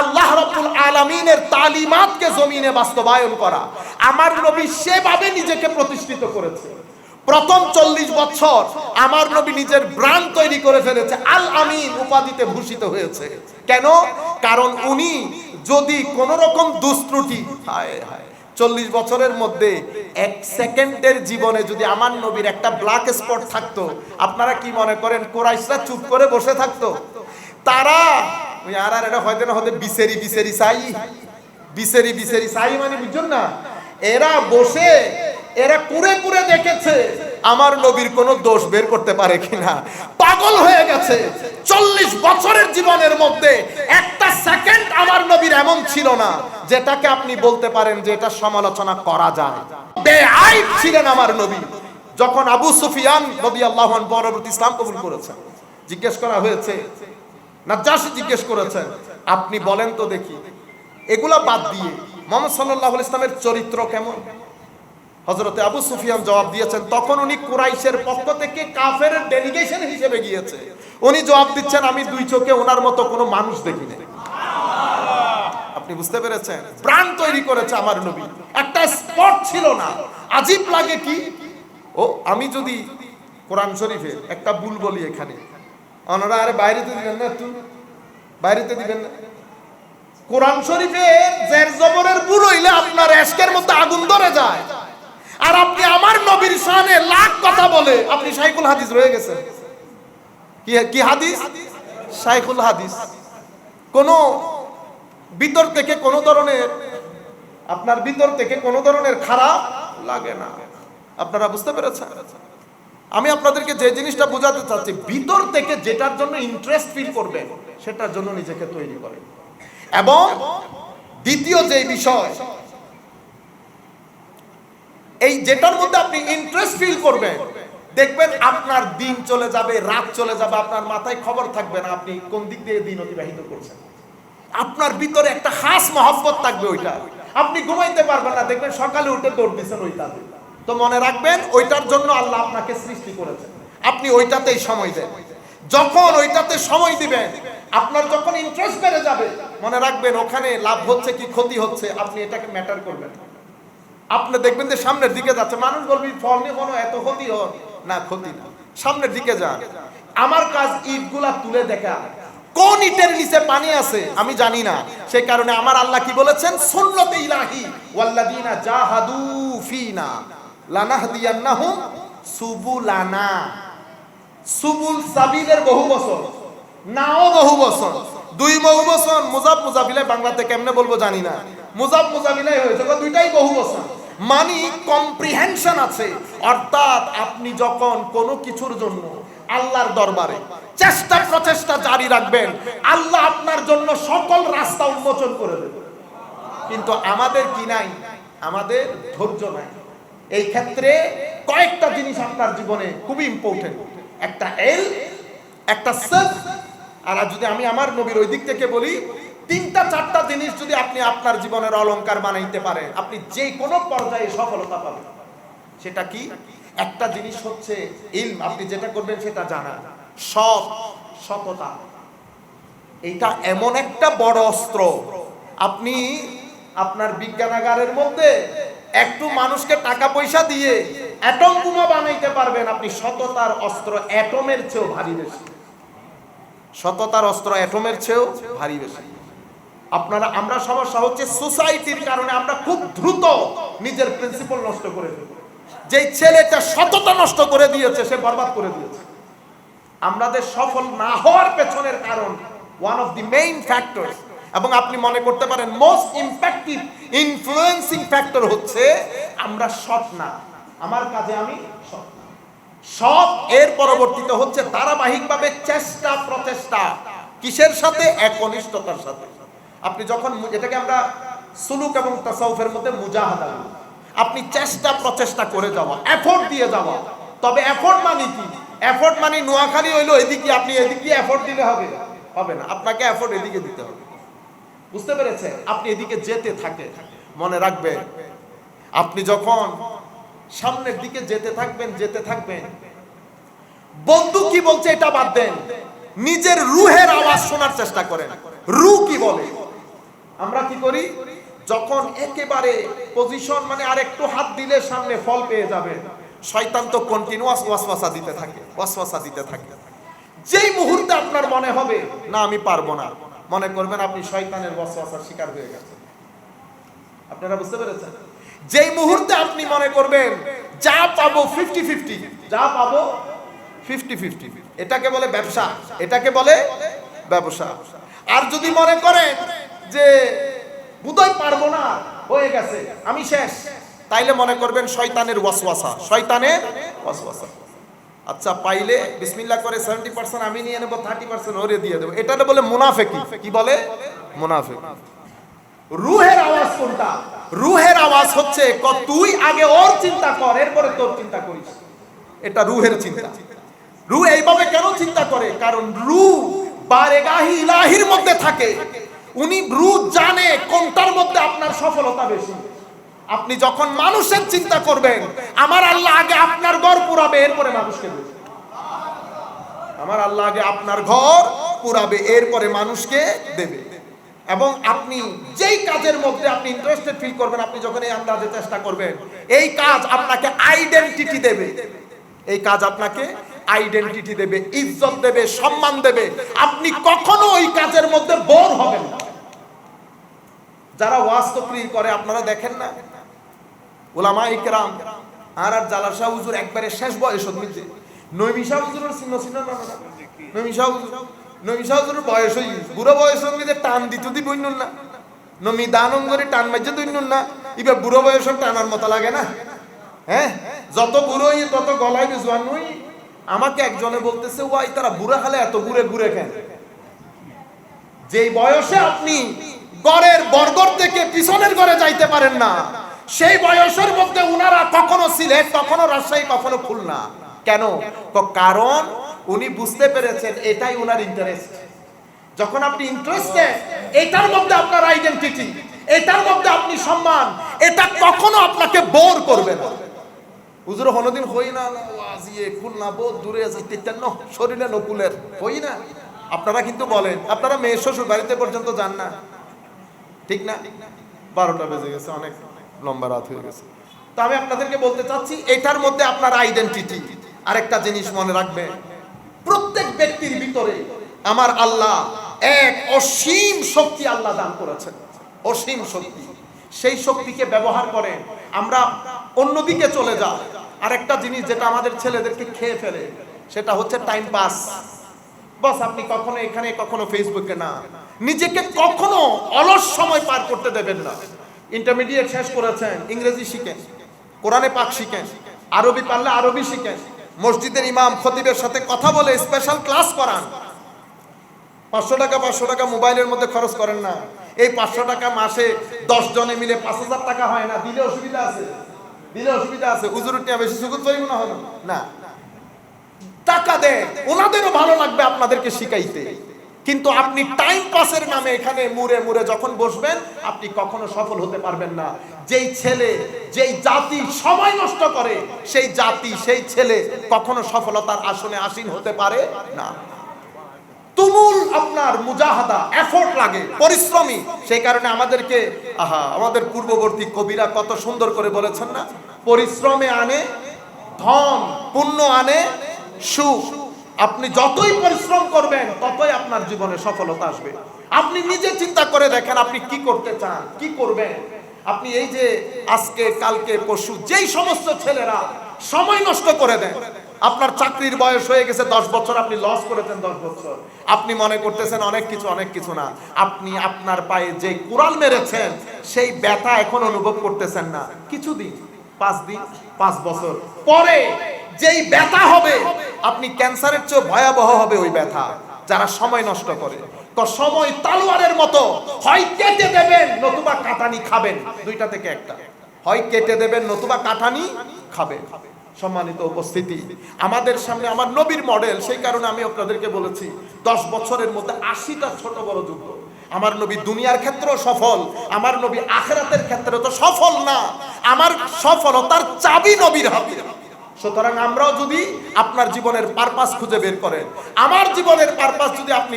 আল্লাহ রাব্বুল আলামিনের তালিমাতকে জমিনে বাস্তবায়ন করা। আমার নবী সেভাবে নিজেকে প্রতিষ্ঠিত করেছে। প্রথম 40 বছর আমার নবী নিজের ব্র্যান্ড তৈরি করে ফেলেছে, আল আমিন উপাধিতে ভূষিত হয়েছে। কেন? কারণ উনি যদি কোন রকম দুষ্ত্রুটি, হায় হায়, 40 বছরের মধ্যে 1 সেকেন্ডের জীবনে যদি আমার নবীর একটা ব্ল্যাক স্পট থাকতো, আপনারা কি মনে করেন কুরাইশরা চুপ করে বসে থাকতো? তারা ওই আর এটা হয়তো না হয়তো বিসেরি বিসেরি চাই, বিসেরি বিসেরি চাই মানে বুঝছেন না, এরা বসে এরা কুরে কুরে দেখেছে আমার নবীর কোনো দোষ বের করতে পারে কিনা। পাগল হয়ে গেছে। 40 বছরের জীবনের মধ্যে একটা সেকেন্ড আমার নবীর এমন ছিল না যেটাকে আপনি বলতে পারেন যে এটা সমালোচনা করা যায়। বেআইব ছিলেন আমার নবী। যখন আবু সুফিয়ান রাদিয়াল্লাহু আনহু পরবর্তী ইসলাম কবুল করেছেন, জিজ্ঞেস করা হয়েছে, নাজ্জাশী জিজ্ঞেস করেছেন, আপনি বলেন তো দেখি, এগুলা বাদ দিয়ে মুহাম্মদ সাল্লাল্লাহু আলাইহি ইসলামের চরিত্র কেমন? হযরতে আবু সুফিয়ান জবাব দিয়েছেন, তখন উনি কুরাইশের পক্ষ থেকে কাফের ডেলিগেশন হিসেবে গিয়েছে। উনি জবাব দিচ্ছেন, আমি দুই চোখে ওনার মতো কোনো মানুষ দেখিনি। আপনি বুঝতে পেরেছেন? প্রাণ তৈরি করেছে আমার নবী, একটা স্পট ছিল না। আজীব লাগে কি, ও আমি যদি কোরআন শরীফের একটা ভুল বলি এখানে, ওনারা আরে বাইরেতে দিবেন না, তুই বাইরেতে দিবেন না। কোরআন শরীফের জের জবরের ভুল হইলে আপনার এশকের মধ্যে আগুন ধরে যায়। আর আপনি আমার নবীর শানে লাখ কথা বলে আপনি শাইখুল হাদিস রয়ে গেছেন। কি হাদিস? শাইখুল হাদিস। কোন ভিতর থেকে কোন ধরনের, আপনার ভিতর থেকে কোন ধরনের খারাপ লাগে না। আপনারা বুঝতে পেরেছেন? আমি আপনাদেরকে যে জিনিসটা বোঝাতে চাচ্ছি, ভিতর থেকে যেটার জন্য ইন্টারেস্ট ফিল করবেন সেটার জন্য নিজেকে তৈরি করেন। এবং দ্বিতীয় যে বিষয়, এই যেটার মধ্যে আপনি ইন্টারেস্ট ফিল করবেন, দেখবেন আপনার দিন চলে যাবে, রাত চলে যাবে, আপনার মাথায় খবর থাকবে না আপনি কোন দিক দিয়ে দিন অতিবাহিত করছেন। আপনার ভিতরে একটা খাস মহব্বত থাকবে, ওইটা আপনি ঘুমাইতে পারবেন না, দেখবেন সকালে উঠে দৌড় দিচ্ছেন ওইটা। তো মনে রাখবেন ওইটার জন্য আল্লাহ আপনাকে সৃষ্টি করেছেন, আপনি ওইটাতেই সময় দেন। যখন ওইটাতে সময় দিবেন, আপনার যখন ইন্টারেস্ট বেড়ে যাবে, মনে রাখবেন ওখানে লাভ হচ্ছে কি ক্ষতি হচ্ছে আপনি এটাকে ম্যাটার করবেন। আপনি দেখবেন যে সামনের দিকে যাচ্ছে, মানুষ বলবি ফল নিয়ে কোনো এত ক্ষতি হয় না, ক্ষতি না, সামনের দিকে যান। আমার কাজ ইটগুলা তুলে দেখা, কোন ইটের নিচে পানি আছে আমি জানি না, সেই কারণে আমার আল্লাহ কি বলেছেন, সুন্নতে ইলাহি ওয়াল্লাযিনা জাহাদু ফিনা লানাহদিয়ান্নাহুম সুবুলানা। সুবুল সাবিলের বহু বছর, নাও বহু বছর, দুই বহু বছর, মুজাব মুজাবিলে বাংলাতে কেমনে বলবো জানি না, মুজাব মুজাবিলে হয়েছে, দুইটাই বহু বছর। মানে কম্প্রিহেনশন আছে। অর্থাৎ আপনি যখন কোনো কিছুর জন্য আল্লাহর দরবারে চেষ্টা প্রচেষ্টা জারি রাখবেন, আল্লাহ আপনার জন্য সকল রাস্তা উন্মোচন করে দেবে। কিন্তু আমাদের কি নাই? আমাদের ধৈর্য নাই। এই ক্ষেত্রে কয়েকটা জিনিস আপনার জীবনে খুবই ইম্পর্টেন্ট, একটা এল, একটা সেলফ, আর যদি আমি আমার নবীর ওই দিক থেকে বলি, 3-4টা জিনিস যদি আপনি আপনার জীবনের অলংকার বানাইতে পারেন, আপনি যে কোনো পর্যায়ে সফলতা পাবেন। সেটা কি? একটা জিনিস হচ্ছে ইলম, আপনি যেটা করবেন সেটা জানা, সততা। এটা এমন একটা বড় অস্ত্র, আপনি আপনার বিজ্ঞানাগারের মধ্যে একটু মানুষকে টাকা পয়সা দিয়ে অ্যাটম বোমা বানাইতে পারবেন, আপনি সততার অস্ত্র অ্যাটমের চেয়েও ভারী বেশি। সততার অস্ত্র অ্যাটমের চেয়েও ভারী বেশি। আমরা সমস্যা হচ্ছে সোসাইটির কারণে আমরা খুব দ্রুত নিজের প্রিন্সিপাল নষ্ট করে ফেলি। যেই ছেলেটা সততা নষ্ট করে দিয়েছে সে বরবাদ করে দিয়েছে। আমাদের সফল না হওয়ার পেছনের কারণ one of the main factors, এবং আপনি মনে করতে পারেন মোস্ট ইম্প্যাক্টিভ ইনফ্লুয়েন্সিং ফ্যাক্টর হচ্ছে আমরা সৎ না, আমার কাজে আমি সৎ না। সৎ এর পরবর্তীতে হচ্ছে ধারাবাহিকভাবে চেষ্টা প্রচেষ্টা, কিসের সাথে? একনিষ্ঠতার সাথে। আপনি যখন, এটাকে আমরা সুলুক এবং তাসাউফের মধ্যে মুজাহাদা, আপনি চেষ্টা প্রচেষ্টা করে যাওয়া, এফোর্ট দিয়ে যাওয়া। তবে এফোর্ট মানে কি? এফোর্ট মানে নোয়াখালী হইলো এদিকে, আপনি এদিকে এফোর্ট দিলে হবে না, আপনাকে এফোর্ট এদিকে দিতে হবে। বুঝতে পেরেছেন? আপনি এদিকে যেতে থাকে, মনে রাখবেন আপনি যখন সামনের দিকে যেতে থাকবেন, বন্ধু কি বলছে এটা বাদ দেন, নিজের রুহের আওয়াজ শোনার চেষ্টা করেন। রু কি বলে? আমরা কি করি, যখন একেবারে পজিশন মানে আর একটু হাত দিলে সামনে ফল পেয়ে যাবেন, শয়তান তো কন্টিনিউয়াস ওয়াসওয়াসা দিতে থাকে, ওয়াসওয়াসা দিতে থাকে। যেই মুহূর্তে আপনার মনে হবে না আমি পারবো না, মনে করবেন আপনি শয়তানের ওয়াসওয়াসার শিকার হয়ে গেছেন। আপনারা বুঝতে পেরেছেন? যেই মুহূর্তে আপনি মনে করবেন যা পাবো 50-50, যা পাবো 50-50, এটাকে বলে ব্যবসা, এটাকে বলে ব্যবসা। আর যদি মনে করেন যে বোধহয় পারবো না, হয়ে গেছে, আমি শেষ, তাইলে মনে করবেন শয়তানের ওয়াসওয়াসা, শয়তানের ওয়াসওয়াসা। আচ্ছা, পাইলে বিসমিল্লাহ করে 70% আমি নিয়ে নেব, 30% ওরে দিয়ে দেবো, এটা বলে মুনাফিকি। কি বলে? মুনাফিক। রুহের আওয়াজ কোনটা? রুহের আওয়াজ হচ্ছে তুই আগে ওর চিন্তা কর, এরপরে তোর চিন্তা করিস। এটা রুহের চিন্তা। রুহ এইভাবে কেন চিন্তা করে? কারণ রুহ বারেগাহি ইলাহির মধ্যে থাকে। উনি রুহ জানে কোনটার মধ্যে আপনার সফলতা বেশি। আপনি যখন মানুষের চিন্তা করবেন, আমার আল্লাহ আগে আপনার ঘর পুরাবে, এরপরে মানুষকে দেবে। আমার আল্লাহ আগে আপনার ঘর পুরাবে, এরপরে মানুষকে দেবে। এবং আপনি যেই কাজের মধ্যে আপনি ইন্টারেস্টেড ফিল করবেন, আপনি যখন এই আন্দাজে চেষ্টা করবেন, এই কাজ আপনাকে আইডেন্টিটি দেবে। এই কাজ আপনাকে আইডেন্টিটি দেবে, ইজ্জত দেবে, সম্মান দেবে। আপনি কখনো ওই কাজের মধ্যে বোর হবেন না। যারা ওয়াজ তাকরীর করে আপনারা দেখেন না, উলামা ইকরাম আর জালাল শাহ হুজুর একবারে শেষ বয়স হচ্ছে। নবী শাহ হুজুরের চিহ্ন চিহ্ন না, নবী শাহ হুজুরের বয়স হই, বুড়ো বয়সের মধ্যে টান দিতে দি বইনুন না, নমি দানম করে টান মাইজে দইনুন না, ইবে বুড়ো বয়সের টানার মতো লাগে না? হ্যাঁ, যত বুড়ো হই তত গলায় জোয়ান হই। আমাকে একজনে বলতেছে, ওয়াই তারা বুড়া খালে এত ঘুরে ঘুরে কেন? যেই বয়সে আপনি ঘরের বর্গর থেকে পিছনের ঘরে যাইতে পারেন না, সেই বয়সের মধ্যে উনারা কখনো সিলেট, কখনো রাজশাহী, কখনো খুলনা। কেন? কারণ উনি বুঝতে পেরেছেন এটাই উনার ইন্টারেস্ট। যখন আপনি ইন্টারেস্টেড, এটার মধ্যে আপনার আইডেন্টিটি, এটার মধ্যে আপনি সম্মান, এটা কখনো আপনাকে বোর করবে না। হুজুর কোনদিন হই না ওয়াজিয়ে খুলনা বহুত দূরে যাইতে না, শরীরে নকুলের হই না। আপনারা কিন্তু বলেন, আপনারা মেয়ে শ্বশুর বাড়িতে পর্যন্ত যান না, ঠিক না? 12টা বেজে গেছে, অনেক লম্বা রাত হয়ে গেছে। তো আমি আপনাদেরকে বলতে চাচ্ছি, এটার মধ্যে আপনার আইডেন্টিটি। আরেকটা জিনিস মনে রাখবেন, প্রত্যেক ব্যক্তির ভিতরে আমার আল্লাহ এক অসীম শক্তি আল্লাহ দান করেছেন, অসীম শক্তি। সেই শক্তিকে ব্যবহার করে আমরা অন্যদিকে চলে যাই। আরেকটা জিনিস যেটা আমাদের ছেলেদেরকে খেয়ে ফেলে, সেটা হচ্ছে টাইম পাস। বস, আপনি কখনো এখানে, কখনো ফেসবুকে না, নিজেকে কখনো অলস সময় পার করতে দেবেন না। ইন্টারমিডিয়েট শেষ করেছেন, ইংরেজি শিখেন, কোরআনে পাক শিখেন, আরবি পারলে আরবি শিখেন, মসজিদের ইমাম খতিবের সাথে কথা বলে স্পেশাল ক্লাস করান। 500 টাকা মোবাইলের মধ্যে খরচ করেন না। এই 500 টাকা মাসে 10 জনে মিলে 5000 টাকা হয় না? দিলে অসুবিধা আছে? দিলে অসুবিধা আছে? হুজুরটি বেশি সুকুত পাই মনে হয় না। টাকা দেন, ওনাদেরও ভালো লাগবে আপনাদেরকে শিখাইতে। কিন্তু আপনি টাইম পাসের নামে এখানে মুড়ে মুড়ে যখন বসবেন, আপনি কখনো সফল হতে পারবেন না। যেই ছেলে, যেই জাতি সময় নষ্ট করে, সেই জাতি, সেই ছেলে কখনো সফলতার আসনে আসীন হতে পারে না। তুমুল আপনার মুজাহাদা, এফোর্ট লাগে, পরিশ্রমী। সেই কারণে আমাদেরকে আমাদের পূর্ববর্তী কবিরা কত সুন্দর করে বলেছেন না, পরিশ্রমে আনে ধন, পুণ্য আনে সুখ। আপনি যতই পরিশ্রম করবেন, ততই আপনার জীবনে সফলতা আসবে। আপনি নিজে চিন্তা করে দেখেন, আপনি কি করতে চান, কি করবেন। আপনি এই যে আজকে, কালকে, পরশু যেই সমস্ত ছেলেরা সময় নষ্ট করে দেন, আপনার চাকরির বয়স হয়ে গেছে 10 বছর, আপনি লস করেছেন 10 বছর, আপনি মনে করতেছেন অনেক কিছু না। আপনি আপনার পায়ে যে কুড়াল মেরেছেন, সেই ব্যথা এখন অনুভব করতেছেন না। কিছুদিন, 5 দিন, 5 বছর পরে যেই ব্যথা হবে, আপনি ক্যান্সারের চেয়ে ভয়াবহ হবে ওই ব্যথা। যারা সময় নষ্ট করে, তো সময় তালোয়ারের মতো, হয় কেটে দেবেন নতুবা কাটানি খাবেন, দুইটা থেকে একটা। হয় কেটে দেবেন নতুবা কাটানি খাবেন। সম্মানিত উপস্থিতি, আমাদের সামনে আমার নবীর মডেল। সেই কারণে আমি আপনাদেরকে বলেছি, 10 বছরের মধ্যে 80টা ছোট বড় যুদ্ধ। আমার নবী দুনিয়ার ক্ষেত্রেও সফল, আমার নবী আখিরাতের ক্ষেত্রে তো সফল না। আমার সফলতার চাবি নবীর হাতে। সুতরাং আমরাও যদি আপনার জীবনের পারপাস খুঁজে বের করেন, আমার জীবনের পারপাস যদি আপনি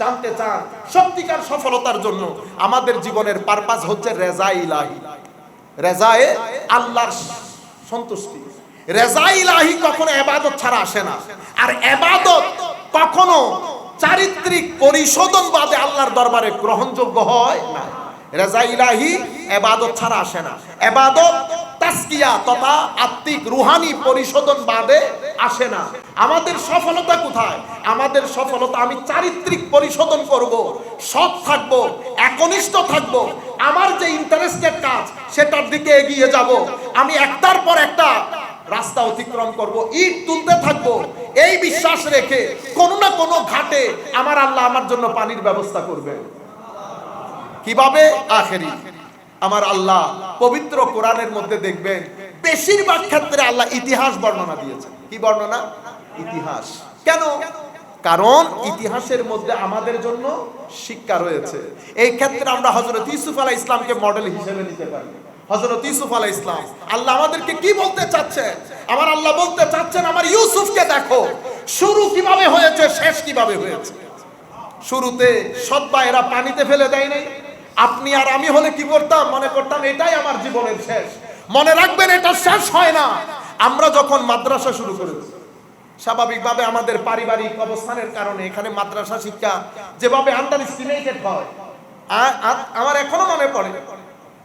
জানতে চান, সত্যিকার সফলতার জন্য আমাদের জীবনের পারপাস হচ্ছে রেজা ইলাহি, রেজায়ে আল্লাহর সন্তুষ্টি। রেজা ইলাহি কখনো ইবাদত ছাড়া আসে না, আর ইবাদত কখনো চারিত্রিক পরিশোধন বাদে আল্লাহর দরবারে গ্রহণযোগ্য হয় না। রেজা ইলাহি ইবাদত ছাড়া আসে না। ইবাদত তাসকিয়া তথা আত্মিক রুহানি পরিশোধন বাদে আসে না। আমাদের সফলতা কোথায়? আমাদের সফলতা আমি চারিত্রিক পরিশোধন করব, সৎ থাকব, একনিষ্ঠ থাকব, আমার যে ইন্টারেস্টেড কাজ সেটার দিকে এগিয়ে যাব, আমি একটার পর একটা রাস্তা অতিক্রম করব, ইট তুলতে থাকবো, এই বিশ্বাস রেখে কোনো না কোনো ঘাটে আমার আল্লাহ আমার জন্য পানির ব্যবস্থা করবে। কিভাবে? আখেরি। আমার আল্লাহ পবিত্র কোরআনের মধ্যে দেখবেন বেশিরভাগ ক্ষেত্রে আল্লাহ ইতিহাস বর্ণনা দিয়েছে। কি বর্ণনা? ইতিহাস। কেন? কারণ ইতিহাসের মধ্যে আমাদের জন্য শিক্ষা রয়েছে। এই ক্ষেত্রে আমরা হযরত ইউসুফ আলাইহিস সালামকে মডেল হিসেবে নিতে পারি। হযরত ইউসুফ আলাইহিস সালাম, আল্লাহ আমাদেরকে কি বলতে চাচ্ছেন? আমার আল্লাহ বলতে চাচ্ছেন আমার ইউসুফকে দেখো, শুরু কিভাবে হয়েছে, শেষ কিভাবে হয়েছে। শুরুতে সৎবা এরা পানিতে ফেলে দেয় নাই। আপনি আর আমি হলে কি করতাম? মনে করতাম এটাই আমার জীবনের শেষ। মনে রাখবেন এটা শেষ হয় না। আমরা যখন মাদ্রাসা শুরু করেছি, স্বাভাবিকভাবে আমাদের পারিবারিক অবস্থানের কারণে এখানে মাদ্রাসা শিক্ষা যেভাবে আন্ডার এস্টিমেটেড হয়, আমার এখনো মনে পড়ে।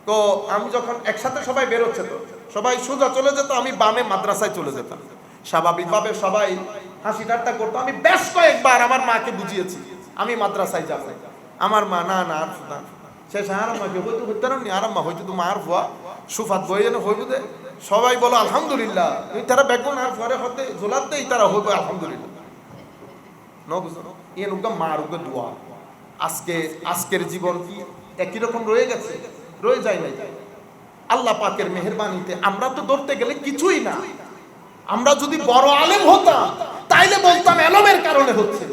তো আমি যখন একসাথে সবাই বেরোচ্ছে, তো সবাই সোজা চলে যেত, আমি বামে মাদ্রাসায় চলে যেতাম। স্বাভাবিকভাবে সবাই হাসি ঠাট্টা করতো। আমি বেশ কয়েকবার আমার মাকে বুঝিয়েছি আমি মাদ্রাসায় যাব। আমার মা না না আর না শেষ আরাম্মাকে হয়তো হইতে নি আরাম্মা হয়তো তুমি আর ভুয়া সুফাত বই যেন হইব দে। সবাই বলো আলহামদুলিল্লাহ, তুই তারা বেগুন আর ঘরে হতে জোলার দেই তারা হইব আলহামদুলিল্লাহ। ন বুঝলো ইয়ে নুকা মার উকে দোয়া। আজকের জীবন কি একই রকম রয়ে গেছে? রয়ে যায় নাই। আল্লাহ পাকের মেহেরবানিতে আমরা তো ধরতে গেলে কিছুই না। আমরা যদি বড় আলেম হতাম তাইলে বলতাম এলমের কারণে হচ্ছে,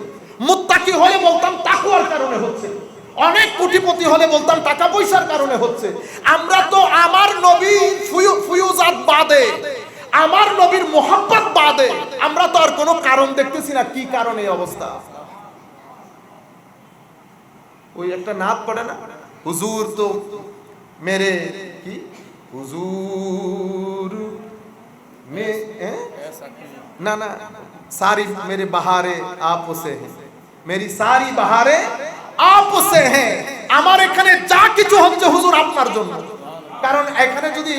মুত্তাকি হলে বলতাম তাকওয়ার কারণে হচ্ছে, অনেক কোটিপতি হলে বলতাম টাকা পয়সার কারণে হচ্ছে। আমরা তো আমার নবী ফুয়ুজাত বাদে, আমার নবীর মোহাব্বত বাদে আমরা তো আর কোনো কারণ দেখতেছি না কি কারণে এই অবস্থা। ওই একটা নাত পড়ে না, হুজুর তো মেরে কি হুজুর মে না না सारी मेरे बहारे आपसे हैं, मेरी सारी बहारे आपसे हैं। আমার এখানে যা কিছু হচ্ছে হুজুর আপনার জন্য। কারণ এখানে যদি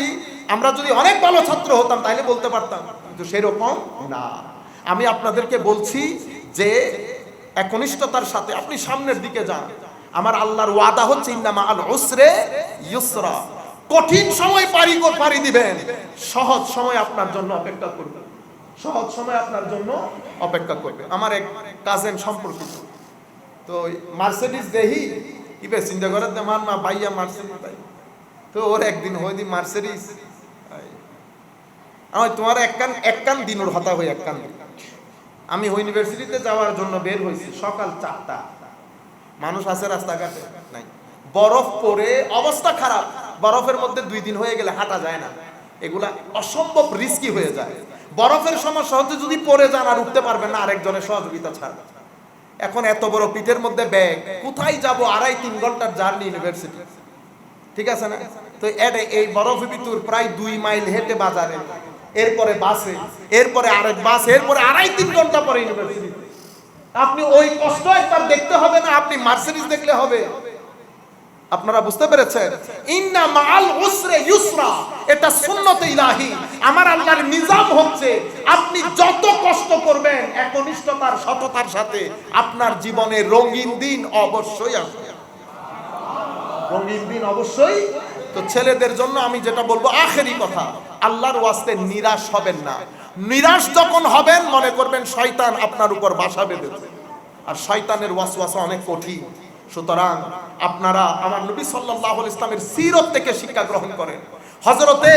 আমরা যদি অনেক ভালো ছাত্র হতাম তাহলে বলতে পারতাম, কিন্তু সেরকম না। আমি আপনাদেরকে বলছি যে একনিষ্ঠতার সাথে আপনি সামনের দিকে যান। আমার আল্লাহর ওয়াদা হচ্ছে ইন্না মাআল উসরে ইউসরা। কঠিন সময় পারি দিবেন, সহজ সময় আপনার জন্য অপেক্ষা করবে। সহজ সময় আপনার জন্য অপেক্ষা করবে। আমার এক কাজিন সম্পর্কিত, তো মার্সিডিজ দেহি ইবে চিন্তা করে আমার মা ভাইয়া মার্সিডিজ ভাই, তো ওর একদিন হয়নি মার্সিডিজ আমার তোমার এক কান দিন ওর হতা হয়ে এক কান। আমি ইউনিভার্সিটিতে যাওয়ার জন্য বের হয়েছি সকাল 4টা। মানুষ আছে রাস্তাঘাটে নাই, বরফ পড়ে অবস্থা খারাপ। বরফের মধ্যে 2 দিন হয়ে গেলে হাঁটা যায় না, এগুলা অসম্ভব রিস্কি হয়ে যায়। বরফের সমস্যা হচ্ছে যদি পড়ে যান আর উঠতে পারবেন না আরেকজনের সহযোগিতা ছাড়া। এখন এত বড় পিঠের মধ্যে ব্যাগ, কোথায় যাব? 2.5-3 ঘন্টার জার্নি ইউনিভার্সিটি, ঠিক আছে না? তো এই বরফের ভিতর প্রায় 2 মাইল হেঁটে বাজারে, এরপরে বাসে, এরপরে আরেক বাস, এরপরে 2.5-3 ঘন্টা পরে ইউনিভার্সিটি। আপনি ওই কষ্ট একবার দেখতে হবে না, আপনি মার্সিডিজ দেখলে হবে। আপনারা বুঝতে পেরেছেন? ইন্না মাআল উসরে ইউসরা, এটা সুন্নতে ইলাহি। আমার আল্লাহর নিজাম হচ্ছে আপনি যত কষ্ট করবেন একনিষ্ঠতার সততার সাথে আপনার জীবনে রঙিন দিন অবশ্যই আসবে। রঙিন দিন অবশ্যই। তো ছেলেদের জন্য আমি যেটা বলবো আখেরি কথা, আল্লাহর ওয়াস্তে নিরাশ হবেন না। নিরাশ যখন হবেন মনে করবেন শয়তান আপনার উপর বাসা বেঁধেছে, আর শয়তানের ওয়াসওয়াসা অনেক কঠিন। সুতরাং আপনারা আমার নবী সাল্লাল্লাহু আলাইহি ইসলামের সিরত থেকে শিক্ষা গ্রহণ করেন। হযরতে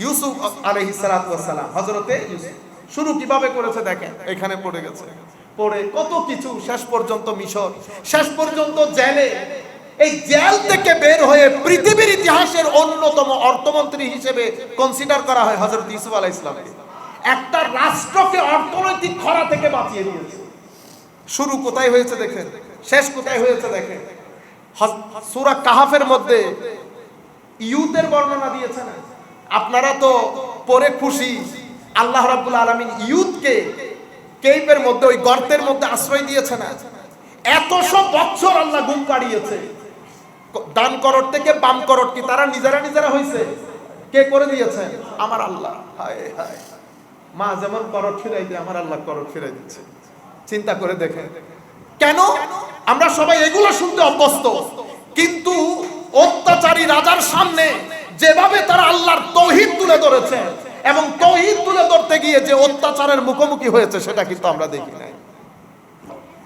ইউসুফ আলাইহিস সালাতু ওয়াস সালাম, হযরতে ইউসুফ শুরু কিভাবে করেছে দেখেন, এখানে পড়ে গেছে, পড়ে কত কিছু, শেষ পর্যন্ত মিশর, শেষ পর্যন্ত জেলে। এই জেল থেকে বের হয়ে পৃথিবীর ইতিহাসের অন্যতম অর্থমন্ত্রী হিসেবে কনসিডার করা হয় হযরত ইউসুফ আলাইহিস সালামকে। একটা রাষ্ট্রকে অর্থনৈতিক খরা থেকে বাঁচিয়ে দিয়েছে। শুরু কোথায় হয়েছে দেখেন, শেষ কোথায় হয়েছে দেখেন। সূরা কাহাফের মধ্যে ইউথের বর্ণনা দিয়েছে না, আপনারা তো পরে খুশি, আল্লাহ রাব্বুল আলামিন ইউথকে কেইপের মধ্যে, ওই গর্তের মধ্যে আশ্রয় দিয়েছে না? এতশো বছর আল্লাহ ঘুম পাড়িয়েছে। ডান করট থেকে বাম করট কি তারা নিজেরা হয়েছে? কে করে দিয়েছে? আমার আল্লাহ। হায় হায়, মা যেমন করট ফিরাই দিয়ে, আমার আল্লাহ করট ফিরাই দিচ্ছে। চিন্তা করে দেখেন, কেন? আমরা সবাই এগুলো শুনতে অভ্যস্ত, কিন্তু অত্যাচারী রাজার সামনে যেভাবে তারা আল্লাহর তৌহিদ তুলে ধরেছে এবং তৌহিদ তুলে ধরতে গিয়ে যে অত্যাচারের মুখোমুখি হয়েছে সেটা কিন্তু আমরা দেখি নাই।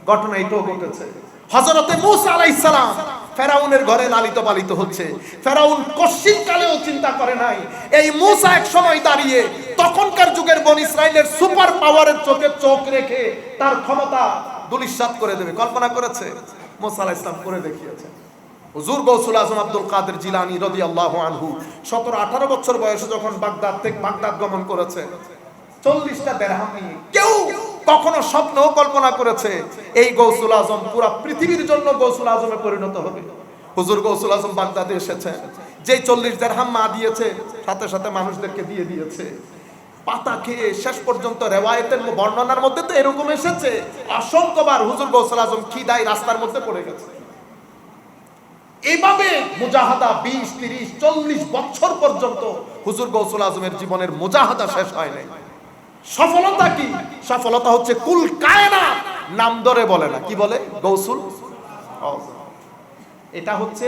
ঘটনা এটাও ঘটেছে। হযরতে মূসা আলাইহিস সালাম ফেরাউনের ঘরে লালিত পালিত হচ্ছে। ফেরাউন কশিন কালেও চিন্তা করে নাই এই মূসা এক সময় দাঁড়িয়ে তখনকার যুগের বনি ইসরাইলের সুপার পাওয়ারের চোখে চোখ রেখে তার ক্ষমতা দুলিশাত করে দেবে। কল্পনা করেছে? মূসা আলাইহিস সালাম করে দেখিয়েছে। হুজুর গৌসুল আজম আব্দুল কাদের জিলানী রাদিয়াল্লাহু আনহু 17-18 বছর বয়সে যখন বাগদাদ গমন করেছে 40টা দিরহাম নিয়ে, কেউ কখনো স্বপ্ন কল্পনা করেছে এই গৌসুল আজম পুরো পৃথিবীর জন্য গৌসুল আজমে পরিণত হবে? হুজুর গৌসুল আজম বাগদাদে এসেছে, যে 40 দিরহাম মা দিয়েছে সাথে সাথে মানুষদেরকে দিয়ে দিয়েছে। পাতা খেয়ে শেষ পর্যন্ত রেওয়ায়েতের বর্ণনার মধ্যে তো এরকম এসেছে অসংখ্যবার হুজুর গৌসুল আজম খিদায় রাস্তার মধ্যে পড়ে গেছে। এইভাবে মুজাহাদা 20, 30, 40 বছর পর্যন্ত হুজুর গৌসুল আজমের জীবনের মুজাহাদা শেষ হয় নাই। সফলতা কি? সফলতা হচ্ছে কুল কায়নাত নাম ধরে বলে না, কি বলে? গৌসুল। এটা হচ্ছে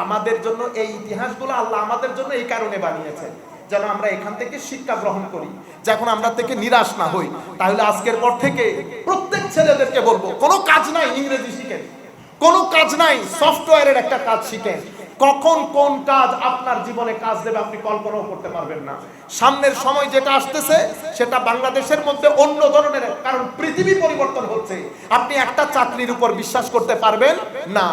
আমাদের জন্য, এই ইতিহাসগুলো আল্লাহ আমাদের জন্য এই কারণে বানিয়েছে যেন আমরা এখান থেকে শিক্ষা গ্রহণ করি, যখন আমরা থেকে নিরাশ না হই। তাহলে আজকের পর থেকে প্রত্যেক ছেলেদেরকে বলবো, কোনো কাজ নাই ইংরেজি শিখেন, কোনো কাজ নাই সফটওয়্যারের একটা কাজ শিখেন। কখন কোন কাজ আপনার জীবনে কাজ দেবে আপনি কল্পনাও করতে পারবেন না। সামনের সময় যেটা আসতেছে সেটা বাংলাদেশের মধ্যে অন্য ধরনের, কারণ পৃথিবী পরিবর্তন হচ্ছে। আপনি একটা চাকরির উপর বিশ্বাস করতে পারবেন না,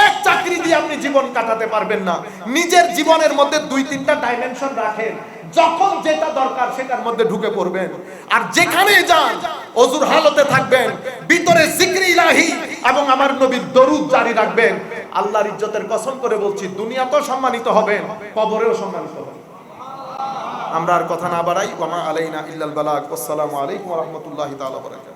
এক চাকরি দিয়ে আপনি জীবন কাটাতে পারবেন না। নিজের জীবনের মধ্যে 2-3টা ডাইমেনশন রাখেন, যখন যেটা দরকার সেটার মধ্যে ঢুকে পড়বেন। আর যেখানে যান ওযুর হালতে থাকবেন, ভিতরে জিকরে ইলাহি এবং আমার নবীর দরুদ জারি রাখবেন। আল্লাহর ইজ্জতের কসম করে বলছি, দুনিয়াতেও সম্মানিত হবেন, কবরেও সম্মানিত হবেন। আমরা আর কথা না বাড়াই, ওয়া মা আলাইনা ইল্লাল বালাগ। আসসালামু আলাইকুম ওয়া রাহমাতুল্লাহি তাআলা ওয়া বারাকাতুহু।